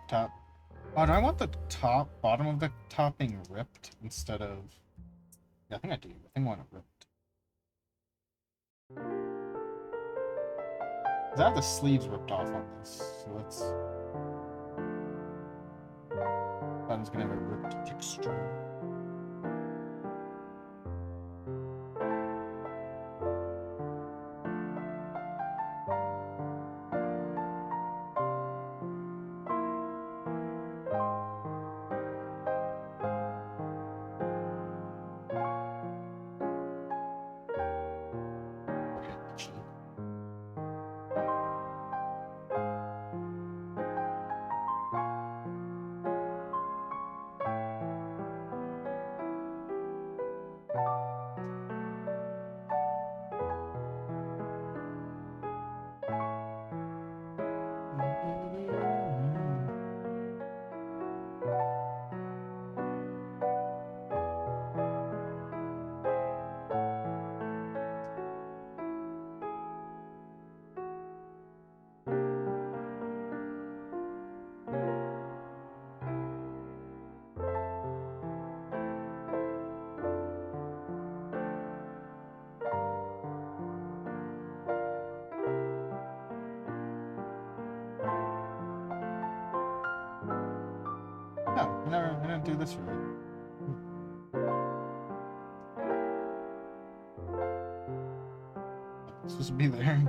Top. Oh, do I want the bottom of the top being ripped instead of... Yeah, I think I do. I think I want it ripped. Because I have the sleeves ripped off on this, so let's... Button's gonna have a ripped texture. I didn't do this right. It's supposed to be there.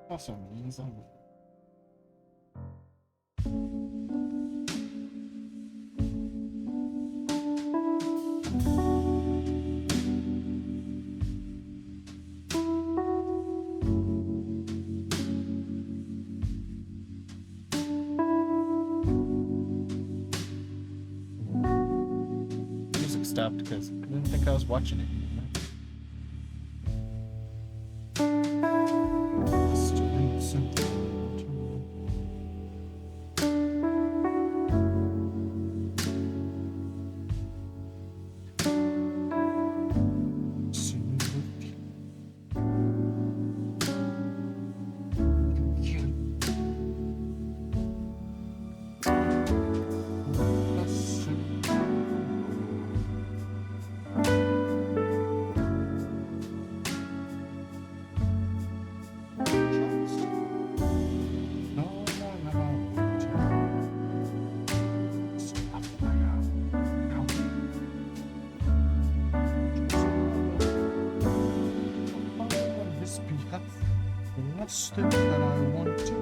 Also means I'm... Music stopped because I didn't think I was watching it. That I want to.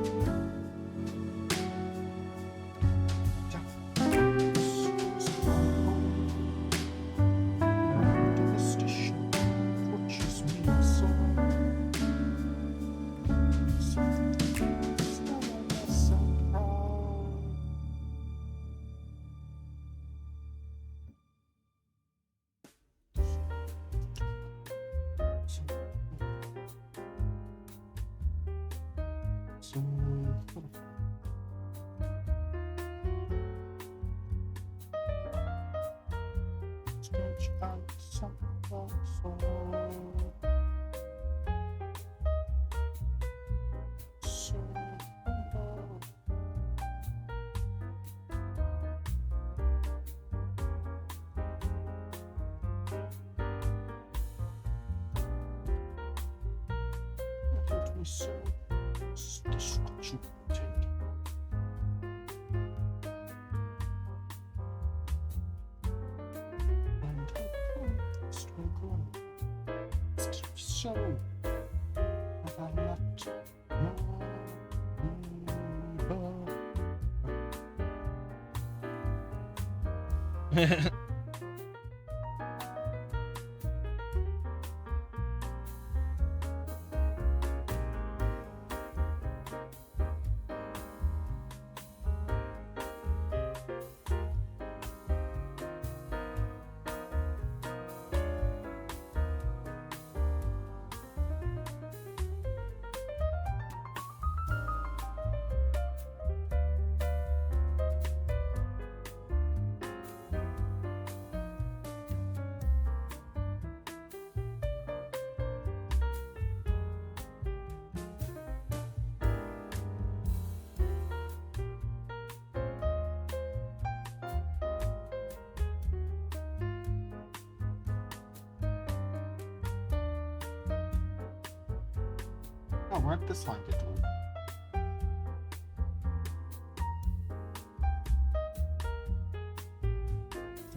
Oh, where'd this line get deleted?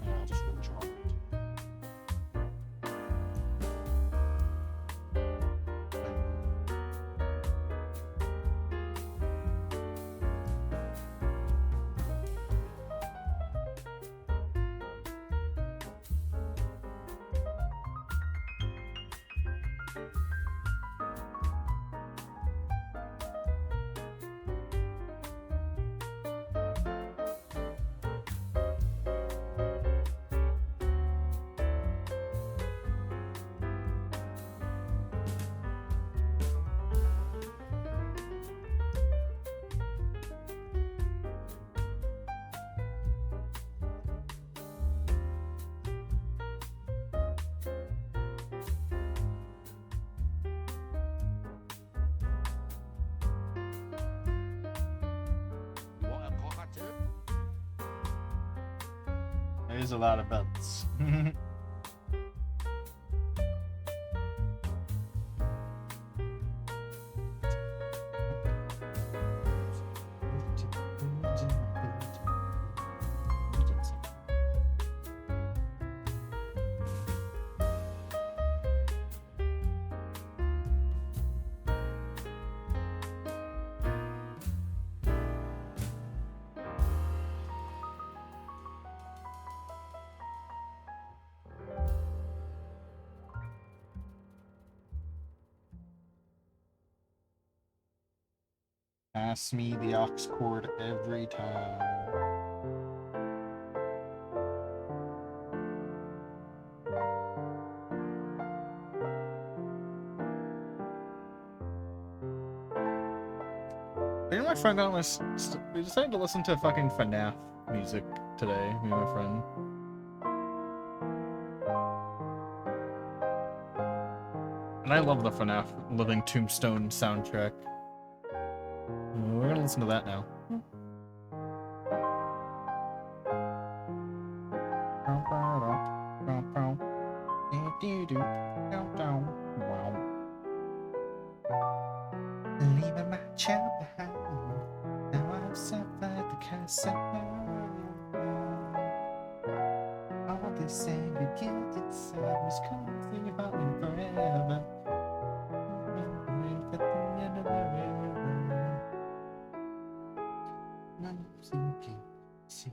Yeah, I'll just redraw it. There's a lot of belts. Pass me the aux cord every time. Me and my friend we decided to listen to fucking FNAF music today, me and my friend. And I love the FNAF Living Tombstone soundtrack. We're gonna listen to that now. Leaving my child behind. Now I've suffered the curse of all this anger, guilt, and sadness comes in about me forever. At the end of the river, I'm sinking, to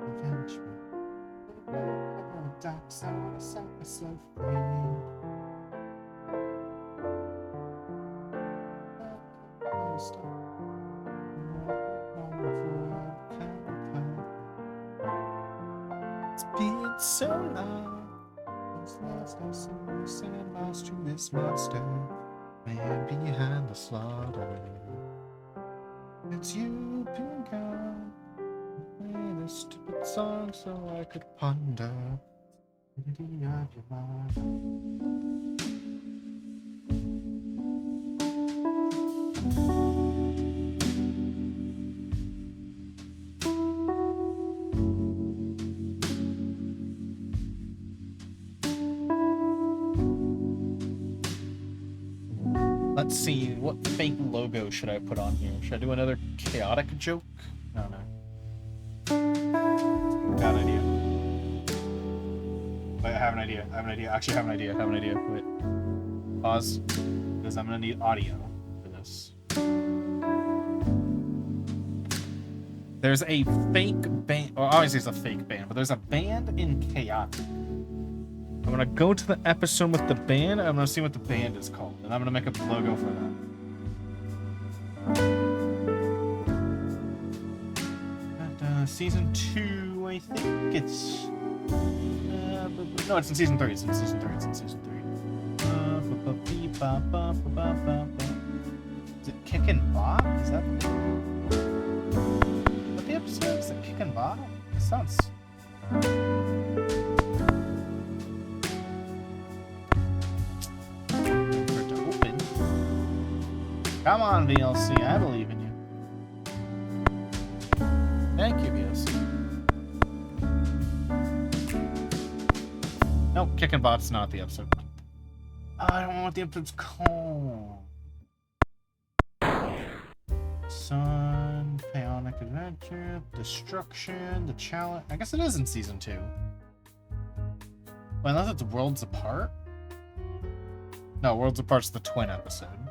avenge me. Oh, dark side, I set myself free. It's been so long since last I saw you send lost to this monster, man behind the slaughter. Since you've been gone, I made a stupid song so I could ponder the dignity of your mind. Let's see, what fake logo should I put on here? Should I do another chaotic joke? No. Got an idea. Wait, I have an idea. Actually, I have an idea. Wait. Pause. Because I'm gonna need audio for this. There's a fake band. Well, obviously it's a fake band, but there's a band in Chaotic. I'm gonna go to the episode with the band, and I'm gonna see what the band is called, and I'm gonna make up the logo for that. Season 2, I think it's... no, it's in season 3. Is it Kickin' Bot? Is that what the episode is? Is it Kickin' Bot? It sounds... Come on, VLC, I believe in you. Thank you, VLC. Nope, Kickin' Bot's not the episode. Oh, I don't know what the episode's called. Sun, Chaotic Adventure, Destruction, The Challenge. I guess it is in season 2. Well, unless it's Worlds Apart? No, Worlds Apart's the twin episode.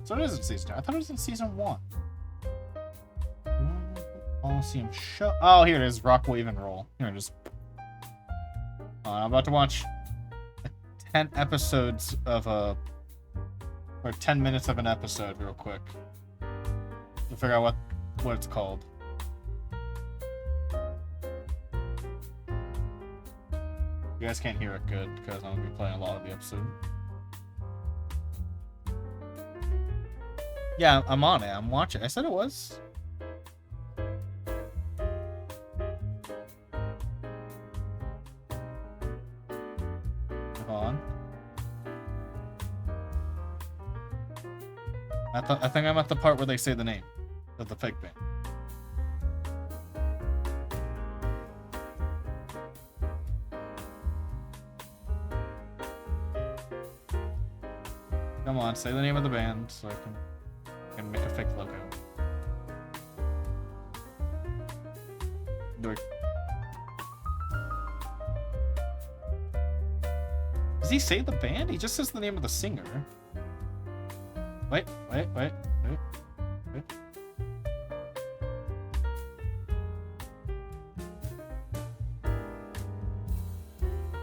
So it is in season 2. I thought it was in season 1. Coliseum show. Oh, here it is. Rock, Wave, and Roll. Here it is. I'm about to watch 10 episodes of or 10 minutes of an episode real quick to figure out what it's called. You guys can't hear it good because I'm going to be playing a lot of the episode. Yeah, I'm on it. I'm watching. I said it was. Hold on. I think I'm at the part where they say the name of the fake band. Come on, say the name of the band so I can make a fake logo. Does he say the band? He just says the name of the singer. Wait.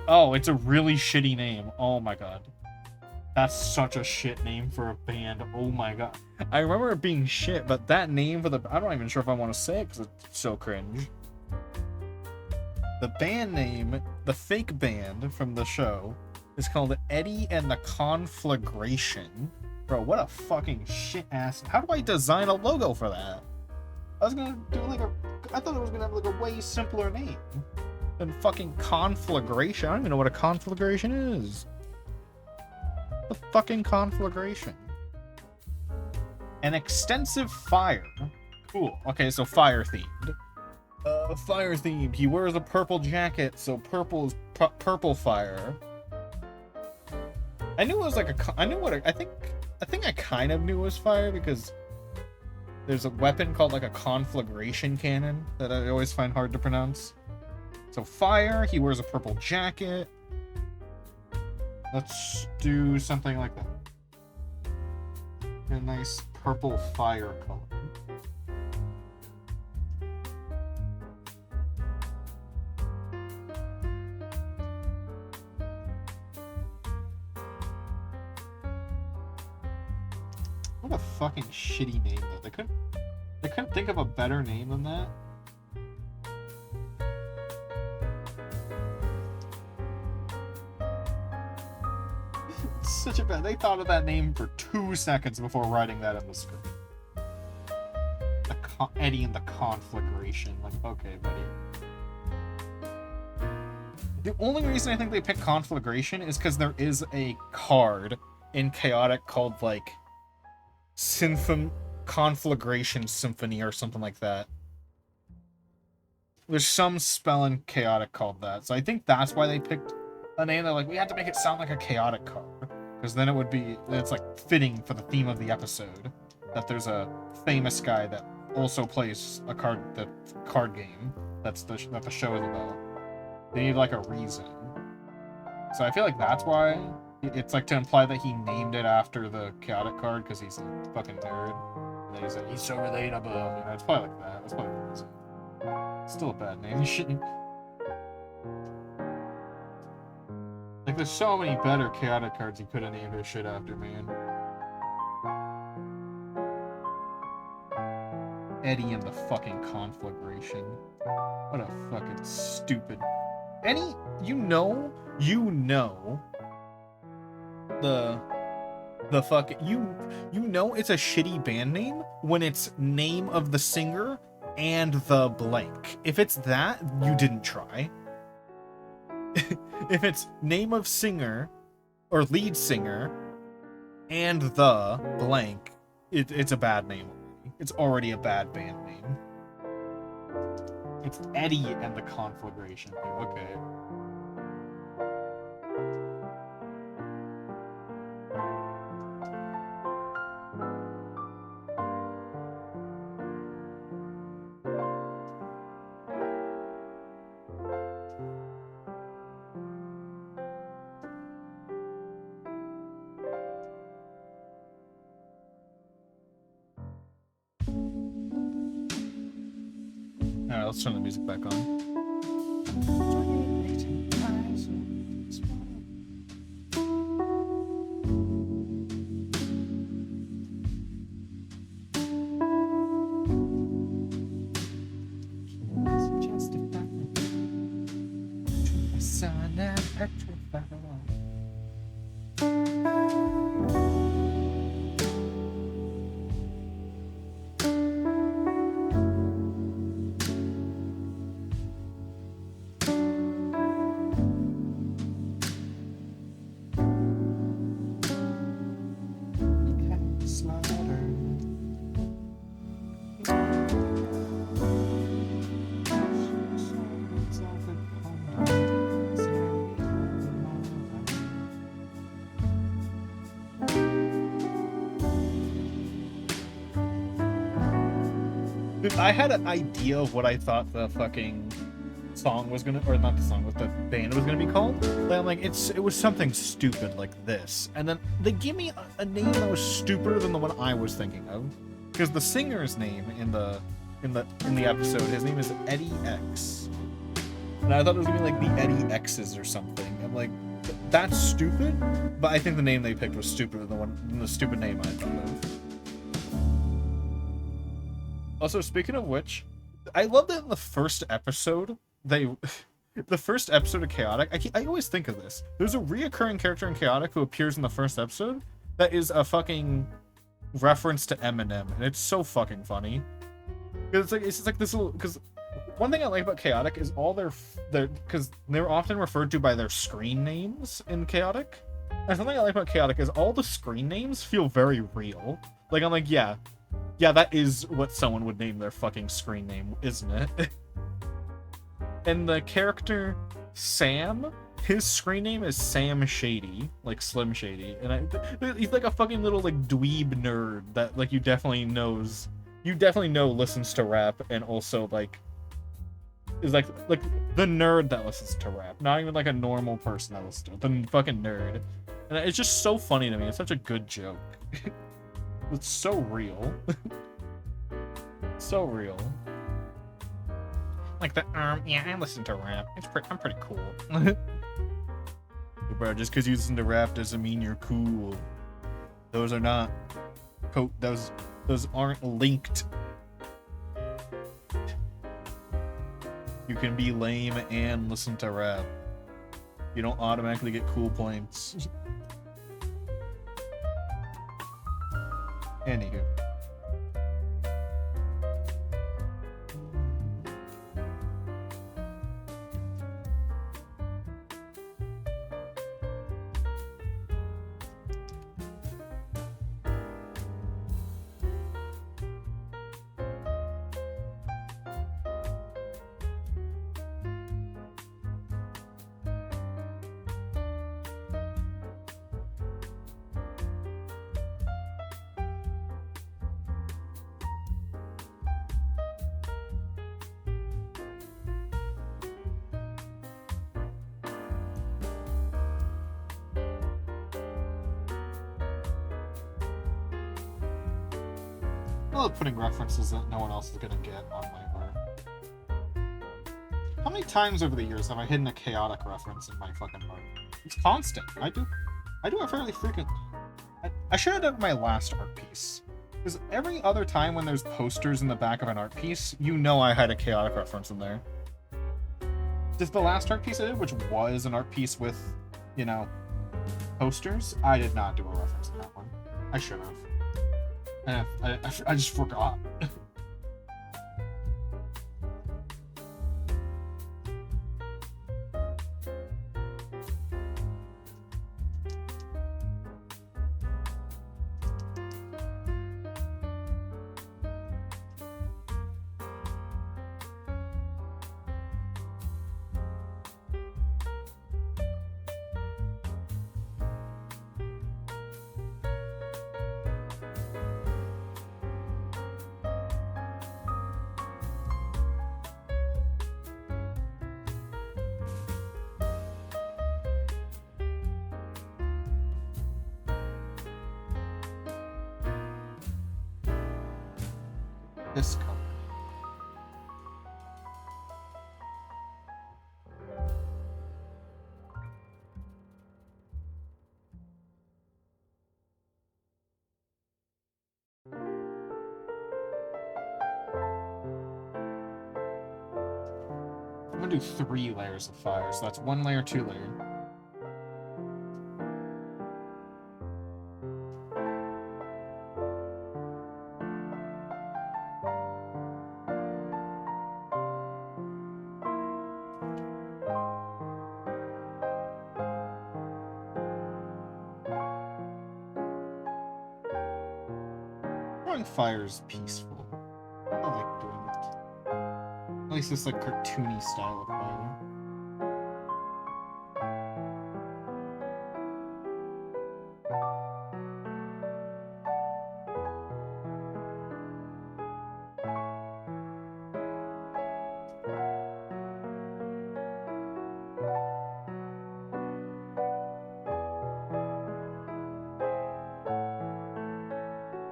Oh, it's a really shitty name. Oh my god. That's such a shit name for a band. Oh my god. I remember it being shit, but that name for the... I'm not even sure if I want to say it because it's so cringe. The band name, the fake band from the show, is called Eddie and the Conflagration. Bro, what a fucking shit-ass... How do I design a logo for that? I was gonna do like a... I thought it was gonna have like a way simpler name than fucking Conflagration. I don't even know what a conflagration is. The fucking conflagration. An extensive fire. Cool. Okay, so fire themed. Fire themed. He wears a purple jacket, so purple is purple fire. I knew it was like a... I knew what... I think I kind of knew it was fire because there's a weapon called like a conflagration cannon that I always find hard to pronounce. So fire, he wears a purple jacket. Let's do something like that. A nice purple fire color. What a fucking shitty name though. They couldn't think of a better name than that. Such a bad... They thought of that name for 2 seconds before writing that in the script. Eddie and the Conflagration. Like, okay, buddy. The only reason I think they picked Conflagration is because there is a card in Chaotic called, like, Conflagration Symphony or something like that. There's some spell in Chaotic called that. So I think that's why they picked a name. They're like, we had to make it sound like a Chaotic card. Because then it would be, it's like fitting for the theme of the episode that there's a famous guy that also plays the card game that the show is about. They need like a reason. So I feel like that's why it's like to imply that he named it after the Chaotic card because he's a fucking nerd. And then he's like, he's so relatable. You know, it's probably like that. That's probably the reason. It's still a bad name. You shouldn't. Like, there's so many better Chaotic cards you could have named his shit after, man. Eddie and the fucking Conflagration. What a fucking stupid... you know the fucking... You know it's a shitty band name when it's name of the singer and the blank. If it's that, you didn't try. If it's name of singer or lead singer and the blank, it's a bad name. It's already a bad band name. It's Eddie and the Conflagration. Okay. Alright, let's turn the music back on. I had an idea of what I thought the fucking song was gonna, or not the song, what the band was gonna be called. But I'm like, it was something stupid like this, and then they give me a name that was stupider than the one I was thinking of, because the singer's name in the episode, his name is Eddie X, and I thought it was gonna be like the Eddie X's or something. I'm like, That's stupid, but I think the name they picked was stupider than the stupid name I thought of. Also, speaking of which, I love that in the first episode, the first episode of Chaotic, I always think of this. There's a reoccurring character in Chaotic who appears in the first episode that is a fucking reference to Eminem, and it's so fucking funny. Because it's just like this little, because one thing I like about Chaotic is all because they're often referred to by their screen names in Chaotic. And something I like about Chaotic is all the screen names feel very real. Like, I'm like, yeah, that is what someone would name their fucking screen name, isn't it? And the character Sam, his screen name is Sam Shady, like Slim Shady. And he's like a fucking little, like, dweeb nerd that, like, you definitely know listens to rap, and also, like, is like the nerd that listens to rap, not even like a normal person that listens to it, the fucking nerd. And it's just so funny to me. It's such a good joke. It's so real. So real. Like yeah, I listen to rap. I'm pretty cool. Bro, just because you listen to rap doesn't mean you're cool. Those are not those aren't linked. You can be lame and listen to rap. You don't automatically get cool points. Anywho. I love putting references that no one else is gonna get on my art. How many times over the years have I hidden a Chaotic reference in my fucking art? It's constant. I do it fairly frequently. I should have done my last art piece. Because every other time when there's posters in the back of an art piece, you know I had a Chaotic reference in there. Just the last art piece I did, which was an art piece with, you know, posters, I did not do a reference in that one. I should have. And I just forgot. This color. I'm gonna do 3 layers of fire, so that's 1 layer, 2 layer. Fire is peaceful. I like doing it. At least this like cartoony style of fire.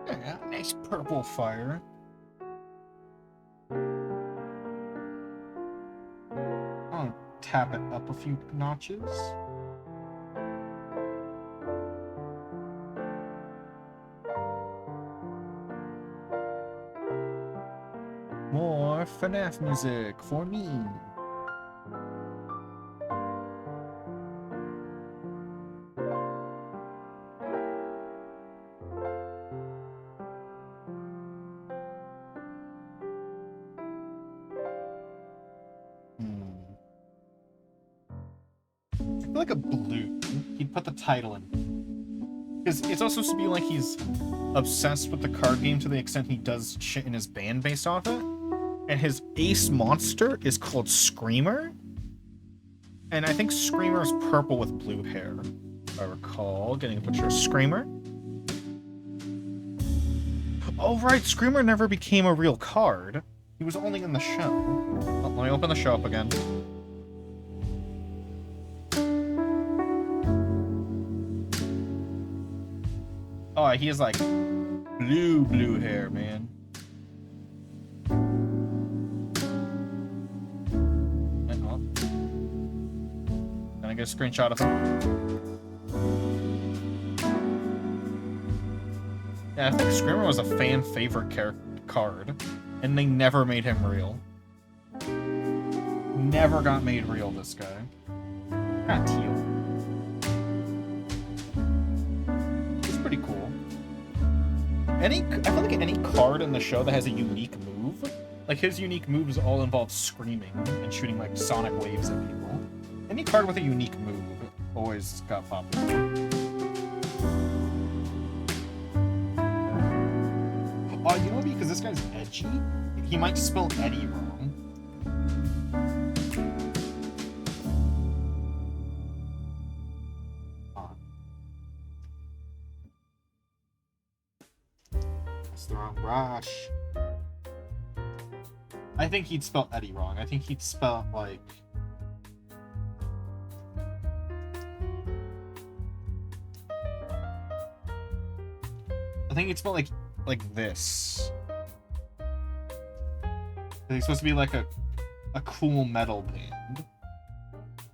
Yeah, nice purple fire. I'll tap it up a few notches. FNAF music for me. Like a blue, he'd put the title in. Because it's also supposed to be like he's obsessed with the card game to the extent he does shit in his band based off it. And his ace monster is called Screamer. And I think Screamer's purple with blue hair, if I recall. Getting a picture of Screamer. Oh right, Screamer never became a real card. He was only in the show. Oh, let me open the show up again. Oh, he has like blue hair, man. Can I get a screenshot of him? Yeah, I think Screamer was a fan favorite card, and they never made him real. Never got made real, this guy. Not teal. It's pretty cool. I feel like any card in the show that has a unique move, like his unique moves all involve screaming and shooting like sonic waves at people. Any card with a unique move always got popular. Oh, you know what? Because this guy's edgy, he might spell Eddie wrong. That's the wrong brush. I think he'd spell Eddie wrong. I think he'd spell like... I think he'd spell like this. He's supposed to be like a cool metal band. I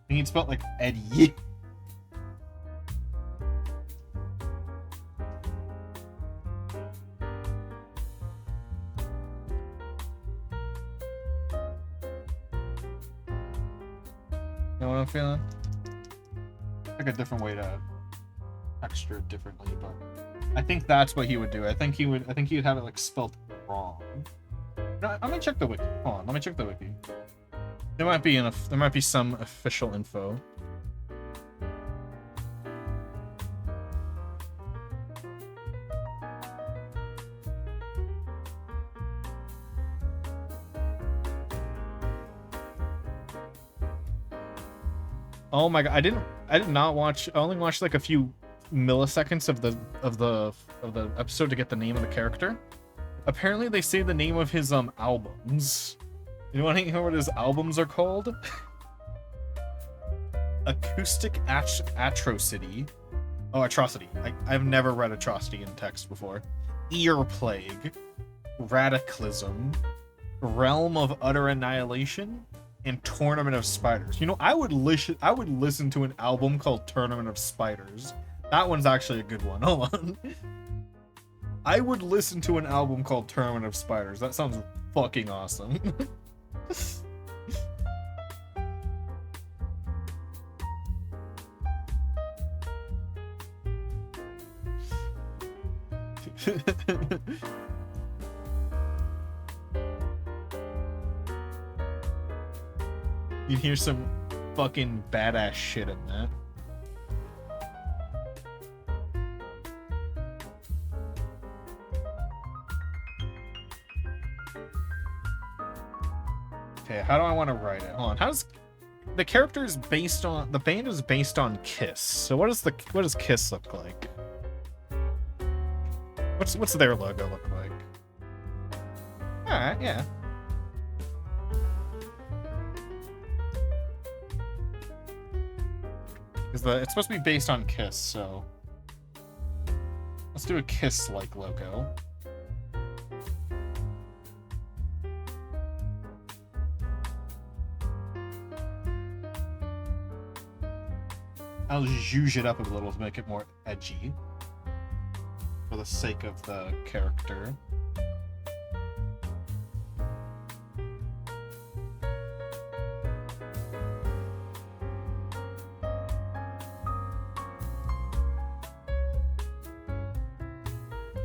think he'd spell like Eddie. You know what I'm feeling? Like a different way to texture it differently, but I think that's what he would do. I think he would have it like spelled wrong. No, let me check the wiki. Hold on, let me check the wiki. There might be some official info. Oh my god, I did not watch. I only watched like a few milliseconds of the episode to get the name of the character. Apparently they say the name of his albums. You want to know what his albums are called? Acoustic Atrocity. Oh, Atrocity. I've never read Atrocity in text before. Ear Plague, Radicalism, Realm of Utter Annihilation, and Tournament of Spiders. You know, I would listen to an album called Tournament of Spiders. That one's actually a good one. Hold on. I would listen to an album called Tournament of Spiders. That sounds fucking awesome. You'd hear some fucking badass shit in that. Okay, how do I want to write it? Hold on. How's the character is based on the band is based on Kiss. So what does Kiss look like? What's their logo look like? All right, yeah. It's supposed to be based on Kiss, so let's do a Kiss-like logo. I'll zhuzh it up a little to make it more edgy for the sake of the character.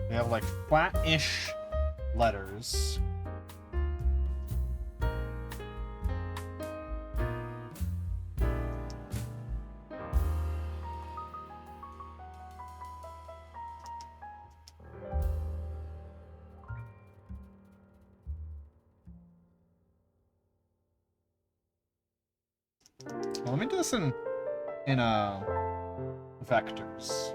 They have like flat-ish letters. Well, let me do this in vectors.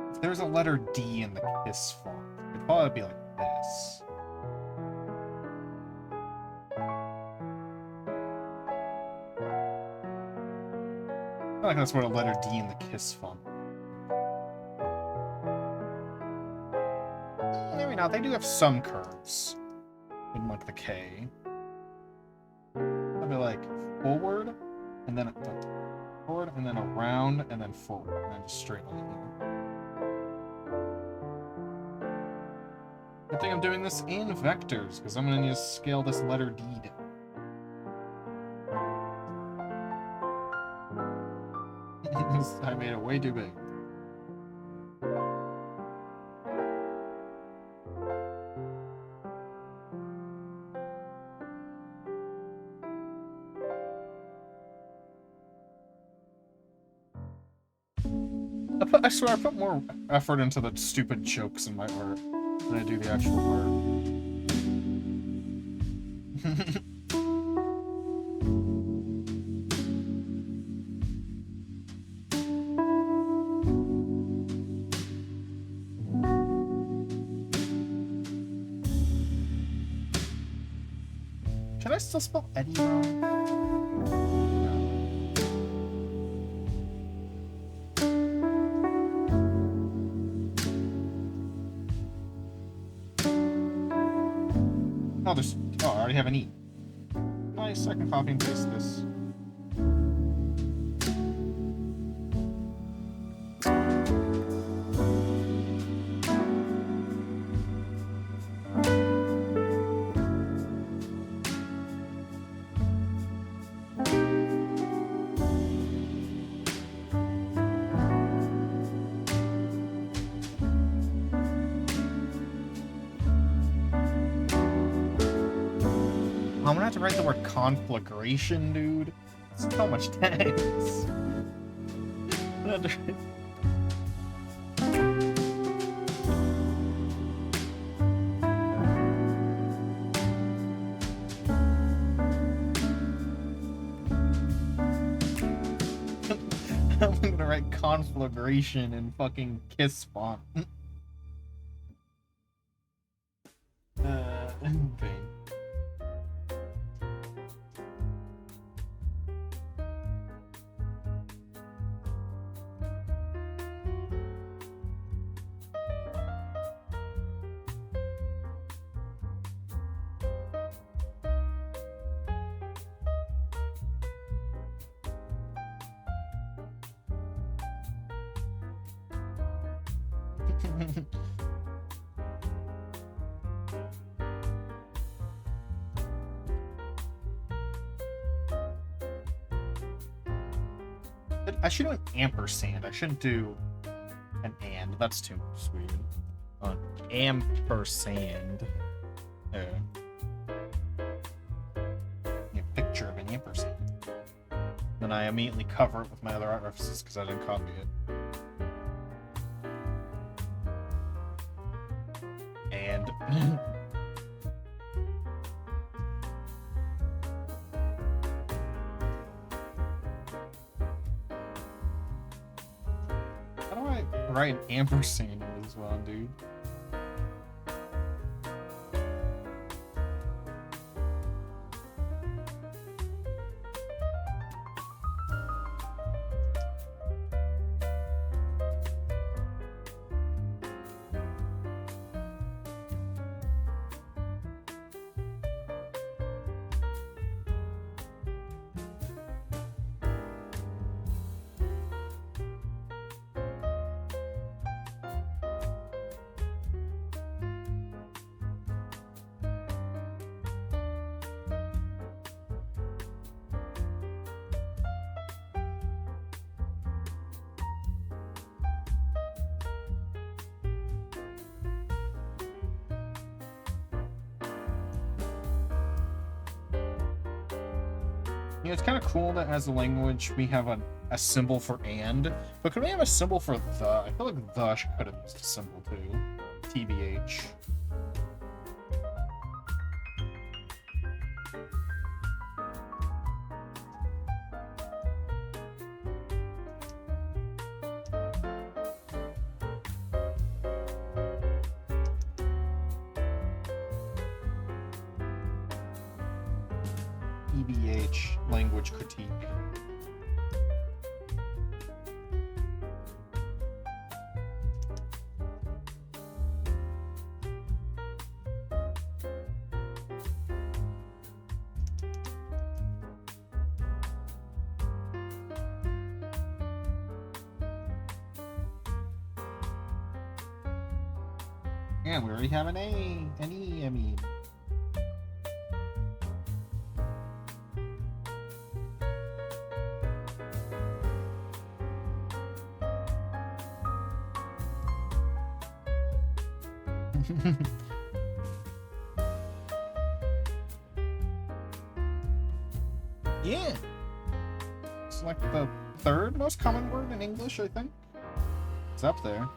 If there's a letter D in the KISS font, it'd probably be like this. I feel like that's what a letter D in the KISS font. Maybe not. They do have some curves in like the K. I'd be like forward, and then forward, and then around, and then forward, and then just straight line here. I think I'm doing this in vectors because I'm going to need to scale this letter D down. I made it way too big. I swear I put more effort into the stupid jokes in my art than I do the actual art. Can I still spell Eddie wrong? Oh, there's... Oh, I already have an E. Nice, I can copy and paste this. I'm gonna have to write the word conflagration, dude. It's so much text. I'm gonna write conflagration in fucking KISS font. Okay. I should do an ampersand. I shouldn't do an and. That's too sweet. An ampersand. Yeah. A picture of an ampersand. Then I immediately cover it with my other art references because I didn't copy it. And how do I write an ampersand in this one, dude? You know, it's kind of cool that as a language we have a symbol for and, but could we have a symbol for the? I feel like the could have used a symbol too. TBH. TBH language critique. Yeah, we already have an A, an E, I mean. Yeah. It's like the third most common word in English, I think. It's up there.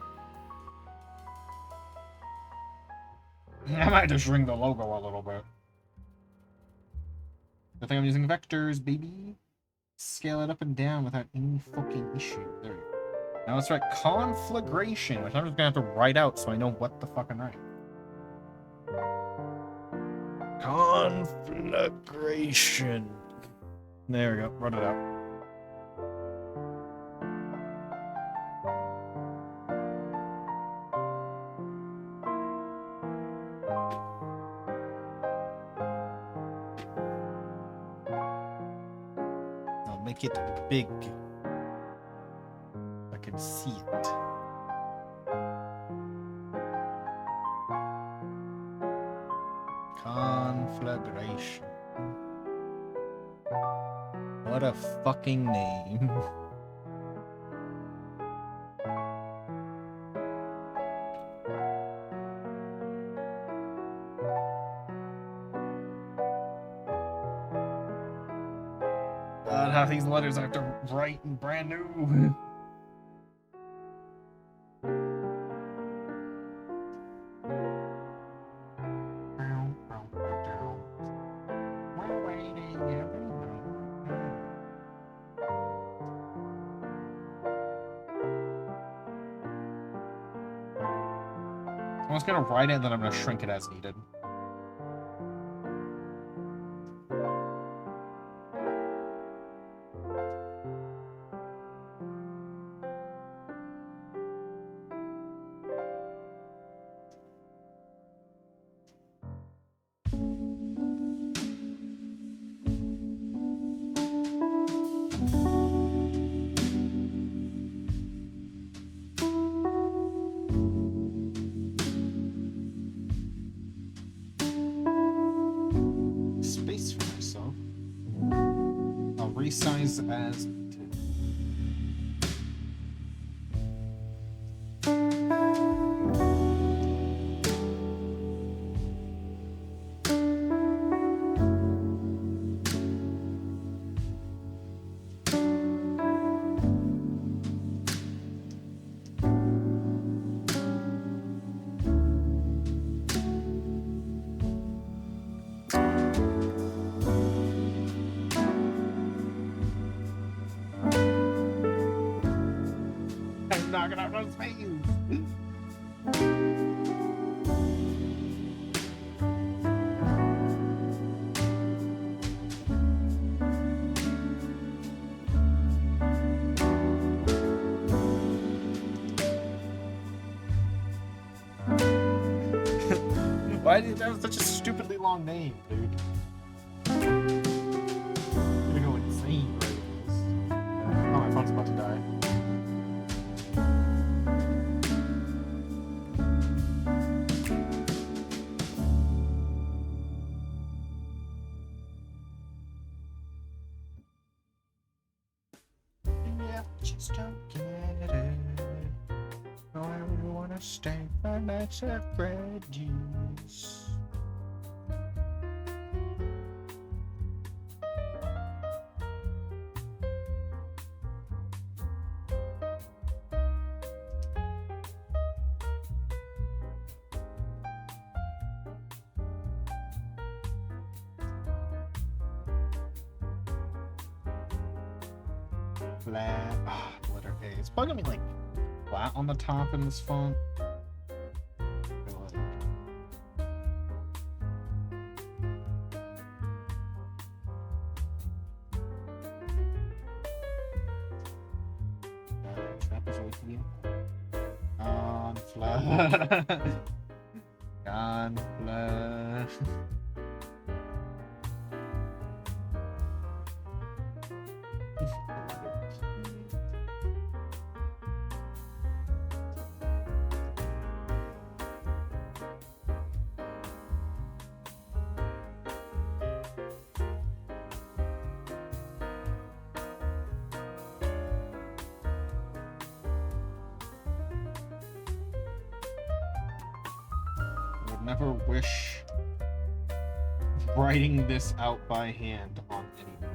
I might just shrink the logo a little bit. I think I'm using vectors, baby. Scale it up and down without any fucking issue. There you go. Now let's write conflagration, which I'm just gonna have to write out so I know what the fuck I'm writing. Conflagration. There we go. Wrote it out. I'll make it big. I can see it. Conflagration. What a fucking name. God, half these letters I have to write in brand new. I'm just gonna write it and then I'm gonna shrink it as needed. Space for myself. I'll resize as needed. I'm knocking out those veins. Why did that have such a stupidly long name, dude? I'm gonna go insane right with this. Oh, my phone's about to die. Yeah, just don't get it. No, I really wanna stay for nights at Freddy's. flat. Ah, the letter A. It's probably gonna be like flat on the top in this font. Trapezoid. On flat. On flat. Never wish writing this out by hand on anyone.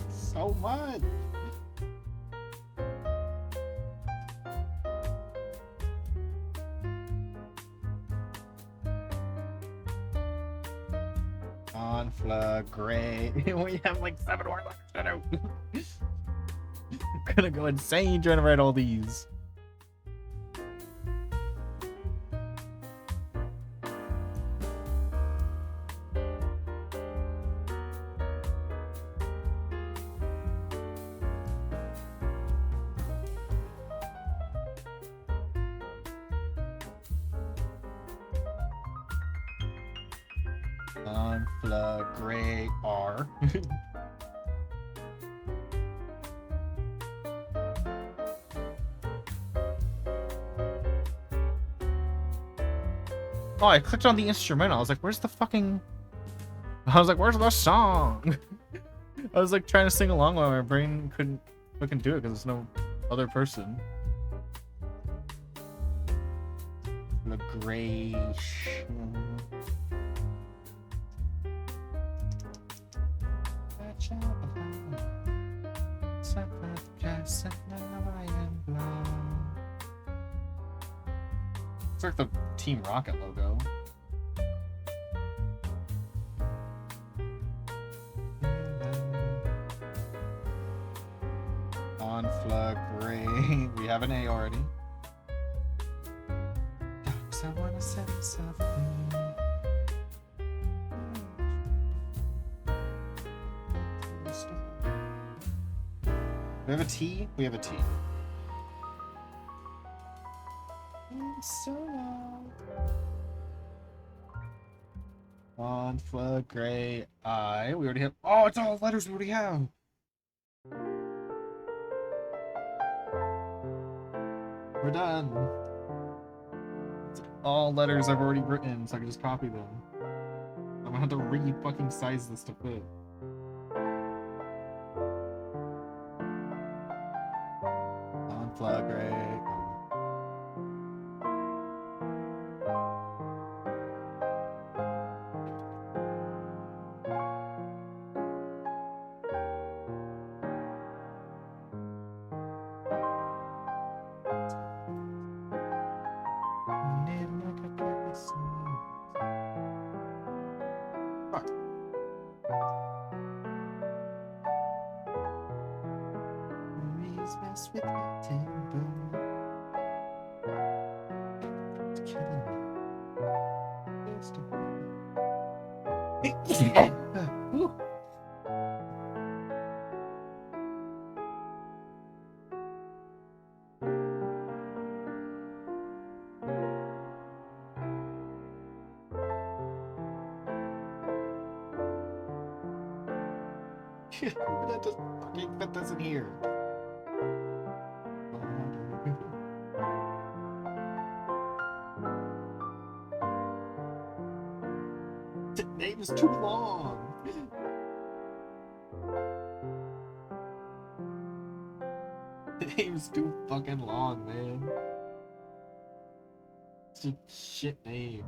So much. Conflagrate. We have like 7 more letters to do. I'm gonna go insane trying to write all these. Conflagrate R. Oh, I clicked on the instrumental. I was like, where's the fucking... I was like, where's the song? I was like trying to sing along while my brain couldn't fucking do it because there's no other person. Lagrange. It's like the Team Rocket logo. Conflagrate. We have an A already. I wanna say something. We have a T? We have a T. So long. Conflagrate I. We already have. Oh, it's all letters we already have. We're done. It's all letters I've already written, so I can just copy them. I'm gonna have to re-fucking size this to fit. Conflagrate. Mess with my tempo. It's killing me. That just fucking fit this in here. The name is too long. The name's too fucking long, man. It's a shit name.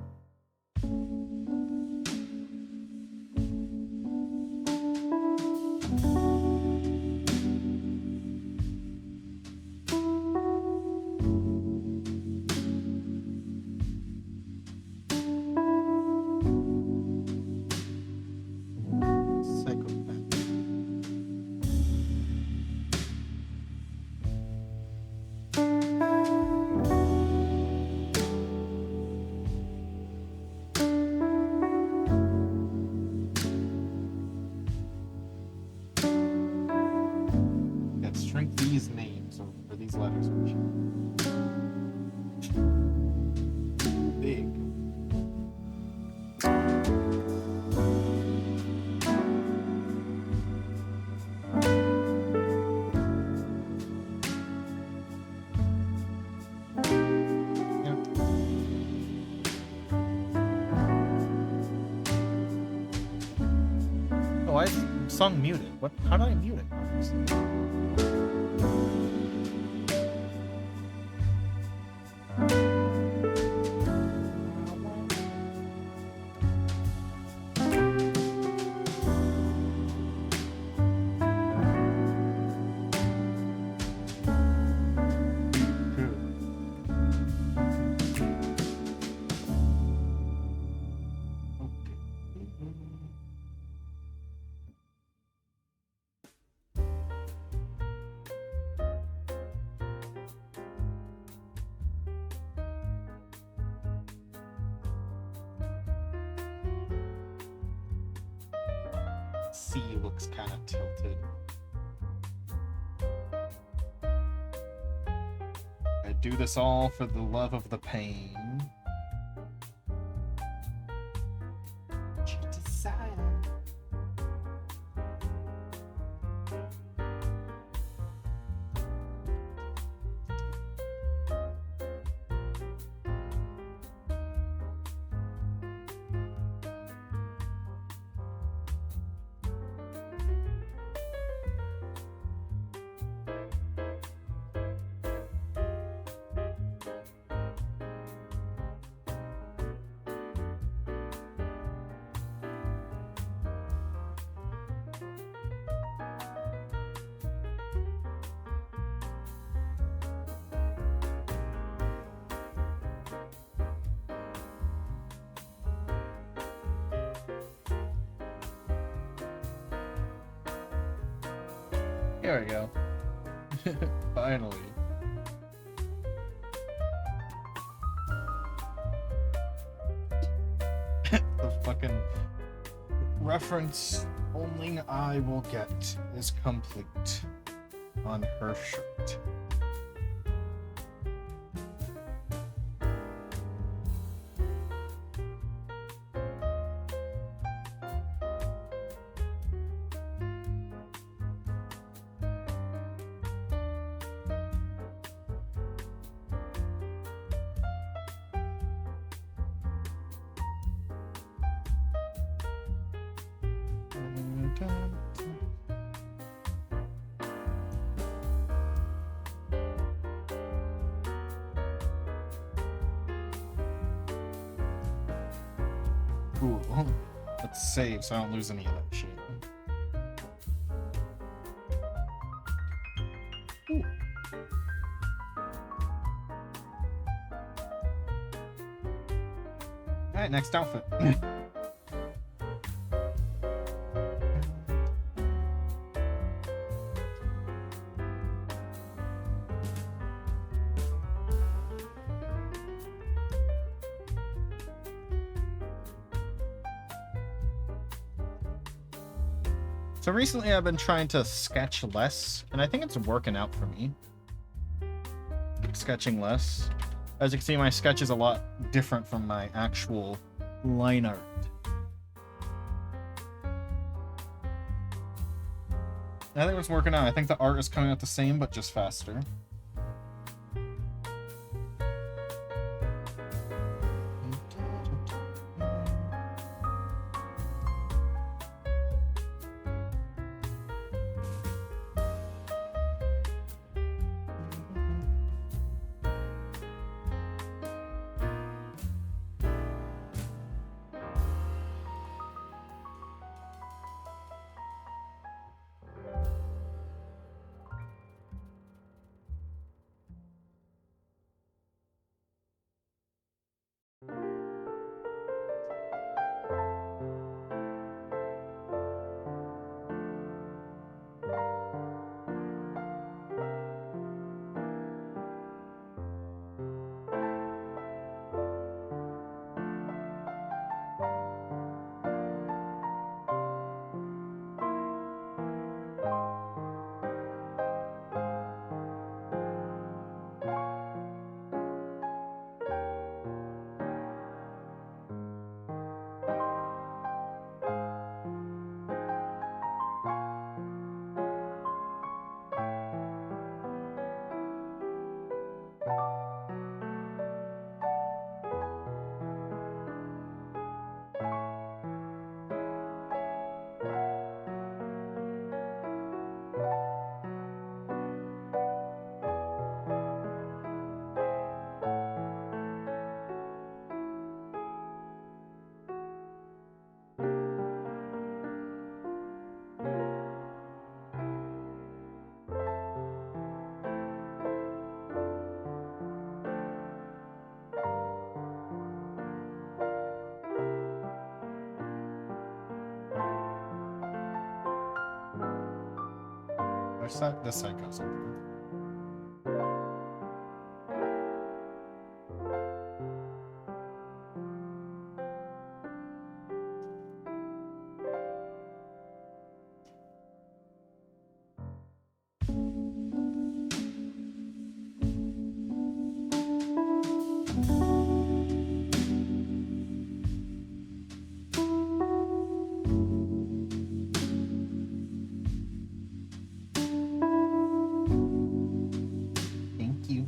is the song muted? What? How did I mute it? C looks kind of tilted. I do this all for the love of the pain. There we go. Finally. The fucking reference only I will get is complete on her shirt. Cool. Let's save so I don't lose any of that shit. Ooh. Alright, next outfit. So recently I've been trying to sketch less, and I think it's working out for me. Sketching less. As you can see, my sketch is a lot different from my actual line art. I think it's working out. I think the art is coming out the same, but just faster. This side goes over. Thank you.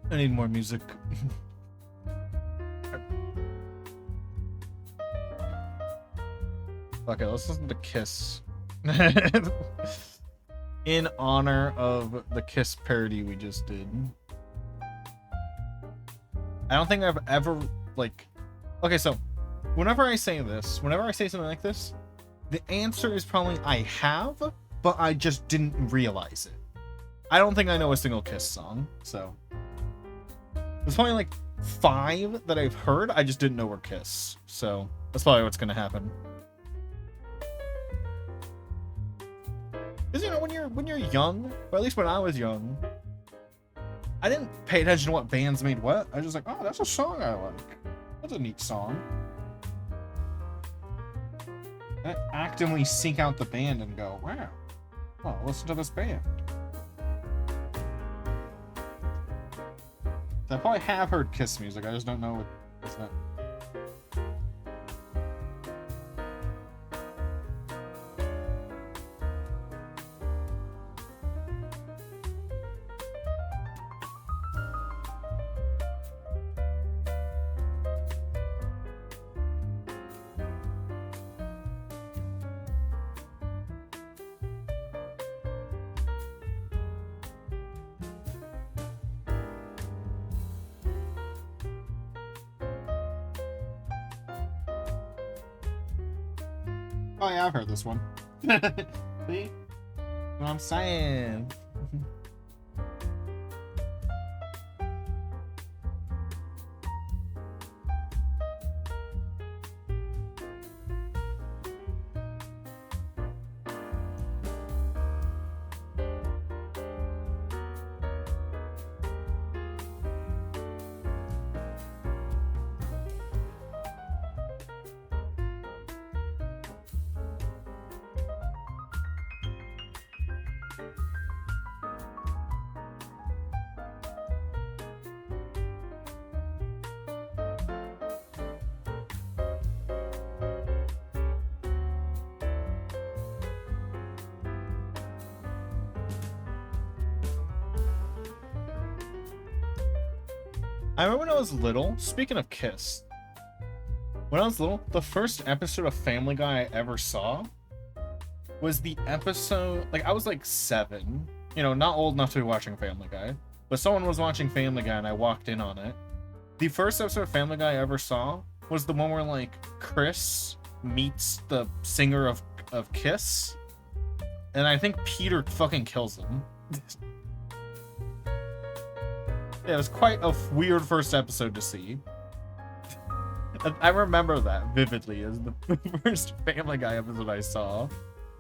I need more music. Okay, let's listen to Kiss. In honor of the Kiss parody we just did. I don't think I've ever, like... Okay, so, whenever I say something like this, the answer is probably I have, but I just didn't realize it. I don't think I know a single Kiss song, so... There's probably like 5 that I've heard, I just didn't know were Kiss. So, that's probably what's gonna happen. Because, you know, when you're young, or at least when I was young, I didn't pay attention to what bands made what. I was just like, oh, that's a song I like. That's a neat song. I actively seek out the band and go, wow, oh, listen to this band. I probably have heard Kiss music, I just don't know what it's not. Oh yeah, I've heard this one. See? What I'm saying. I remember when I was little, speaking of Kiss, when I was little, the first episode of Family Guy I ever saw was the episode, like, I was like 7, you know, not old enough to be watching Family Guy, but someone was watching Family Guy and I walked in on it. The first episode of Family Guy I ever saw was the one where, like, Chris meets the singer of Kiss, and I think Peter fucking kills him. Yeah, it was quite a weird first episode to see. I remember that vividly as the first Family Guy episode I saw.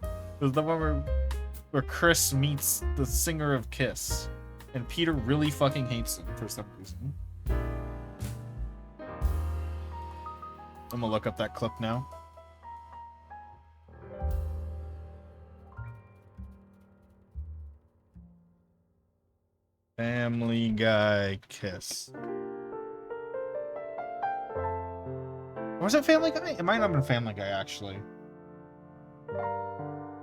It was the one where Chris meets the singer of Kiss, and Peter really fucking hates him for some reason. I'm gonna look up that clip now. Family Guy Kiss. Was it Family Guy? It might not have been Family Guy, actually.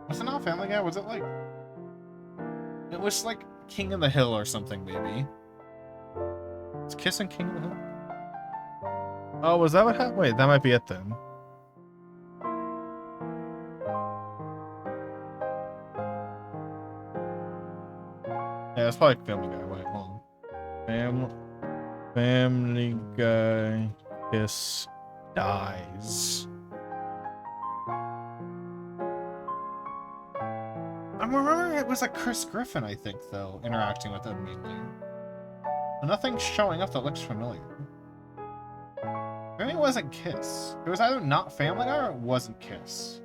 Was it not Family Guy? Was it like... It was like King of the Hill or something, maybe. It's Kiss and King of the Hill? Oh, was that what happened? Wait, that might be it then. Yeah, it's probably Family Guy. Wait, hold on. Family Guy Kiss dies. I remember it was like Chris Griffin, I think, though, interacting with them mainly. But nothing's showing up that looks familiar. Maybe it wasn't Kiss. It was either not Family Guy or it wasn't Kiss.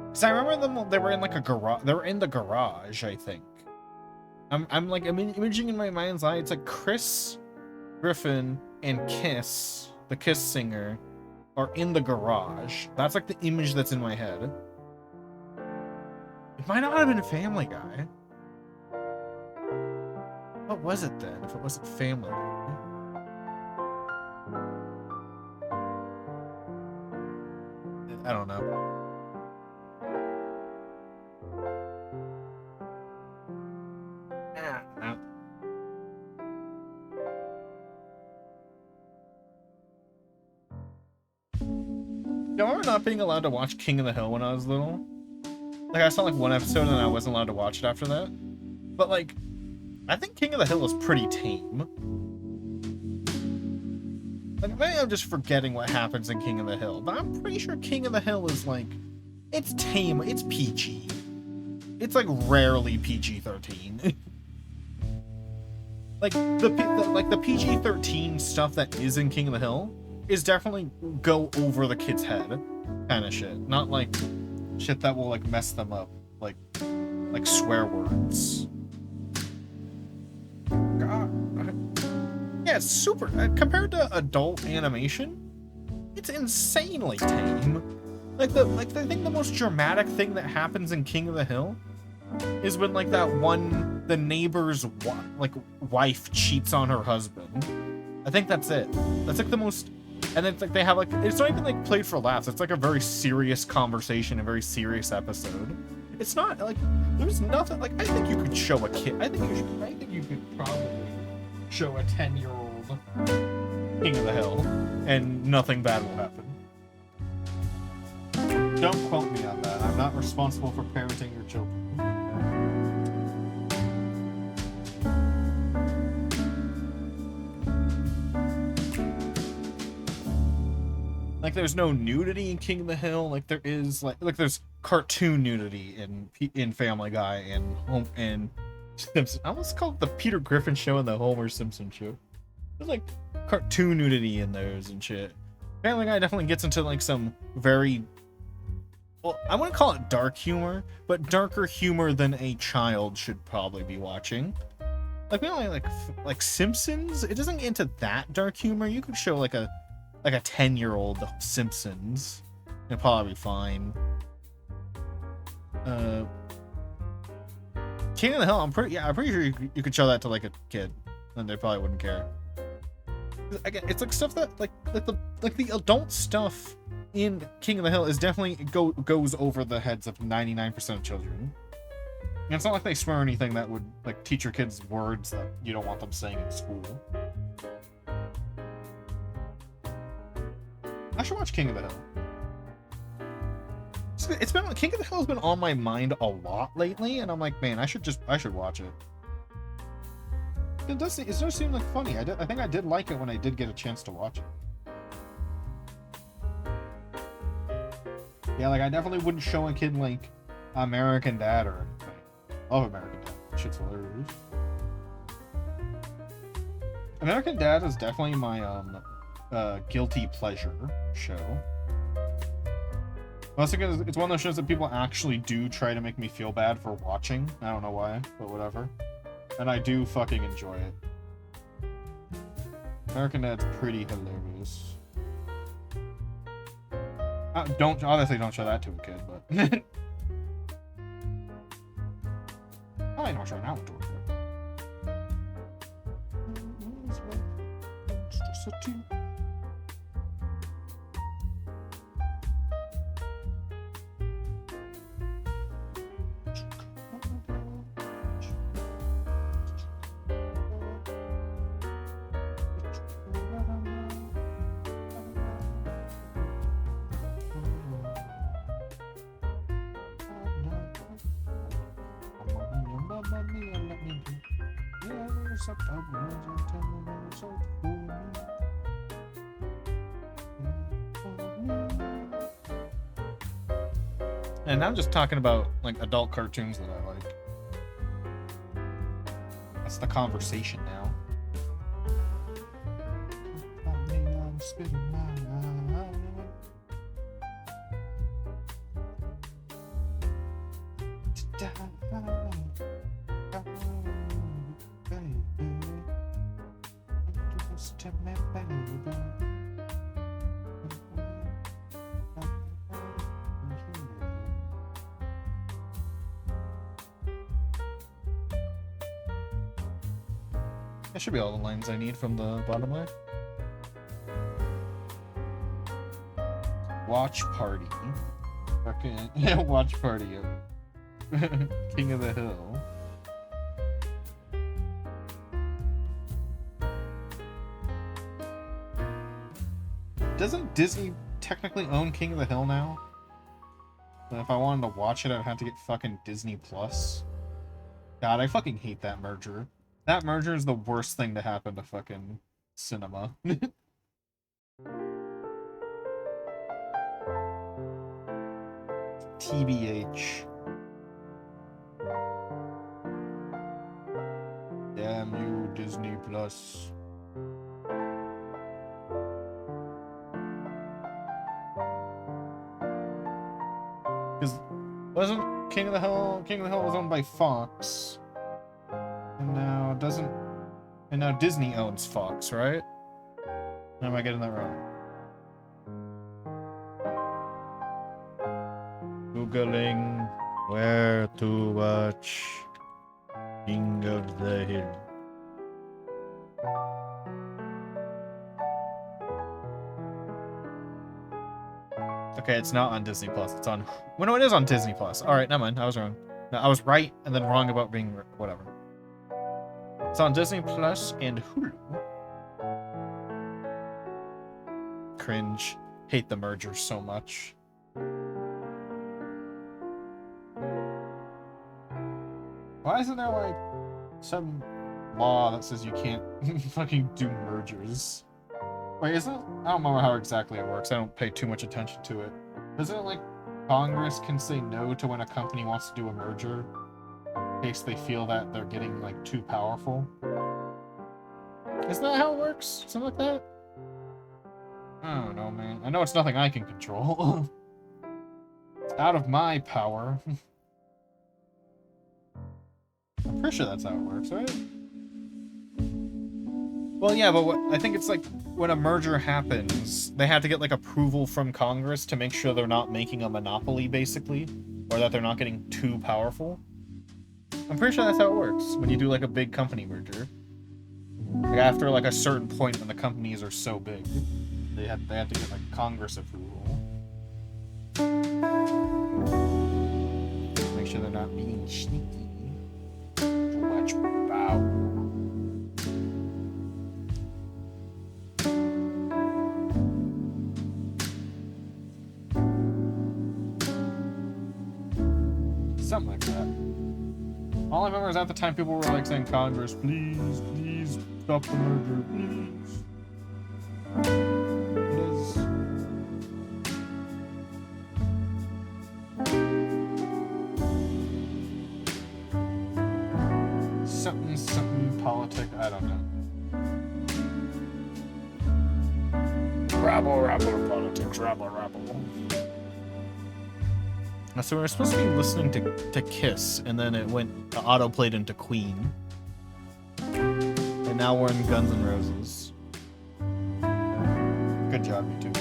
Because I remember them, they were in like a garage. They were in the garage, I think. I'm like, I'm imaging in my mind's eye, it's like Chris Griffin and Kiss, the Kiss singer, are in the garage. That's like the image that's in my head. It might not have been a Family Guy. What was it then, if it wasn't Family Guy? I don't know. I remember not being allowed to watch King of the Hill when I was little. Like, I saw like one episode and then I wasn't allowed to watch it after that. But like, I think King of the Hill is pretty tame. Like, maybe I'm just forgetting what happens in King of the Hill, but I'm pretty sure King of the Hill is like, it's tame, it's PG. It's like rarely PG-13. like the PG-13 stuff that is in King of the Hill is definitely go over the kid's head kind of shit. Not like shit that will like mess them up, like swear words. God. Yeah, it's super compared to adult animation, it's insanely tame. I think the most dramatic thing that happens in King of the Hill is when like the neighbor's wife cheats on her husband. I think that's it. That's like the most. And it's like they have like, it's not even like played for laughs. It's like a very serious conversation, a very serious episode. It's not like, there's nothing like, I think you could show a kid. I think you could probably show a 10-year-old King of the Hill and nothing bad will happen. Don't quote me on that. I'm not responsible for parenting your children. Like, there's no nudity in King of the Hill. Like, there is like there's cartoon nudity in Family Guy and Simpson. I almost call it the Peter Griffin Show and the Homer Simpson Show. There's like cartoon nudity in those and shit. Family Guy definitely gets into like some very, well, I wouldn't call it dark humor, but darker humor than a child should probably be watching. Like, we only like Simpsons. It doesn't get into that dark humor. You could show like a 10-year-old Simpsons. It'd probably be fine. King of the Hill, I'm pretty sure you could show that to like a kid and they probably wouldn't care. Again, it's like stuff that like the adult stuff in King of the Hill is definitely goes over the heads of 99% of children. And it's not like they swear anything that would like teach your kids words that you don't want them saying in school. I should watch King of the Hill. It's been King of the Hill has been on my mind a lot lately, and I'm like, man, I should watch it. It does seem like funny. I think I did like it when I did get a chance to watch it. Yeah, like I definitely wouldn't show a kid like American Dad or anything. love American Dad. Shit's hilarious. American Dad is definitely my guilty pleasure show. Mostly because it's one of those shows that people actually do try to make me feel bad for watching. I don't know why, but whatever. And I do fucking enjoy it. American Dad's pretty hilarious. Obviously don't show that to a kid, but... I don't show that to a kid. And I'm just talking about like adult cartoons that I like. That's the conversation now. That should be all the lines I need from the bottom line. Watch party. Fucking watch party. King of the Hill. Doesn't Disney technically own King of the Hill now? And if I wanted to watch it, I'd have to get fucking Disney Plus. God, I fucking hate that merger. That merger is the worst thing to happen to fucking cinema. TBH. Damn you, Disney Plus. Because wasn't King of the Hill was owned by Fox. And now Disney owns Fox, right? Or am I getting that wrong? Googling where to watch King of the Hill. Okay, it's not on Disney Plus. It's on... Well, no, it is on Disney Plus. Alright, never mind. I was wrong. No, I was right and then wrong about being... Whatever. It's on Disney Plus and Hulu. Cringe. Hate the merger so much. Why isn't there, like, some law that says you can't fucking do mergers? Wait, isn't it? I don't remember how exactly it works. I don't pay too much attention to it. Isn't it, like, Congress can say no to when a company wants to do a merger? In case they feel that they're getting, like, too powerful? Isn't that how it works? Something like that? I don't know, man. I know it's nothing I can control. It's out of my power. I'm pretty sure that's how it works, right? Well, yeah, but I think it's like when a merger happens, they have to get like approval from Congress to make sure they're not making a monopoly, basically, or that they're not getting too powerful. I'm pretty sure that's how it works when you do like a big company merger. Like after like a certain point when the companies are so big, they have to get like Congress approval. Make sure they're not being sneaky. Watch bow. Something like that. All I remember is at the time people were like saying, Congress, please, please stop the merger, please. something politic. I don't know. Rabble politics. Rabble. So we were supposed to be listening to Kiss, and then it went auto played into Queen, and now we're in Guns N' Roses. Good job, you two.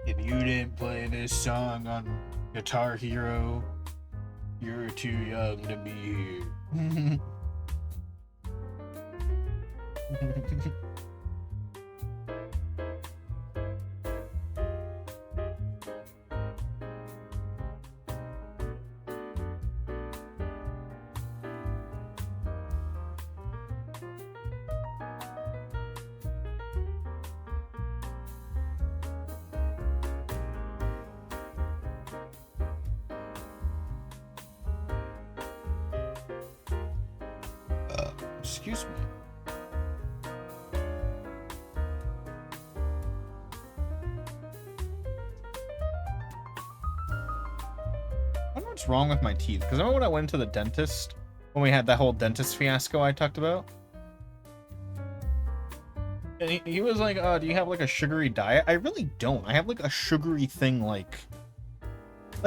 If you didn't play this song on Guitar Hero, you're too young to be here. Excuse me. I don't know what's wrong with my teeth, because I remember when I went to the dentist, when we had that whole dentist fiasco I talked about. And he was like, do you have like a sugary diet? I really don't. I have like a sugary thing like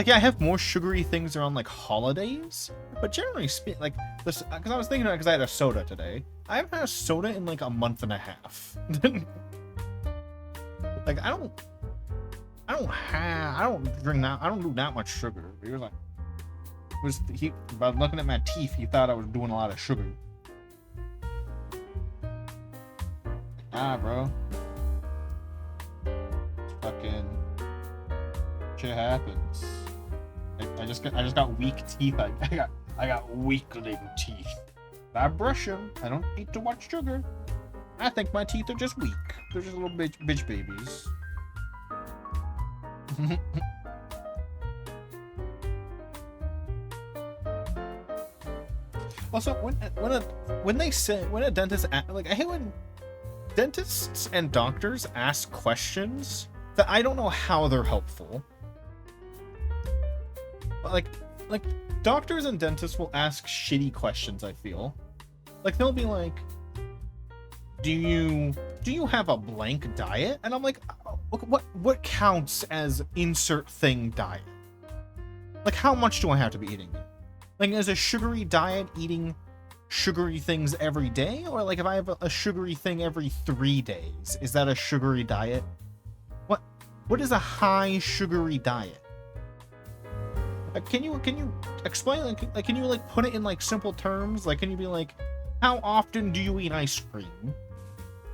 yeah, I have more sugary things around like holidays, but generally speaking, like this, because I was thinking about it because I had a soda today. I haven't had a soda in like a month and a half. Like I don't drink that. I don't do that much sugar. He was like, by looking at my teeth, he thought I was doing a lot of sugar. Ah, bro. Fucking shit happens. I just got weak teeth. I got weakling teeth. I brush them. I don't eat too much sugar. I think my teeth are just weak. They're just little bitch babies. Also, when a dentist, like, I hate when dentists and doctors ask questions that I don't know how they're helpful. Like doctors and dentists will ask shitty questions, I feel. Like they'll be like, do you have a blank diet? And I'm like, what counts as insert thing diet? Like how much do I have to be eating? Like is a sugary diet eating sugary things every day? Or like if I have a sugary thing every 3 days, is that a sugary diet? What is a high sugary diet? Can you explain, like can you like put it in like simple terms? Like can you be like, how often do you eat ice cream?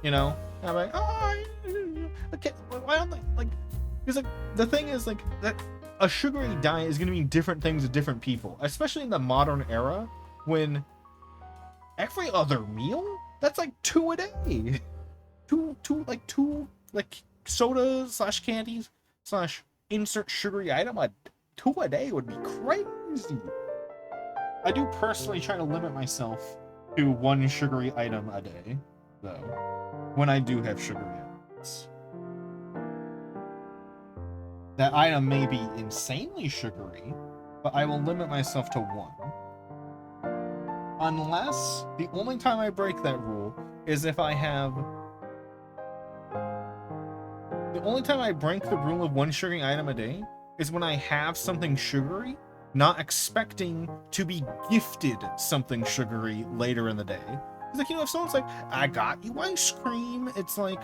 You know? And I'm like, oh, okay, why don't they, like, because like the thing is like that a sugary diet is gonna mean different things to different people, especially in the modern era when every other meal, that's like 2 a day. Two sodas / candies / insert sugary item. 2 a day would be crazy. I do personally try to limit myself to 1 sugary item a day, though, when I do have sugary items. That item may be insanely sugary, but I will limit myself to 1. Unless the only time I break that rule is if I have... The only time I break the rule of 1 sugary item a day is when I have something sugary, not expecting to be gifted something sugary later in the day. It's like, you know, if someone's like, I got you ice cream, it's like,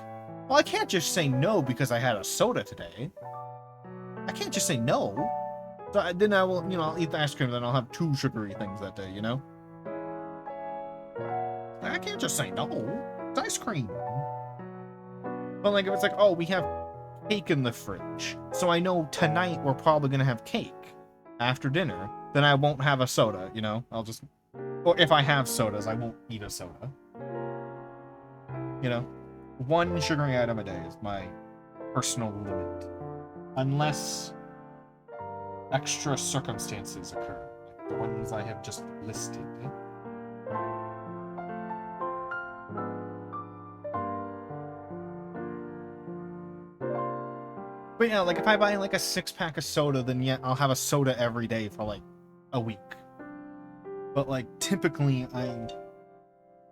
well, I can't just say no because I had a soda today. I can't just say no. So then I will, I'll eat the ice cream, then I'll have 2 sugary things that day, I can't just say no. It's ice cream. But like, if it's like, oh, we have cake in the fridge, so I know tonight we're probably gonna have cake after dinner, then I won't have a soda, I'll just, or if I have sodas, I won't eat a soda. 1 sugary item a day is my personal limit. Unless extra circumstances occur, like the ones I have just listed. But yeah, like if I buy like a 6-pack of soda, then yeah, I'll have a soda every day for like a week. But like typically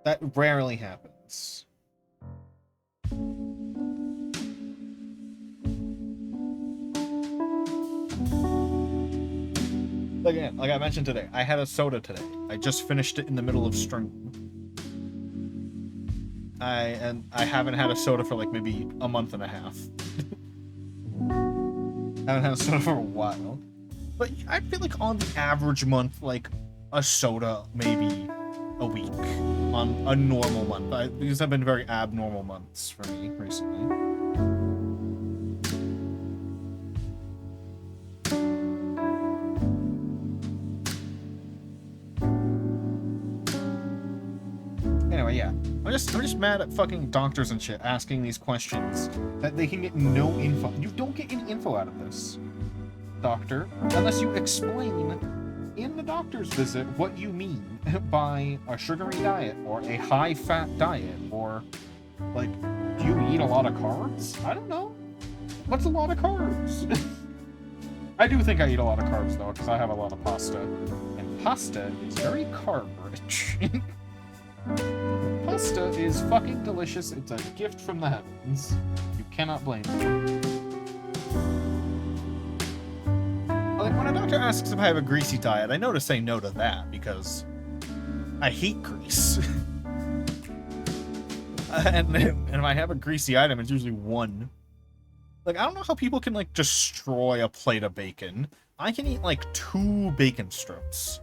that rarely happens. Again, like I mentioned today, I had a soda today. I just finished it in the middle of stream. I haven't had a soda for like maybe a month and a half. I haven't had a soda for a while. But I feel like on the average month, like a soda maybe a week on a normal month. These have been very abnormal months for me recently. Anyway, yeah. I'm just mad at fucking doctors and shit asking these questions that they can get no info. You don't get any info out of this, doctor, unless you explain in the doctor's visit what you mean by a sugary diet or a high-fat diet, or like, do you eat a lot of carbs? I don't know. What's a lot of carbs? I do think I eat a lot of carbs though, because I have a lot of pasta, and pasta is very carb-rich. Pasta is fucking delicious. It's a gift from the heavens. You cannot blame me. Like, when a doctor asks if I have a greasy diet, I know to say no to that, because I hate grease. and if I have a greasy item, it's usually 1. Like, I don't know how people can, like, destroy a plate of bacon. I can eat, like, 2 bacon strips.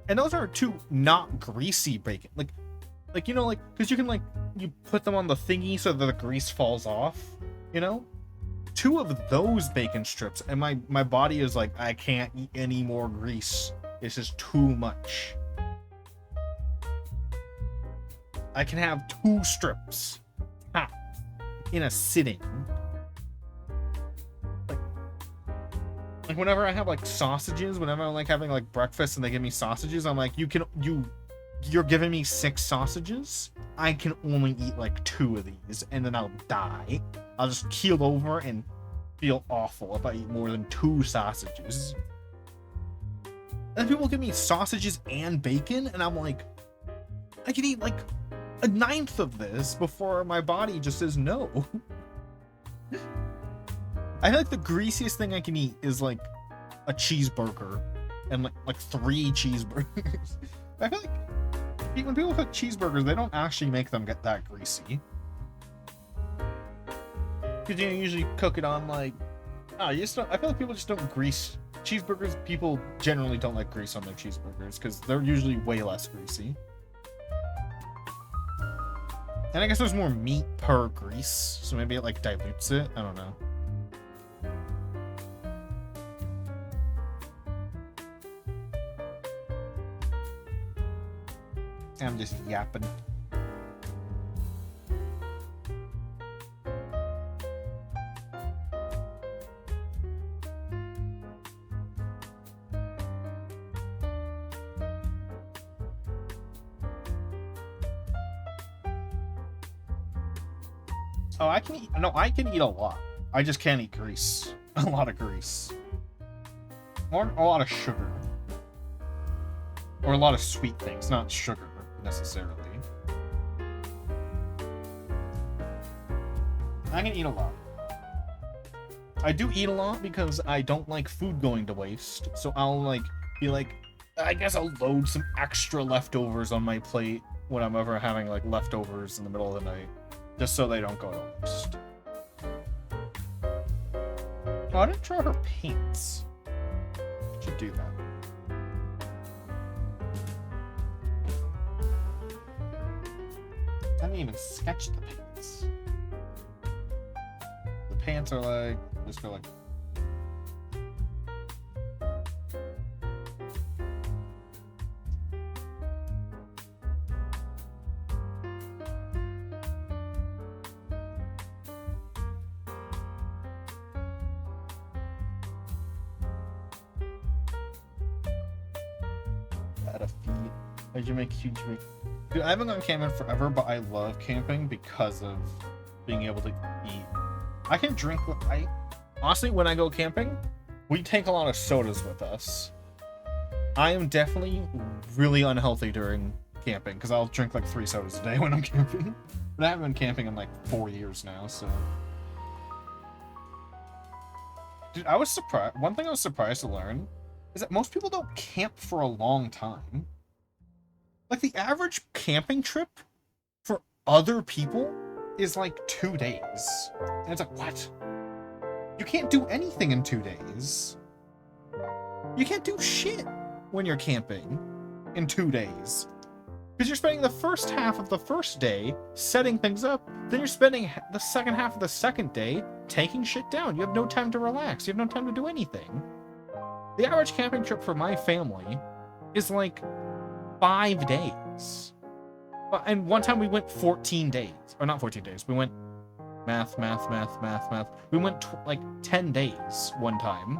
And those are 2 not greasy bacon. Like, because you can, like, you put them on the thingy so that the grease falls off, 2 of those bacon strips, and my body is like, I can't eat any more grease. This is too much. I can have 2 strips in a sitting. Like whenever I have like sausages, whenever I'm like having like breakfast and they give me sausages, I'm like, you're giving me 6 sausages? I can only eat like 2 of these, and then I'll die. I'll just keel over and feel awful if I eat more than 2 sausages. And people give me sausages and bacon, and I'm like, I can eat like a 9th of this before my body just says no. I feel like the greasiest thing I can eat is like a cheeseburger, and like 3 cheeseburgers. I feel like when people cook cheeseburgers, they don't actually make them get that greasy. Because you usually cook it on like, I feel like people just don't grease cheeseburgers. People generally don't like grease on their cheeseburgers because they're usually way less greasy. And I guess there's more meat per grease, so maybe it like dilutes it. I don't know. I'm just yapping. Oh, I can eat a lot. I just can't eat grease. A lot of grease. Or a lot of sugar. Or a lot of sweet things, not sugar necessarily. I can eat a lot. I do eat a lot because I don't like food going to waste. So I'll like be like, I guess I'll load some extra leftovers on my plate when I'm ever having like leftovers in the middle of the night, just so they don't go to waste. Oh, I didn't draw her pants. should do that. I didn't even sketch the pants. The pants are like, just go like. At a feed. How'd you make huge meat? Dude, I haven't gone camping forever, but I love camping because of being able to eat. I can drink. Honestly, when I go camping, we take a lot of sodas with us. I am definitely really unhealthy during camping because I'll drink like 3 sodas a day when I'm camping. But I haven't been camping in like 4 years now, so. Dude, I was surprised. One thing I was surprised to learn is that most people don't camp for a long time. Like, the average camping trip for other people is like 2 days. And it's like, what? You can't do anything in 2 days. You can't do shit when you're camping in 2 days. Because you're spending the first half of the first day setting things up, then you're spending the second half of the second day taking shit down. You have no time to relax. You have no time to do anything. The average camping trip for my family is like 5 days. And one time we went 14 days. Or not 14 days. We went math. We went like 10 days one time.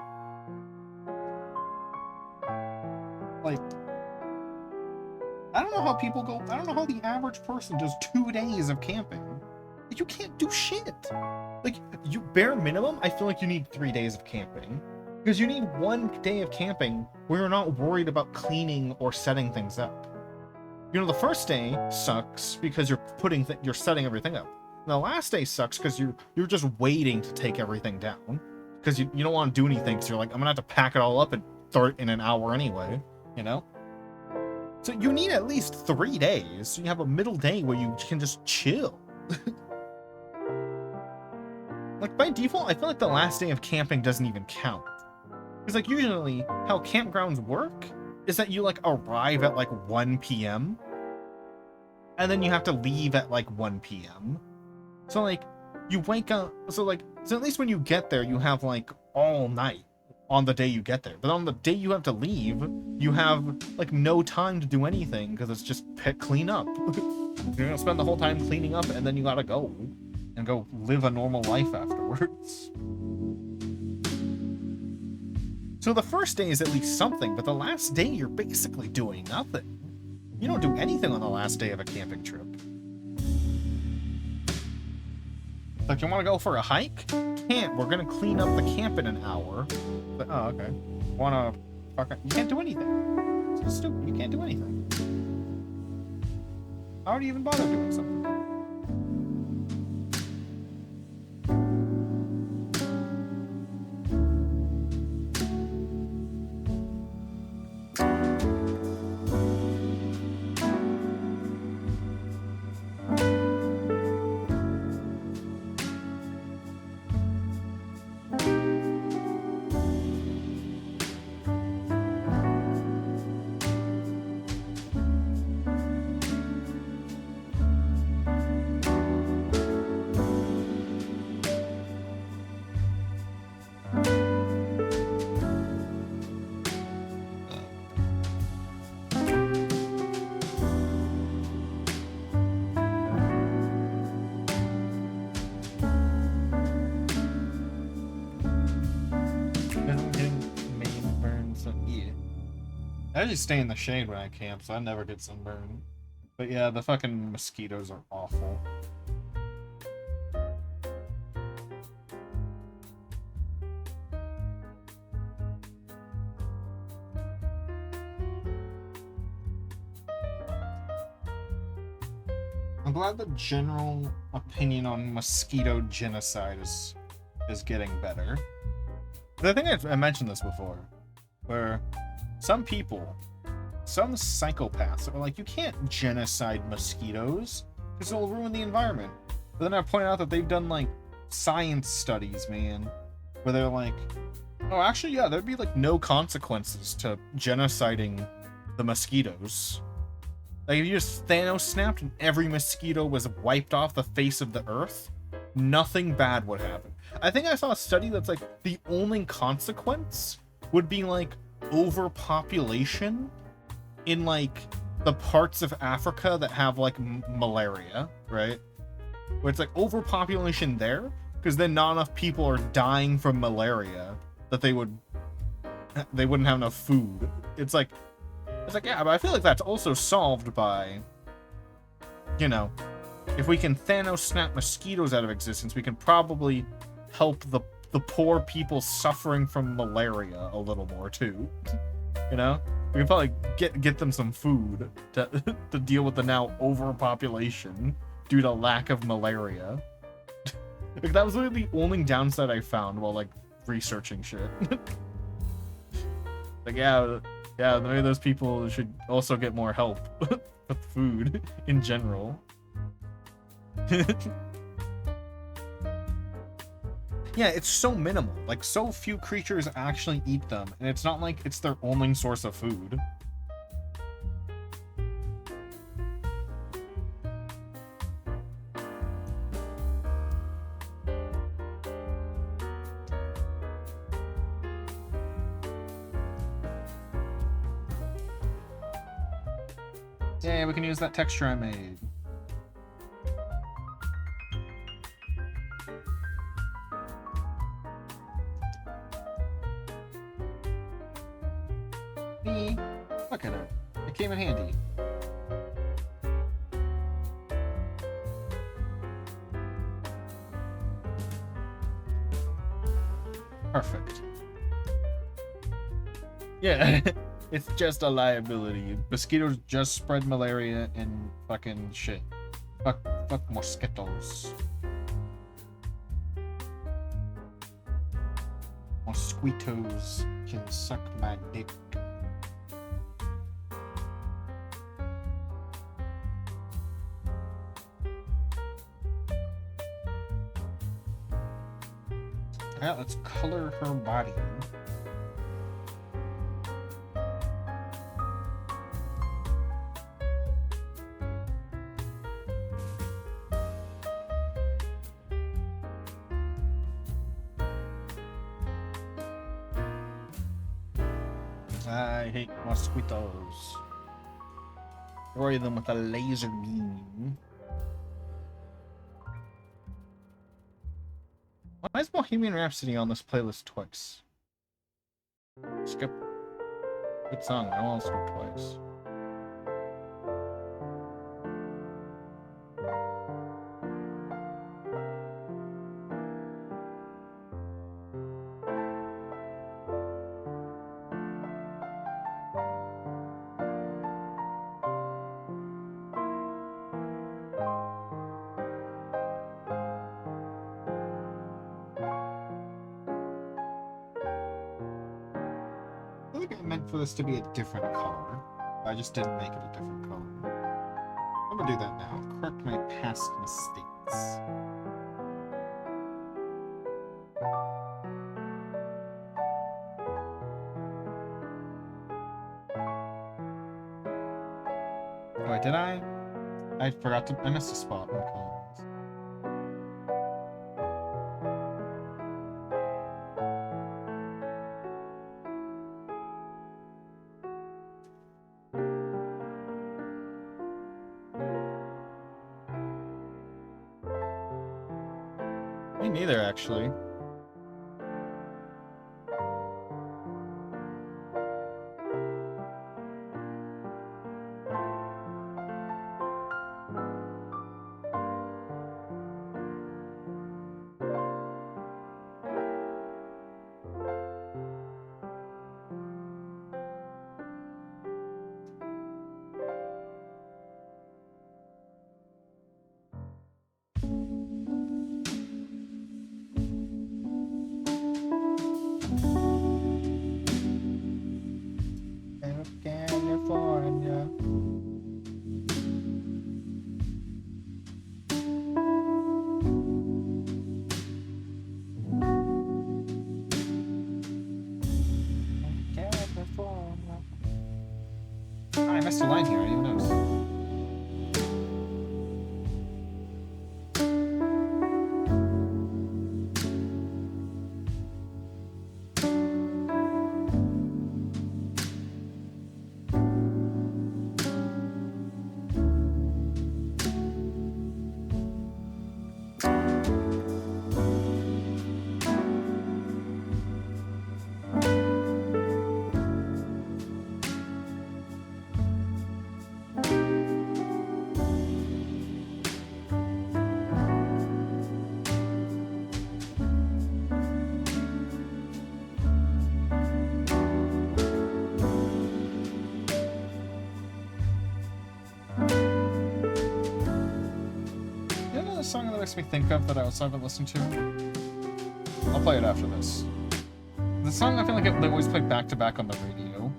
Like, I don't know how people go. I don't know how the average person does 2 days of camping. You can't do shit. Like, you bare minimum, I feel like you need 3 days of camping. Because you need 1 day of camping where you're not worried about cleaning or setting things up. You know, the first day sucks because you're setting everything up. And the last day sucks because you're just waiting to take everything down. Because you don't want to do anything, because you're like, I'm gonna have to pack it all up and throw it in an hour anyway, you know? So you need at least 3 days. So you have a middle day where you can just chill. Like, by default, I feel like the last day of camping doesn't even count. Because, like, usually how campgrounds work is that you, like, arrive at, like, 1 p.m. and then you have to leave at, like, 1 p.m. So, like, you wake up... So at least when you get there, you have, like, all night on the day you get there. But on the day you have to leave, you have, like, no time to do anything because it's just clean up. You're gonna spend the whole time cleaning up and then you gotta go and go live a normal life afterwards. So the first day is at least something, but the last day you're basically doing nothing. You don't do anything on the last day of a camping trip. Like, you want to go for a hike? Can't. We're gonna clean up the camp in an hour. But, oh, okay. Wanna fuck? You can't do anything. It's just stupid. You can't do anything. How would you even bother doing something? I usually stay in the shade when I camp, so I never get sunburned. But yeah, the fucking mosquitoes are awful. I'm glad the general opinion on mosquito genocide is getting better. But I think I mentioned this before, where some people, some psychopaths are like, you can't genocide mosquitoes because it'll ruin the environment. But then I point out that they've done like science studies, man, where they're like, Oh, actually, yeah, there'd be like no consequences to genociding the mosquitoes. Like if you just Thanos snapped and every mosquito was wiped off the face of the earth, nothing bad would happen. I think I saw a study that's like the only consequence would be like overpopulation in like the parts of Africa that have like malaria, right? Where it's like overpopulation there because then not enough people are dying from malaria that they wouldn't have enough food. It's like yeah, but I feel like that's also solved by, you know, if we can Thanos snap mosquitoes out of existence, we can probably help the poor people suffering from malaria a little more too. You know, we can probably get them some food to to deal with the now overpopulation due to lack of malaria. Like that was really the only downside I found while like researching shit. Like yeah, maybe those people should also get more help with food in general. Yeah, it's so minimal. Like, so few creatures actually eat them, and it's not like it's their only source of food. Yeah, we can use that texture I made. Look at it. It came in handy. Perfect. Yeah, it's just a liability. Mosquitoes just spread malaria and fucking shit. Fuck mosquitoes. Mosquitoes can suck my dick. Alright, let's color her body. I hate mosquitoes. Destroy them with a laser beam. Why is Bohemian Rhapsody on this playlist twice? Skip. Good song. I don't want to skip twice. I think I meant for this to be a different color. I just didn't make it a different color. I'm gonna do that now. Correct my past mistakes. Oh, wait, did I? I forgot to. I missed a spot in the colors. Me neither, actually. makes me think of that I also haven't listened to? I'll play it after this. The song I feel like they always play back to back on the radio.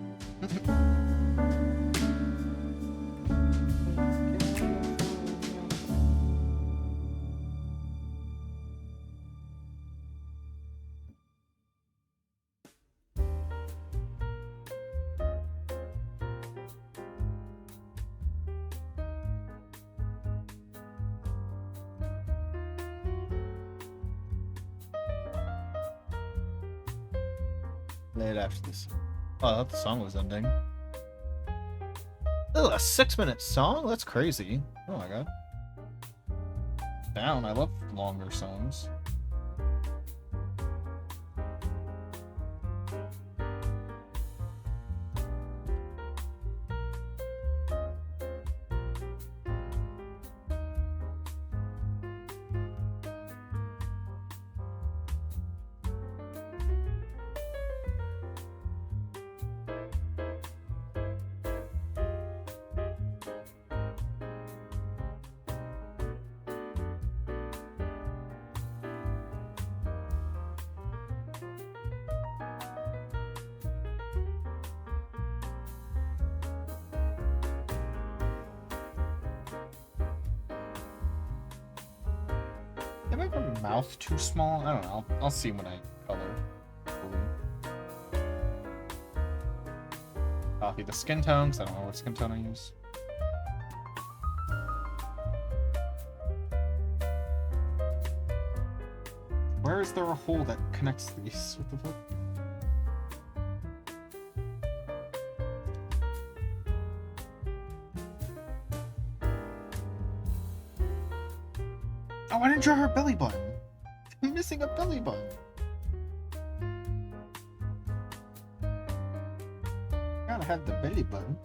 Play it after this. Oh, I thought the song was ending. Oh, a 6-minute song? That's crazy. Oh my god. Down, I love longer songs. Am I my mouth too small? I don't know. I'll see when I color. Copy the skin tone, because I don't know what skin tone I use. Where is there a hole that connects these? What the fuck? Oh, I didn't draw her belly button. I'm missing a belly button. Gotta have the belly button.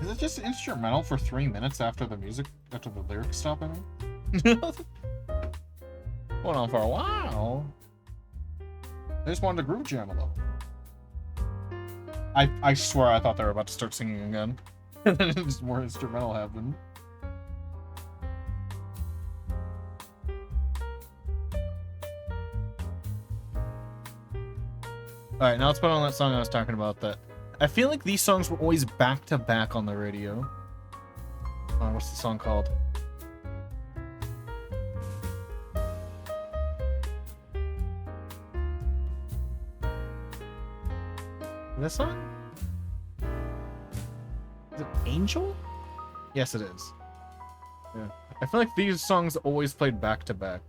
Is it just instrumental for 3 minutes after the lyrics stop, I mean? Went on for a while. They just wanted to groove jam a little. I swear I thought they were about to start singing again. And then just more instrumental happened. Alright, now let's put on that song I was talking about that. I feel like these songs were always back to back on the radio. Oh, what's the song called? This song? Is it Angel? Yes, it is. Yeah. I feel like these songs always played back to back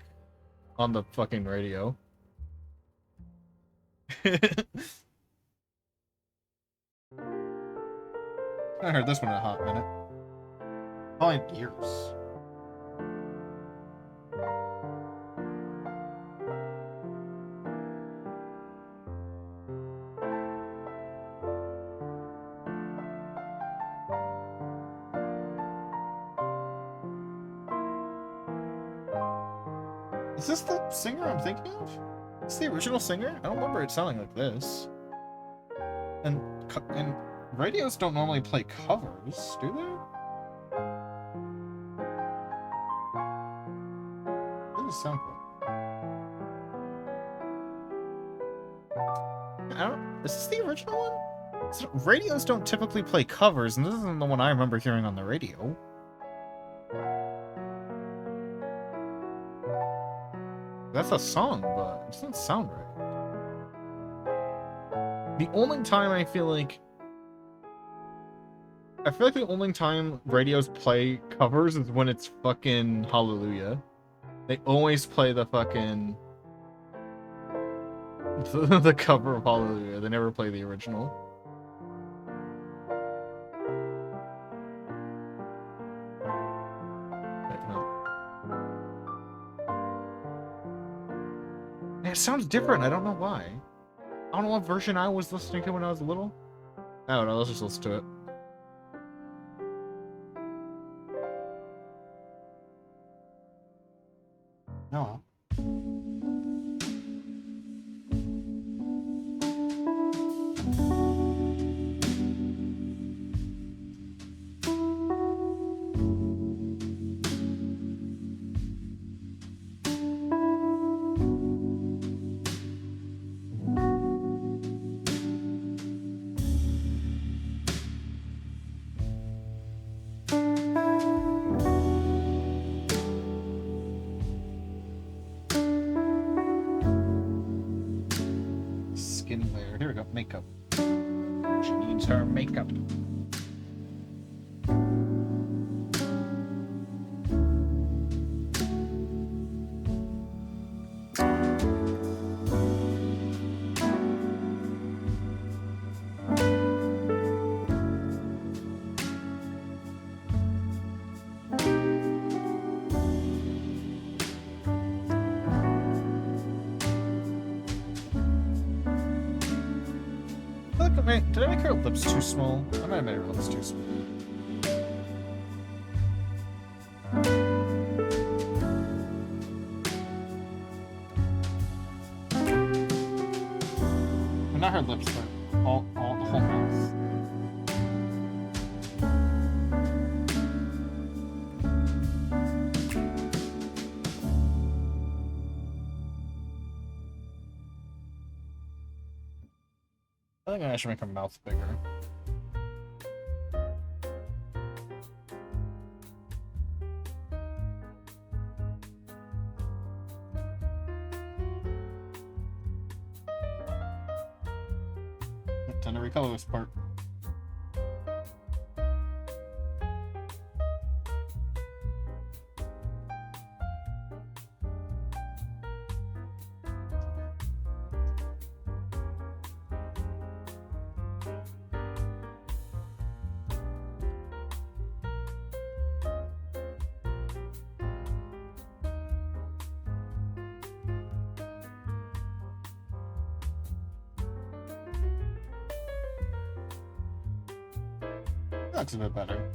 on the fucking radio. I heard this one in a hot minute. Probably years. Is this the singer I'm thinking of? Is this the original singer? I don't remember it sounding like this. And radios don't normally play covers, do they? That doesn't sound cool. I don't. Is this the original one? Radios don't typically play covers, and this isn't the one I remember hearing on the radio. That's a song, but it doesn't sound right. The only time I feel like I feel like the only time radios play covers is when it's fucking Hallelujah. They always play the fucking the cover of Hallelujah. They never play the original. It sounds different. I don't know why. I don't know what version I was listening to when I was little. I don't know. Let's just listen to it. No. Skin layer. Here we go. Makeup. She needs her makeup. Did I make her lips too small? I might have made her lips too small. Well, not her lips, but all the whole mouth. I think I should make her mouth bigger. Time to recolor this part. Looks a bit better.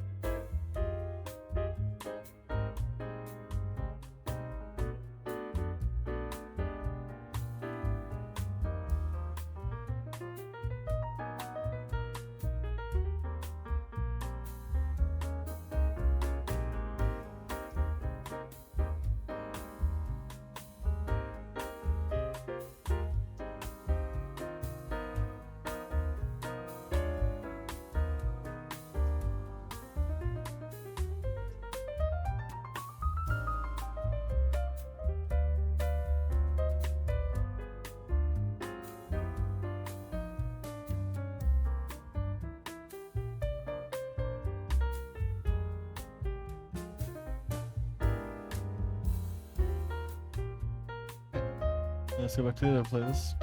Let's go back to the other playlist.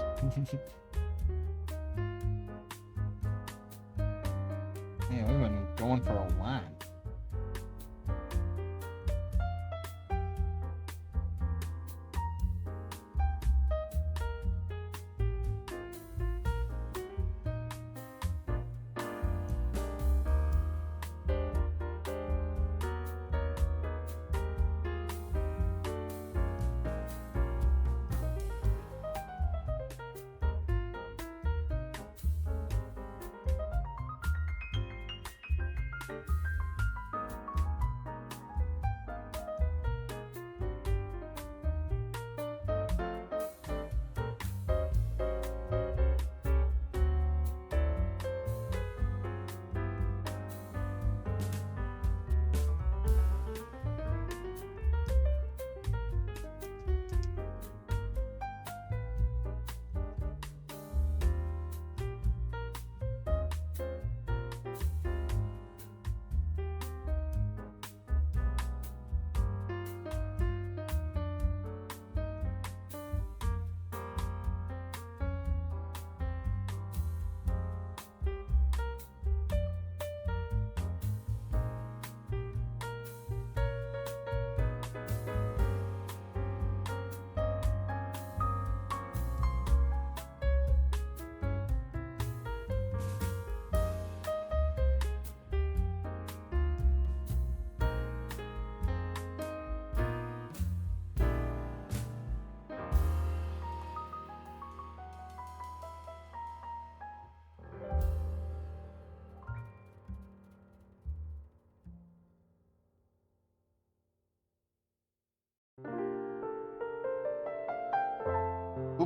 Man, we've been going for a while.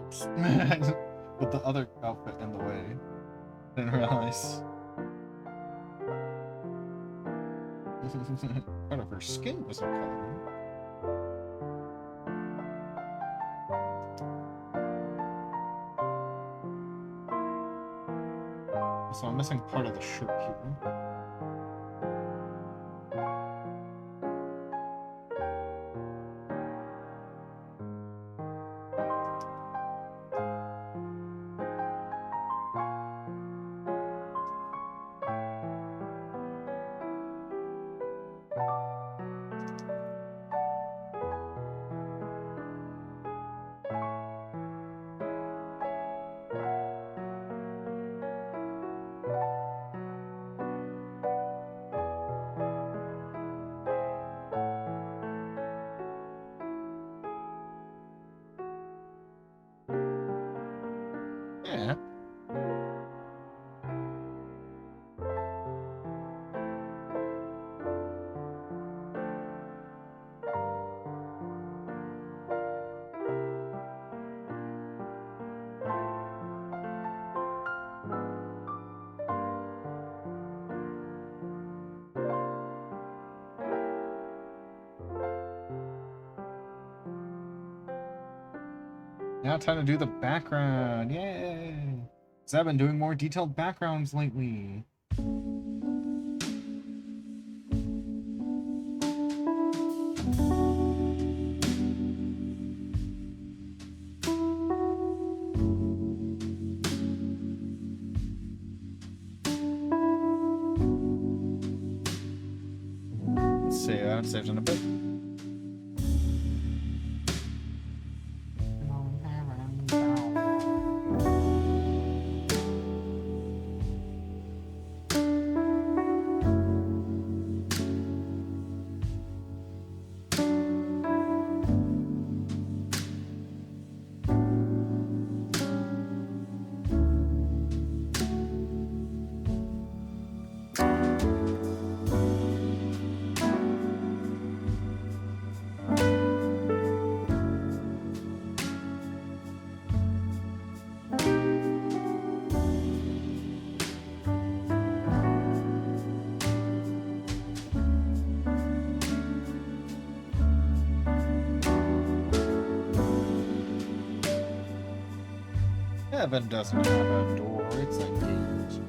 Oops. With the other outfit in the way. Didn't realize. Part of her skin was colored. So I'm missing part of the shirt here. Yeah. Now time to do the background. Yay! So I've been doing more detailed backgrounds lately. Let's see, I haven't saved in a bit. Heaven doesn't have a door, it's a gate.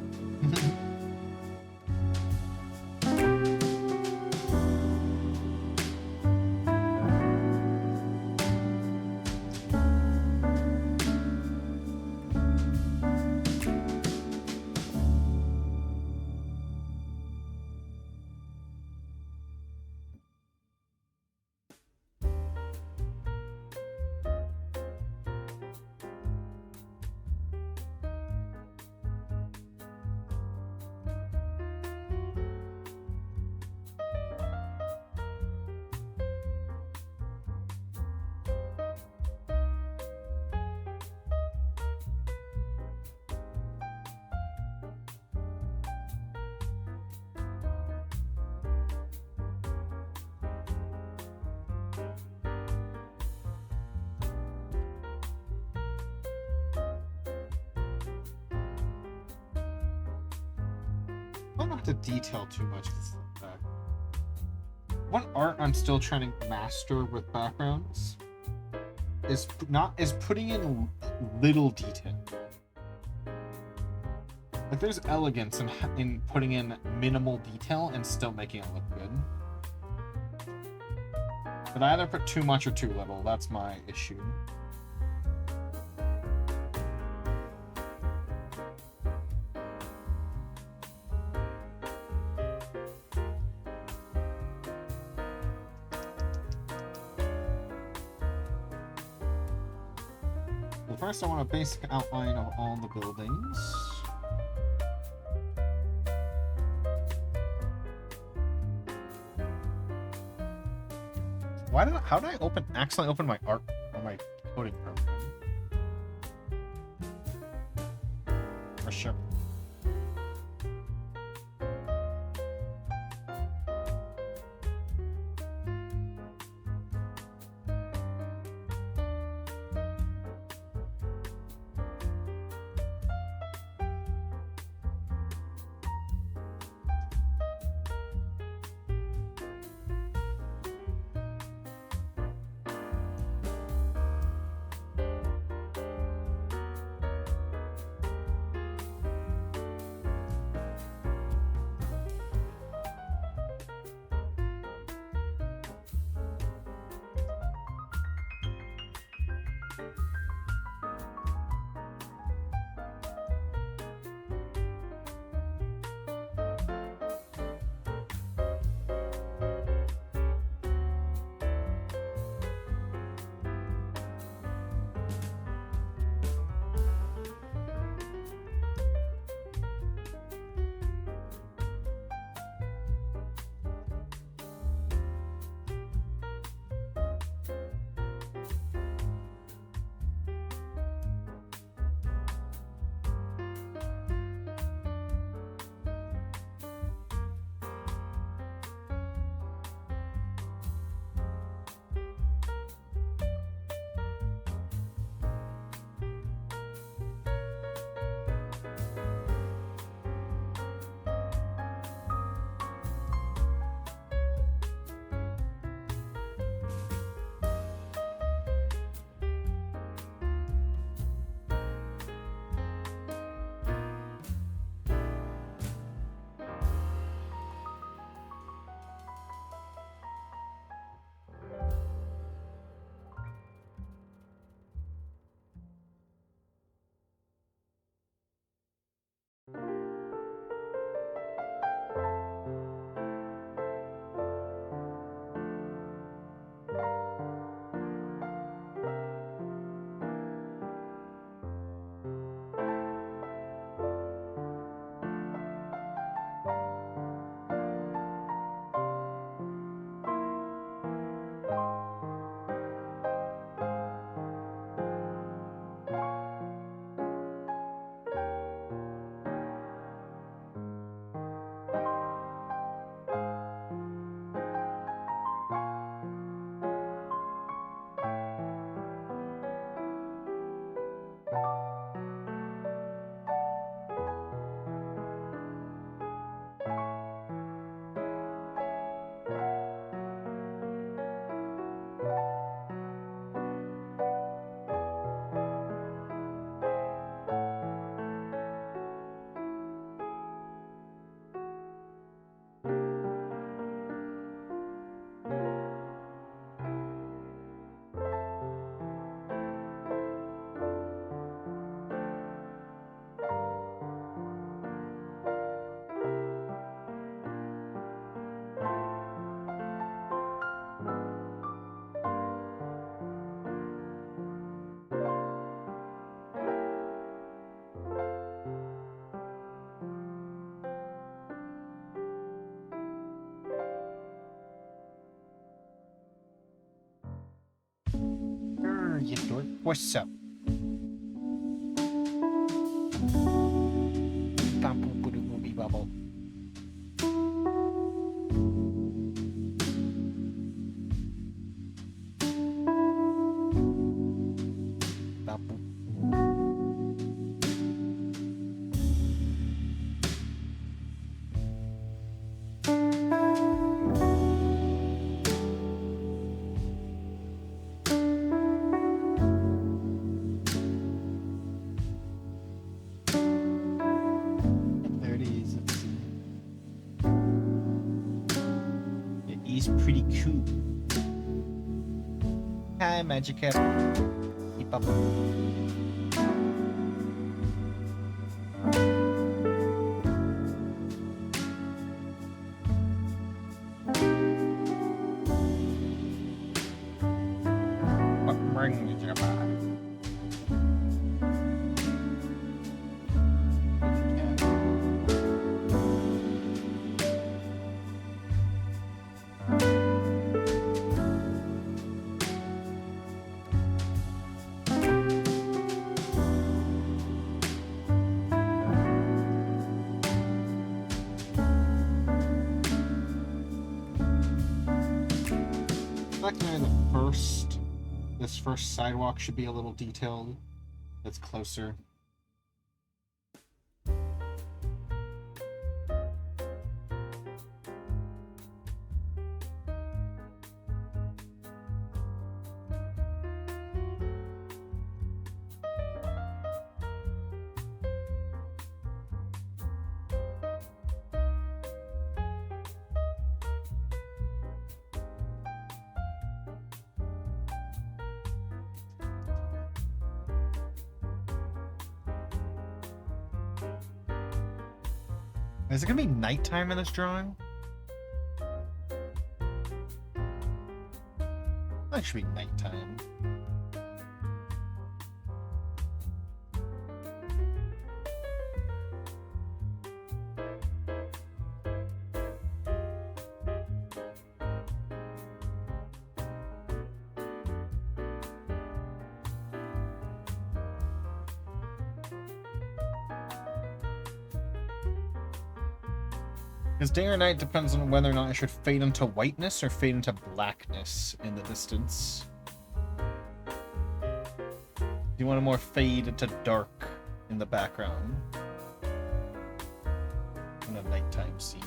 Try not to detail too much this back. One art I'm still trying to master with backgrounds is putting in little detail. Like there's elegance in putting in minimal detail and still making it look good. But I either put too much or too little. That's my issue. First, I want a basic outline of all the buildings. How did I accidentally open my art or my coding program? For sure. You dork. What's up? Bubble. Pretty cool. Hi, Magic Cat. Keep up. What brings you back? This first sidewalk should be a little detailed. That's closer. Is it gonna be nighttime in this drawing? That should be nighttime. Because day or night depends on whether or not I should fade into whiteness or fade into blackness in the distance. Do you want to more fade into dark in the background? In a nighttime scene.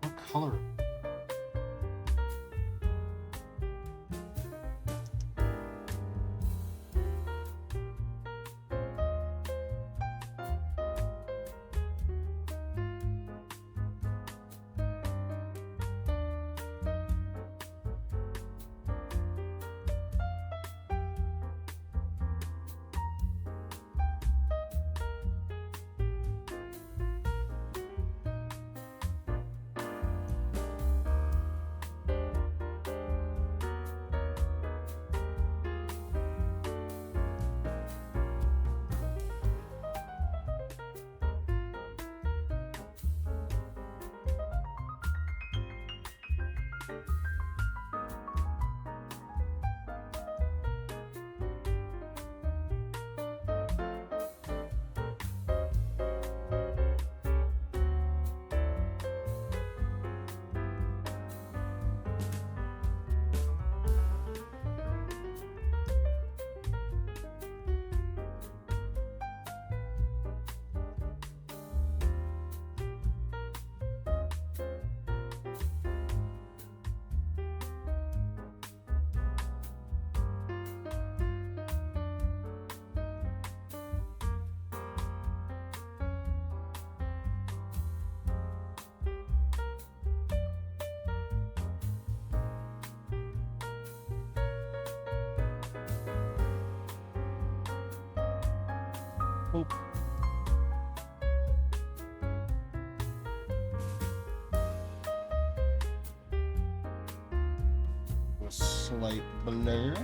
What color? Oh. A slight blur.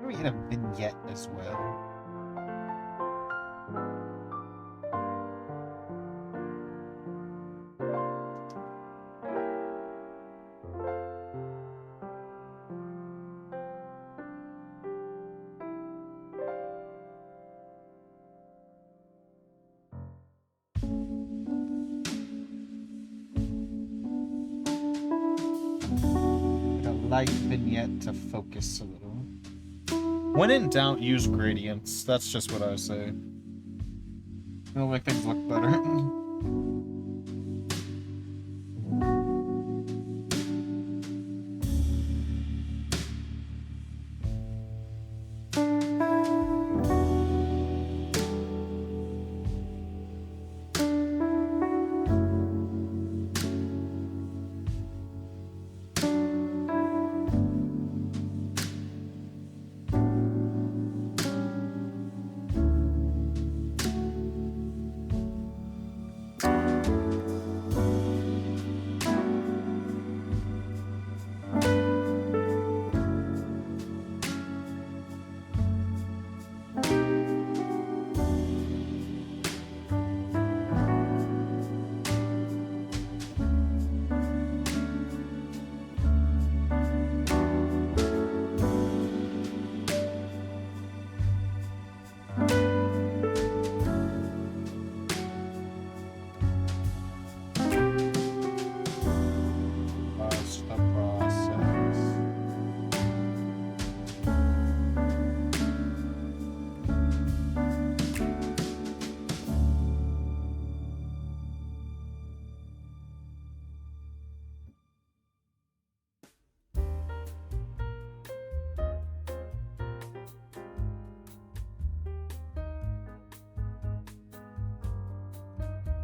We had a vignette as well. Light vignette to focus a little. When in doubt, use gradients. That's just what I say. It'll make things look better. Trust the process.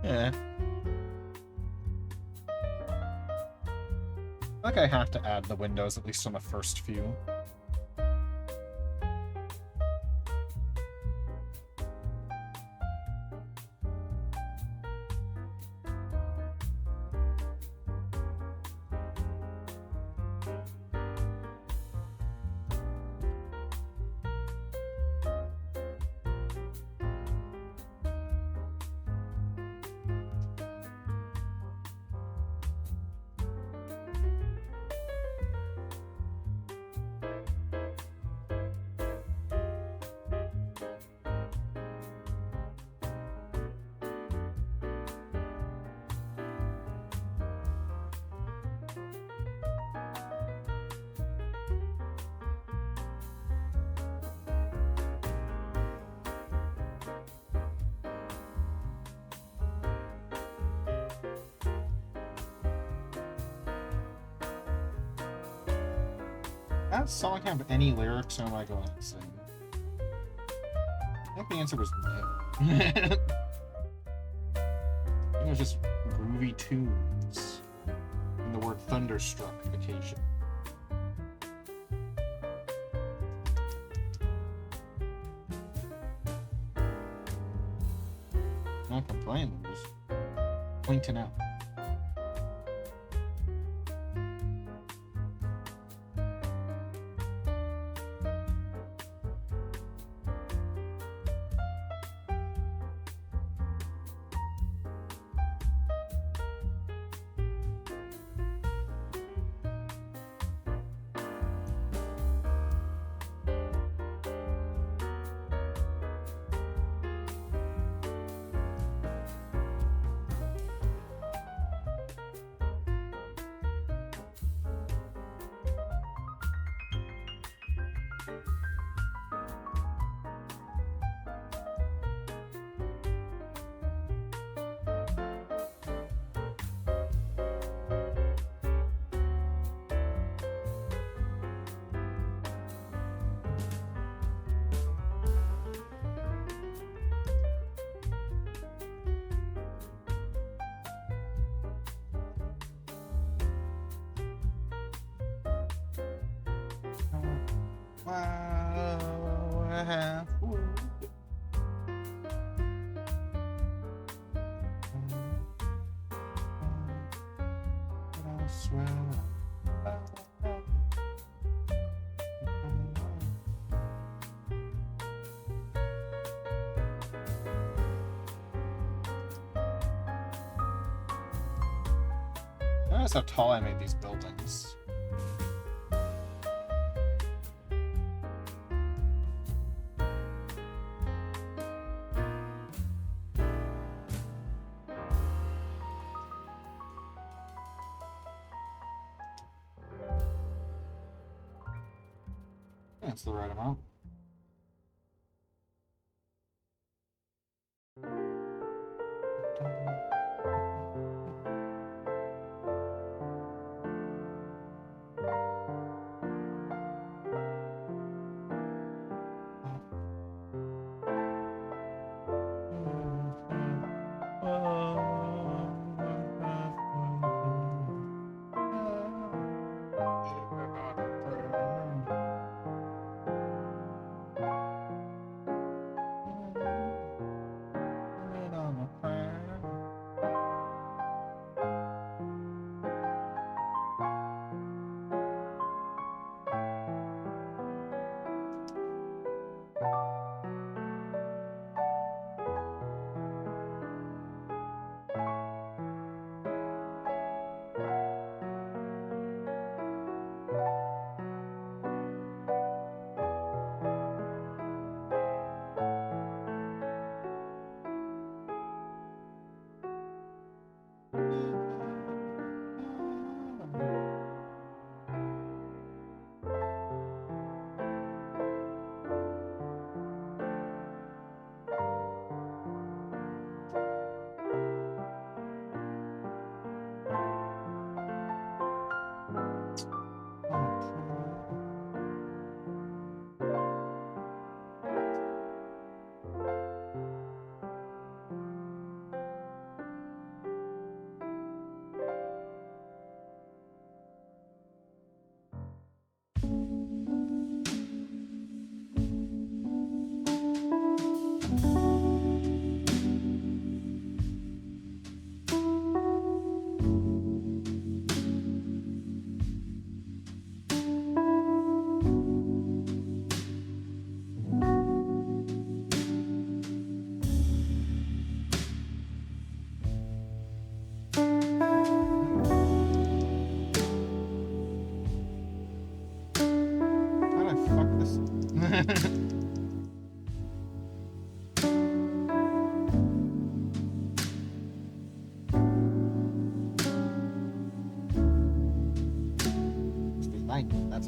Yeah. I think I have to add the windows, at least on the first few. Does song have any lyrics, or am I going to sing? I think the answer was no. It was just groovy tunes. And the word thunderstruck occasion. Not complaining, just pointing out. Notice how tall I made these buildings. That's the right amount. That's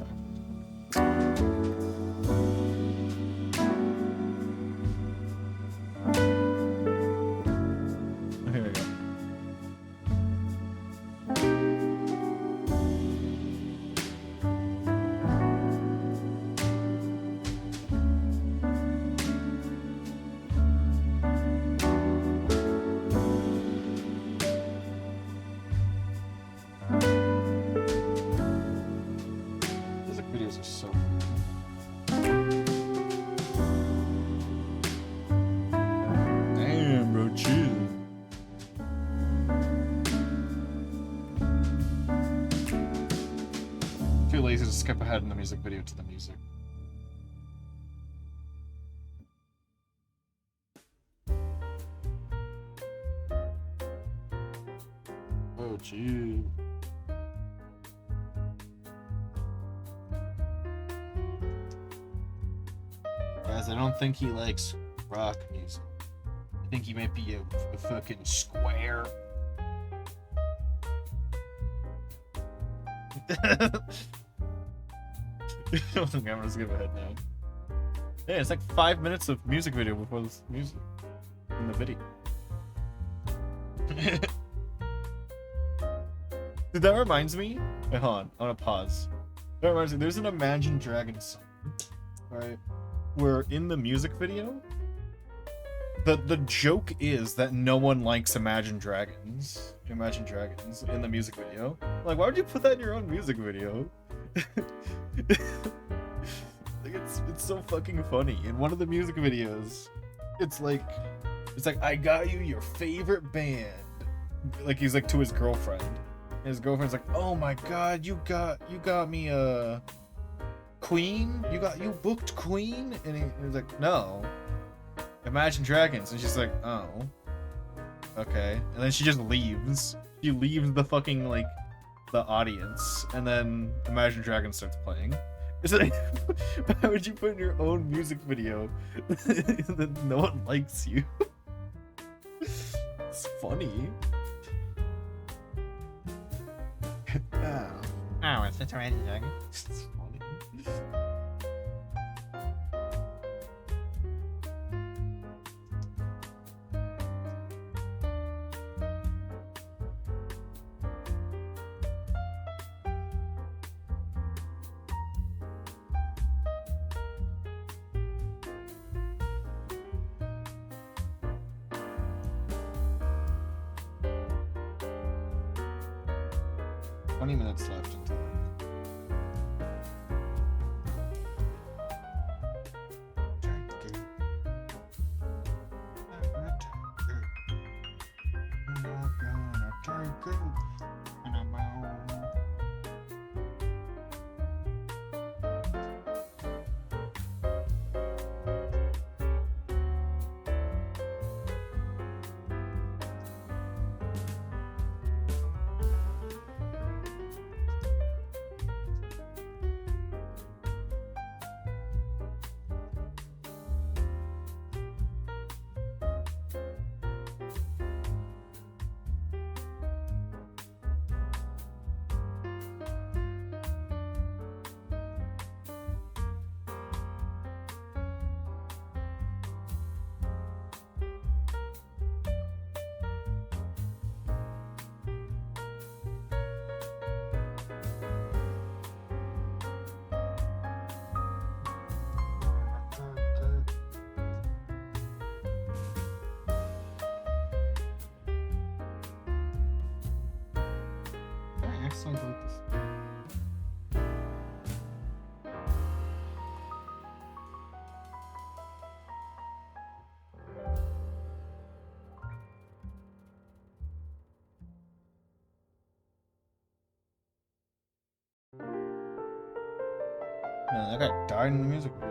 right. Here we go. Music videos are so damn, bro, chill. Too lazy to skip ahead in the music video to the music. Oh, gee. Guys, I don't think he likes rock music. I think he might be a fucking square. I'm gonna skip ahead now. Yeah, it's like 5 minutes of music video before this music in the video. Dude, that reminds me. Wait, hold on. I want to pause. That reminds me. There's an Imagine Dragons song, right? Where in the music video, the joke is that no one likes Imagine Dragons in the music video. Like, why would you put that in your own music video? Like, it's so fucking funny. In one of the music videos, it's like I got you your favorite band. Like, he's like to his girlfriend. And his girlfriend's like, "Oh my god, you got me a Queen? You booked Queen?" And he's like, "No, Imagine Dragons." And she's like, "Oh, okay." And then she just leaves. She leaves the fucking, like, the audience, and then Imagine Dragons starts playing. It's like, why would you put in your own music video that no one likes you? It's funny. Oh, it's such a Imagine Dragons. It's funny. 20 minutes left until songs like this. Man, that guy died in the music video.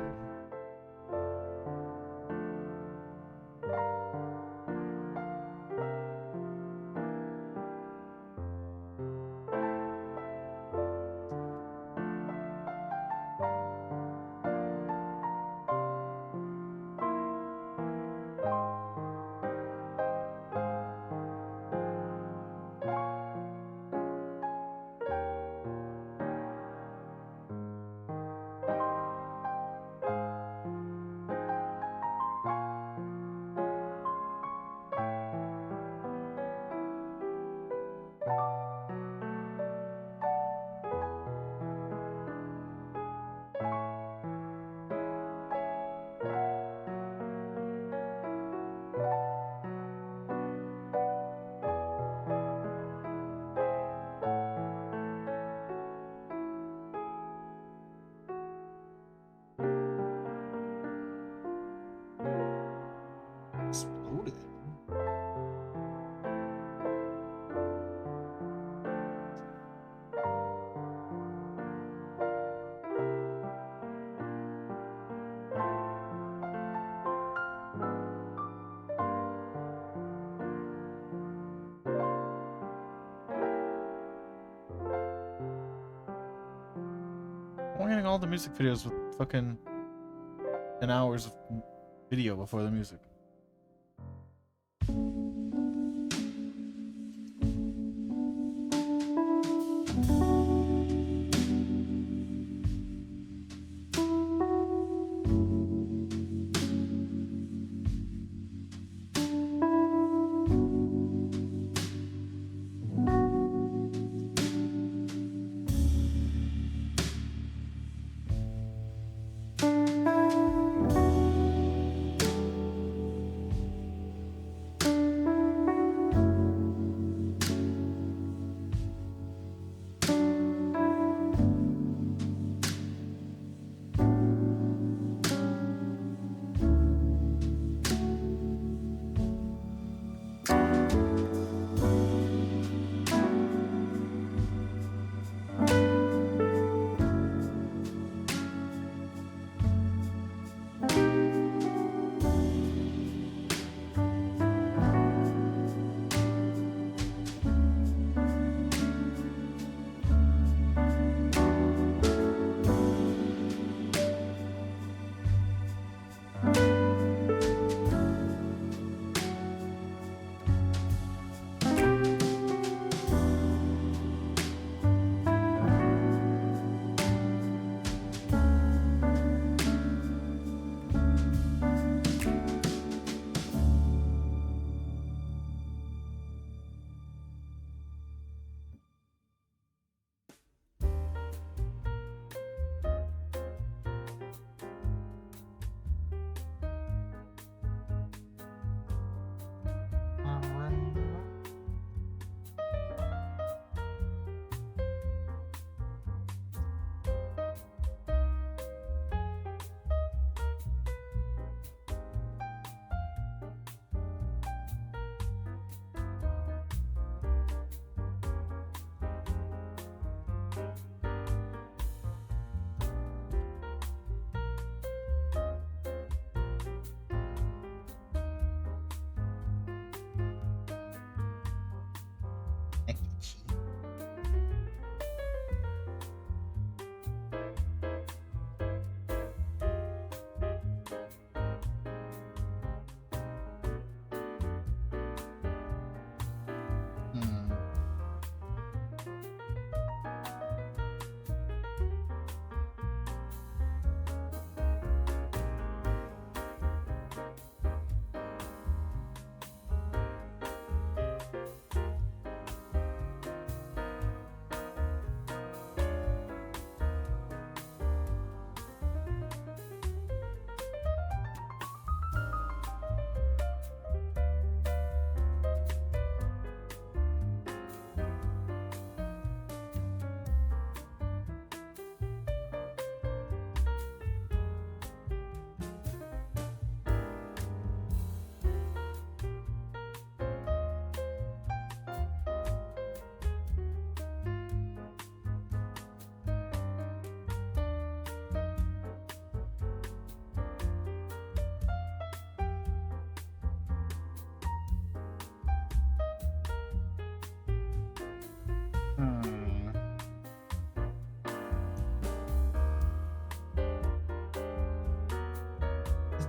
I'm getting all the music videos with fucking 10 hours of video before the music.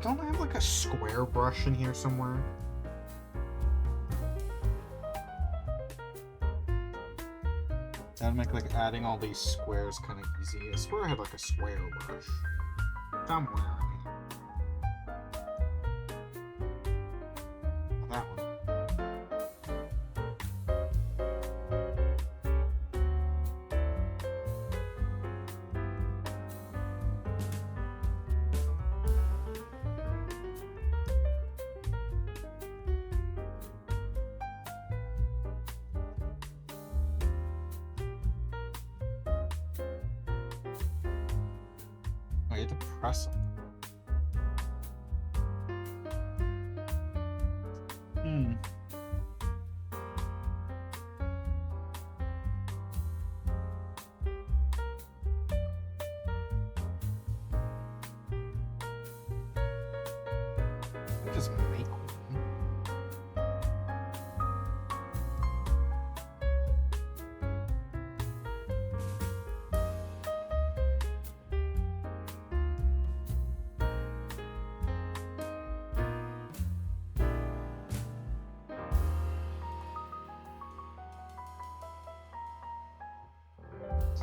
Don't I have like a square brush in here somewhere? That'd make like adding all these squares kind of easy. I swear I had like a square brush somewhere in here. That one. I had to press them. Just make one.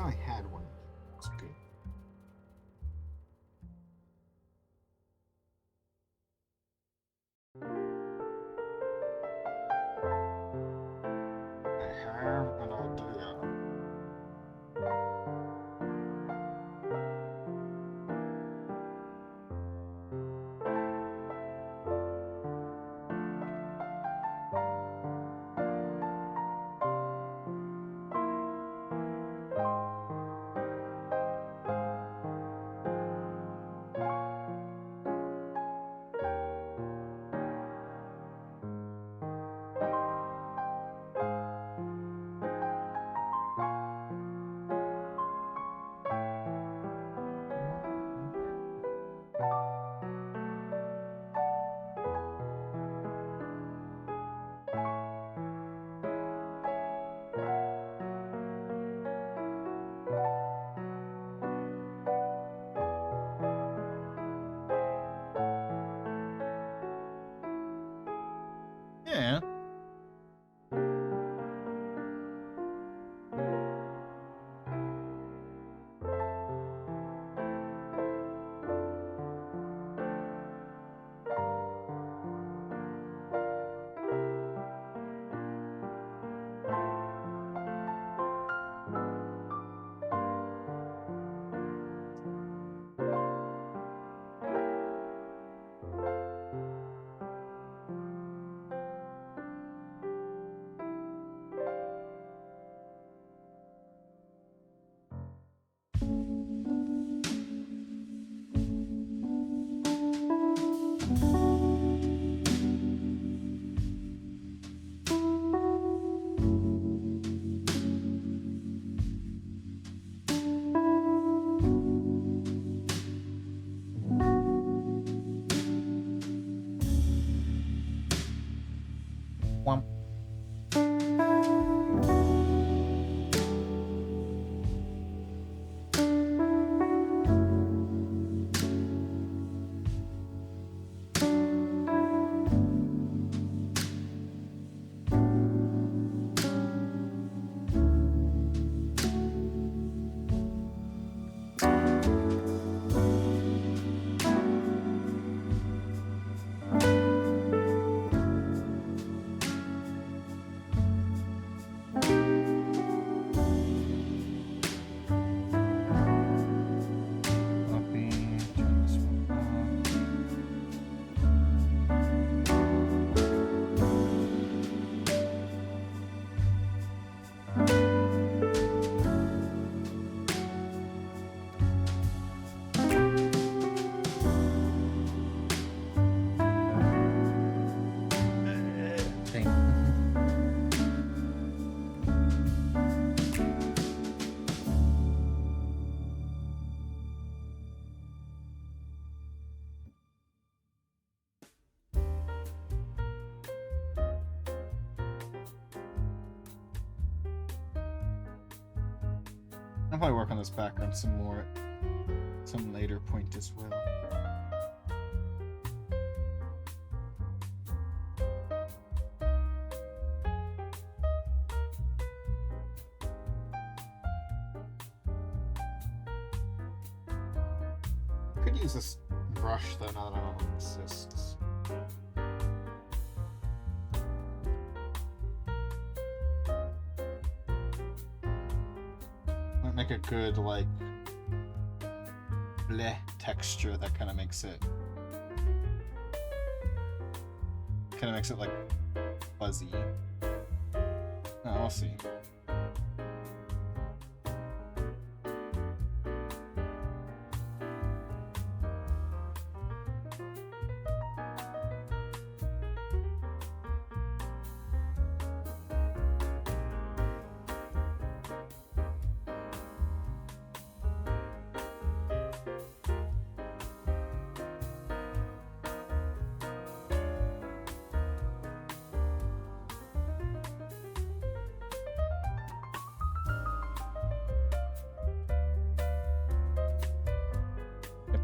I had one. It's good. I have an idea. Yeah. Womp. Copy, turn this one off. Dang. I'll probably work on this background some more at some later point as well. Could use this brush though now that I know it exists. Might make a good like bleh texture that kind of makes it like fuzzy. Oh, I'll see.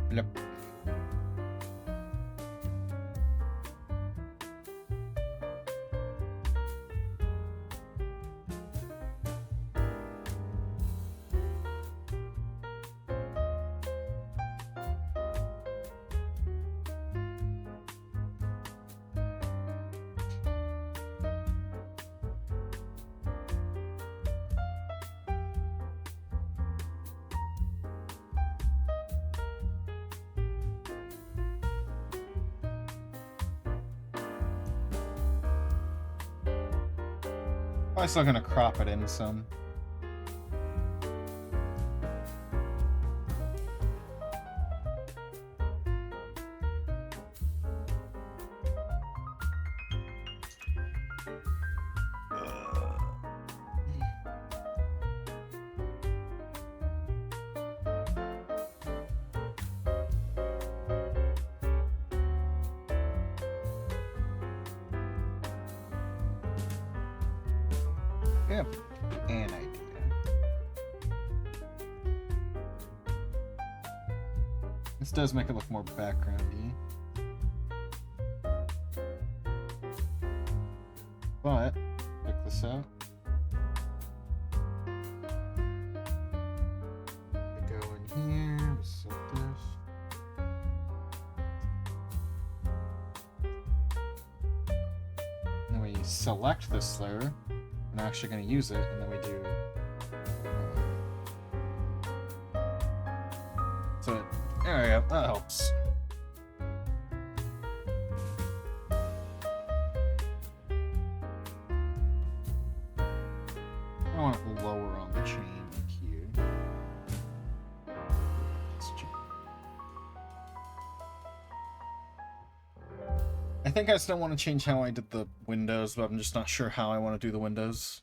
Blip. I'm still gonna crop it in some. Yeah, an idea. This does make it look more backgroundy. But, check this out. We go in here, we set this. Then we select this layer. We're actually going to use it, and then we do. So, there we go. That helps. I want it lower on the chain here. I think I still want to change how I did the windows, but I'm just not sure how I want to do the windows.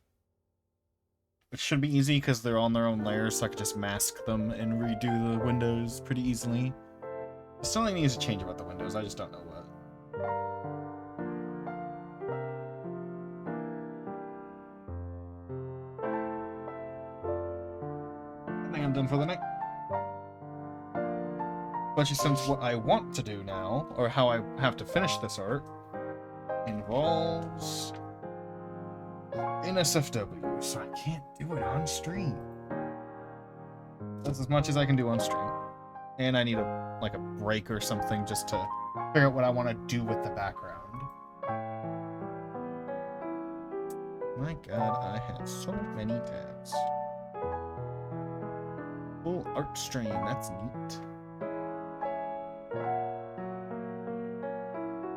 It should be easy because they're on their own layers, so I could just mask them and redo the windows pretty easily. There's something needs to change about the windows, I just don't know what. I think I'm done for the night. But since what I want to do now, or how I have to finish this art, involves NSFW, so I can't do it on stream. That's as much as I can do on stream. And I need a break or something just to figure out what I want to do with the background. My god, I have so many tabs. Full art stream, that's neat.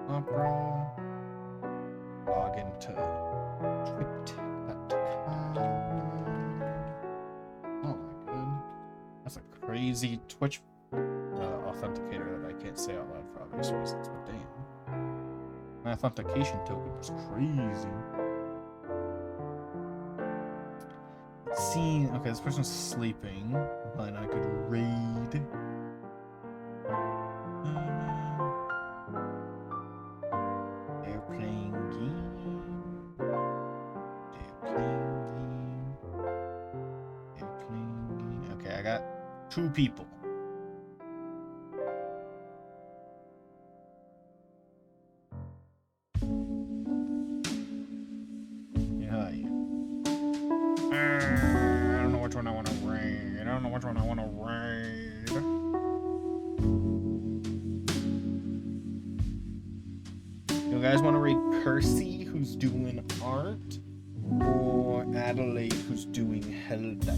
Opera. Log into Twitch.com. Oh my god. That's a crazy Twitch authenticator that I can't say out loud for obvious reasons, but damn. My authentication token was crazy. Let's see. Okay, this person's sleeping, but I could read. Two people. Yeah. I don't know which one I want to raid. I don't know which one I want to raid. You guys want to raid Percy, who's doing art, or Adelaide, who's doing Helda?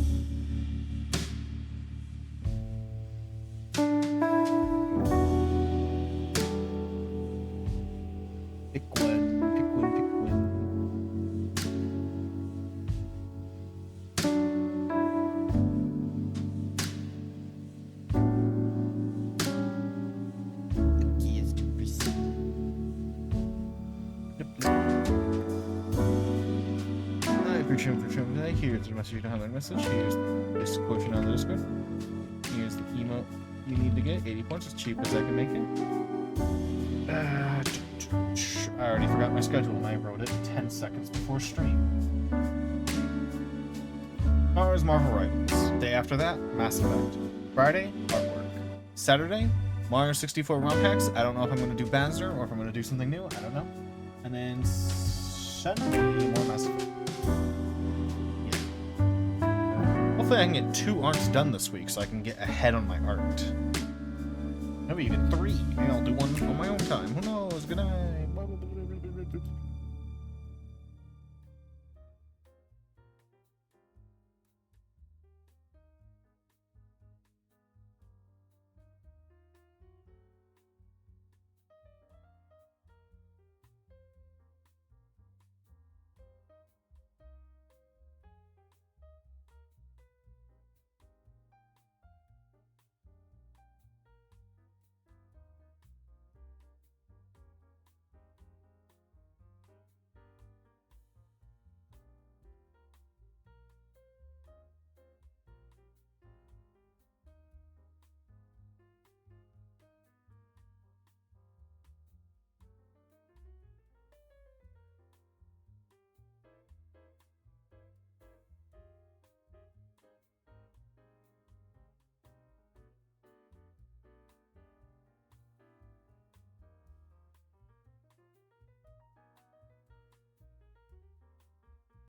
Here's the message you don't have a message. Here's this quotient on the Discord. Here's the emote you need to get. 80 points, as cheap as I can make it. I already forgot my schedule and I wrote it 10 seconds before stream. Tomorrow's Marvel Rivals. Day after that, Mass Effect. Friday, artwork. Saturday, Mario 64 ROM hacks. I don't know if I'm going to do Banzer or if I'm going to do something new. I don't know. And then Sunday, more Mass Effect. Hopefully I can get 2 arts done this week so I can get ahead on my art. Maybe even 3. Maybe I'll do one on my own time. Who knows? Good night.